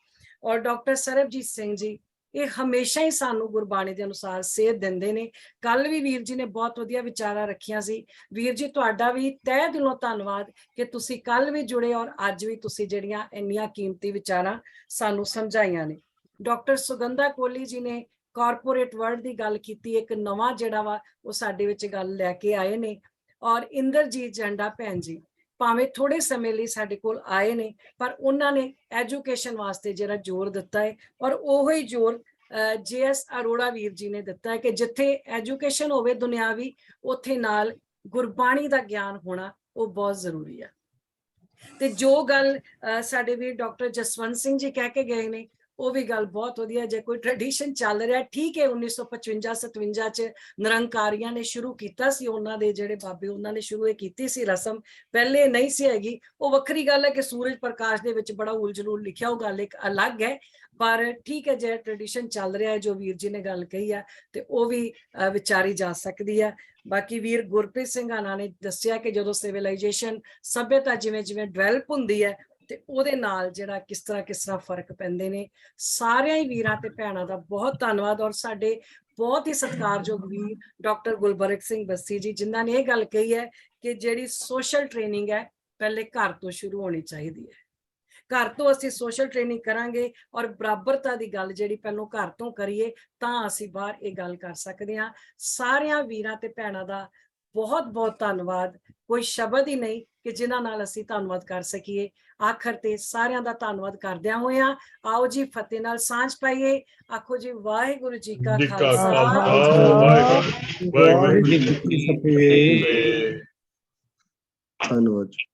ਔਰ ਡਾਕਟਰ ਸਰਬਜੀਤ ਸਿੰਘ ਜੀ ਇਹ ਹਮੇਸ਼ਾ ਹੀ ਸਾਨੂੰ ਗੁਰਬਾਣੀ ਦੇ ਅਨੁਸਾਰ ਸੇਧ ਦਿੰਦੇ ਨੇ। ਕੱਲ ਵੀ ਵੀਰ ਜੀ ਨੇ ਬਹੁਤ ਵਧੀਆ ਵਿਚਾਰਾਂ ਰੱਖੀਆਂ ਸੀ। ਵੀਰ ਜੀ ਤੁਹਾਡਾ ਵੀ ਤਹਿ ਦਿਲੋਂ ਧੰਨਵਾਦ ਕਿ ਤੁਸੀਂ ਕੱਲ ਵੀ ਜੁੜੇ ਔਰ ਅੱਜ ਵੀ ਤੁਸੀਂ ਜਿਹੜੀਆਂ ਇੰਨੀਆਂ ਕੀਮਤੀ ਵਿਚਾਰਾਂ ਸਾਨੂੰ ਸਮਝਾਈਆਂ ਨੇ। ਡਾਕਟਰ ਸੁਗੰਧਾ ਕੋਹਲੀ ਜੀ ਨੇ ਕਾਰਪੋਰੇਟ ਵਰਲਡ ਦੀ ਗੱਲ ਕੀਤੀ, ਇੱਕ ਨਵਾਂ ਜਿਹੜਾ ਵਾ ਉਹ ਸਾਡੇ ਵਿੱਚ ਗੱਲ ਲੈ ਕੇ ਆਏ ਨੇ। ਔਰ ਇੰਦਰਜੀਤ ਜੰਡਾ ਭੈਣ ਜੀ ਭਾਵੇਂ ਥੋੜੇ ਸਮੇਂ ਲਈ ਸਾਡੇ ਕੋਲ ਆਏ ਨੇ ਪਰ ਉਹਨਾਂ ਨੇ ਐਜੂਕੇਸ਼ਨ ਵਾਸਤੇ ਜਿਹੜਾ ਜ਼ੋਰ ਦਿੱਤਾ ਹੈ ਔਰ ਉਹੀ ਹੀ ਜ਼ੋਰ JS ਅਰੋੜਾ ਵੀਰ ਜੀ ਨੇ ਦਿੱਤਾ ਹੈ ਕਿ ਜਿੱਥੇ ਐਜੂਕੇਸ਼ਨ ਹੋਵੇ ਦੁਨਿਆਵੀ, ਉੱਥੇ ਨਾਲ ਗੁਰਬਾਣੀ ਦਾ ਗਿਆਨ ਹੋਣਾ ਉਹ ਬਹੁਤ ਜ਼ਰੂਰੀ ਹੈ। ਤੇ ਜੋ ਗੱਲ ਸਾਡੇ ਵੀਰ ਡਾਕਟਰ ਜਸਵੰਤ ਸਿੰਘ ਜੀ ਕਹਿ ਕੇ ਗਏ ਨੇ ਉਹ ਵੀ ਗੱਲ ਬਹੁਤ ਵਧੀਆ। ਜੇ ਕੋਈ ਟ੍ਰੈਡੀਸ਼ਨ ਚੱਲ ਰਿਹਾ ਠੀਕ ਹੈ, 1955-57 ਚ ਨਿਰੰਕਾਰੀਆਂ ਨੇ ਸ਼ੁਰੂ ਕੀਤਾ ਸੀ, ਉਹਨਾਂ ਦੇ ਜਿਹੜੇ ਬਾਬੇ ਉਹਨਾਂ ਨੇ ਸ਼ੁਰੂ ਕੀਤੀ ਸੀ ਰਸਮ, ਪਹਿਲੇ ਨਹੀਂ ਸੀ ਹੈਗੀ। ਉਹ ਵੱਖਰੀ ਗੱਲ ਹੈ ਕਿ ਸੂਰਜ ਪ੍ਰਕਾਸ਼ ਦੇ ਵਿੱਚ ਬੜਾ ਉਲਝਲੂਲ ਲਿਖਿਆ, ਉਹ ਗੱਲ ਇੱਕ ਅਲੱਗ ਹੈ। ਪਰ ਠੀਕ ਹੈ ਜੇ ਟ੍ਰੈਡੀਸ਼ਨ ਚੱਲ ਰਿਹਾ ਹੈ ਜੋ ਵੀਰ ਜੀ ਨੇ ਗੱਲ ਕਹੀ ਹੈ ਤੇ ਉਹ ਵੀ ਵਿਚਾਰੀ ਜਾ ਸਕਦੀ ਹੈ। ਬਾਕੀ ਵੀਰ ਗੁਰਪ੍ਰੀਤ ਸਿੰਘ ਆਨਾ ਨੇ ਦੱਸਿਆ ਕਿ ਜਦੋਂ ਸਿਵਲਾਈਜੇਸ਼ਨ ਸਭਿਅਤਾ ਜਿਵੇਂ ਜਿਵੇਂ ਡਿਵੈਲਪ ਹੁੰਦੀ ਹੈ ਤੇ ਉਹਦੇ ਨਾਲ ਜਿਹੜਾ ਕਿਸ ਤਰ੍ਹਾਂ ਫਰਕ ਪੈਂਦੇ ਨੇ। ਸਾਰਿਆਂ ਹੀ ਵੀਰਾਂ ਤੇ ਭੈਣਾਂ ਦਾ ਬਹੁਤ ਧੰਨਵਾਦ। ਔਰ ਸਾਡੇ ਬਹੁਤ ਹੀ ਸਤਿਕਾਰਯੋਗ ਵੀਰ ਡਾਕਟਰ ਗੁਲਬਰਗ ਸਿੰਘ ਬੱਸੀ ਜੀ ਜਿਨ੍ਹਾਂ ਨੇ ਇਹ ਗੱਲ ਕਹੀ ਹੈ ਕਿ ਜਿਹੜੀ ਸੋਸ਼ਲ ਟ੍ਰੇਨਿੰਗ ਹੈ ਪਹਿਲੇ ਘਰ ਤੋਂ ਸ਼ੁਰੂ ਹੋਣੀ ਚਾਹੀਦੀ ਹੈ। ਘਰ ਤੋਂ ਅਸੀਂ ਸੋਸ਼ਲ ਟ੍ਰੇਨਿੰਗ ਕਰਾਂਗੇ ਔਰ ਬਰਾਬਰਤਾ ਦੀ ਗੱਲ ਜਿਹੜੀ ਪਹਿਲੋਂ ਘਰ ਤੋਂ ਕਰੀਏ ਤਾਂ ਅਸੀਂ ਬਾਹਰ ਇਹ ਗੱਲ ਕਰ ਸਕਦੇ ਹਾਂ। ਸਾਰਿਆਂ ਵੀਰਾਂ ਤੇ ਭੈਣਾਂ ਦਾ ਬਹੁਤ ਬਹੁਤ ਧੰਨਵਾਦ। ਕੋਈ ਸ਼ਬਦ ਹੀ ਨਹੀਂ ਕਿ ਜਿਨ੍ਹਾਂ ਨਾਲ ਅਸੀਂ ਧੰਨਵਾਦ ਕਰ ਸਕੀਏ। ਆਖਰ ਤੇ ਸਾਰਿਆਂ ਦਾ ਧੰਨਵਾਦ ਕਰਦਿਆਂ ਹੋਇਆਂ ਆਓ ਜੀ ਫਤਿਹ ਨਾਲ ਸਾਂਝ ਪਾਈਏ। ਆਖੋ ਜੀ ਵਾਹਿਗੁਰੂ ਜੀ ਕਾ ਖਾਲਸਾ ਵਾਹਿਗੁਰੂ ਜੀ ਕੀ ਫਤਿਹ। ਧੰਨਵਾਦ।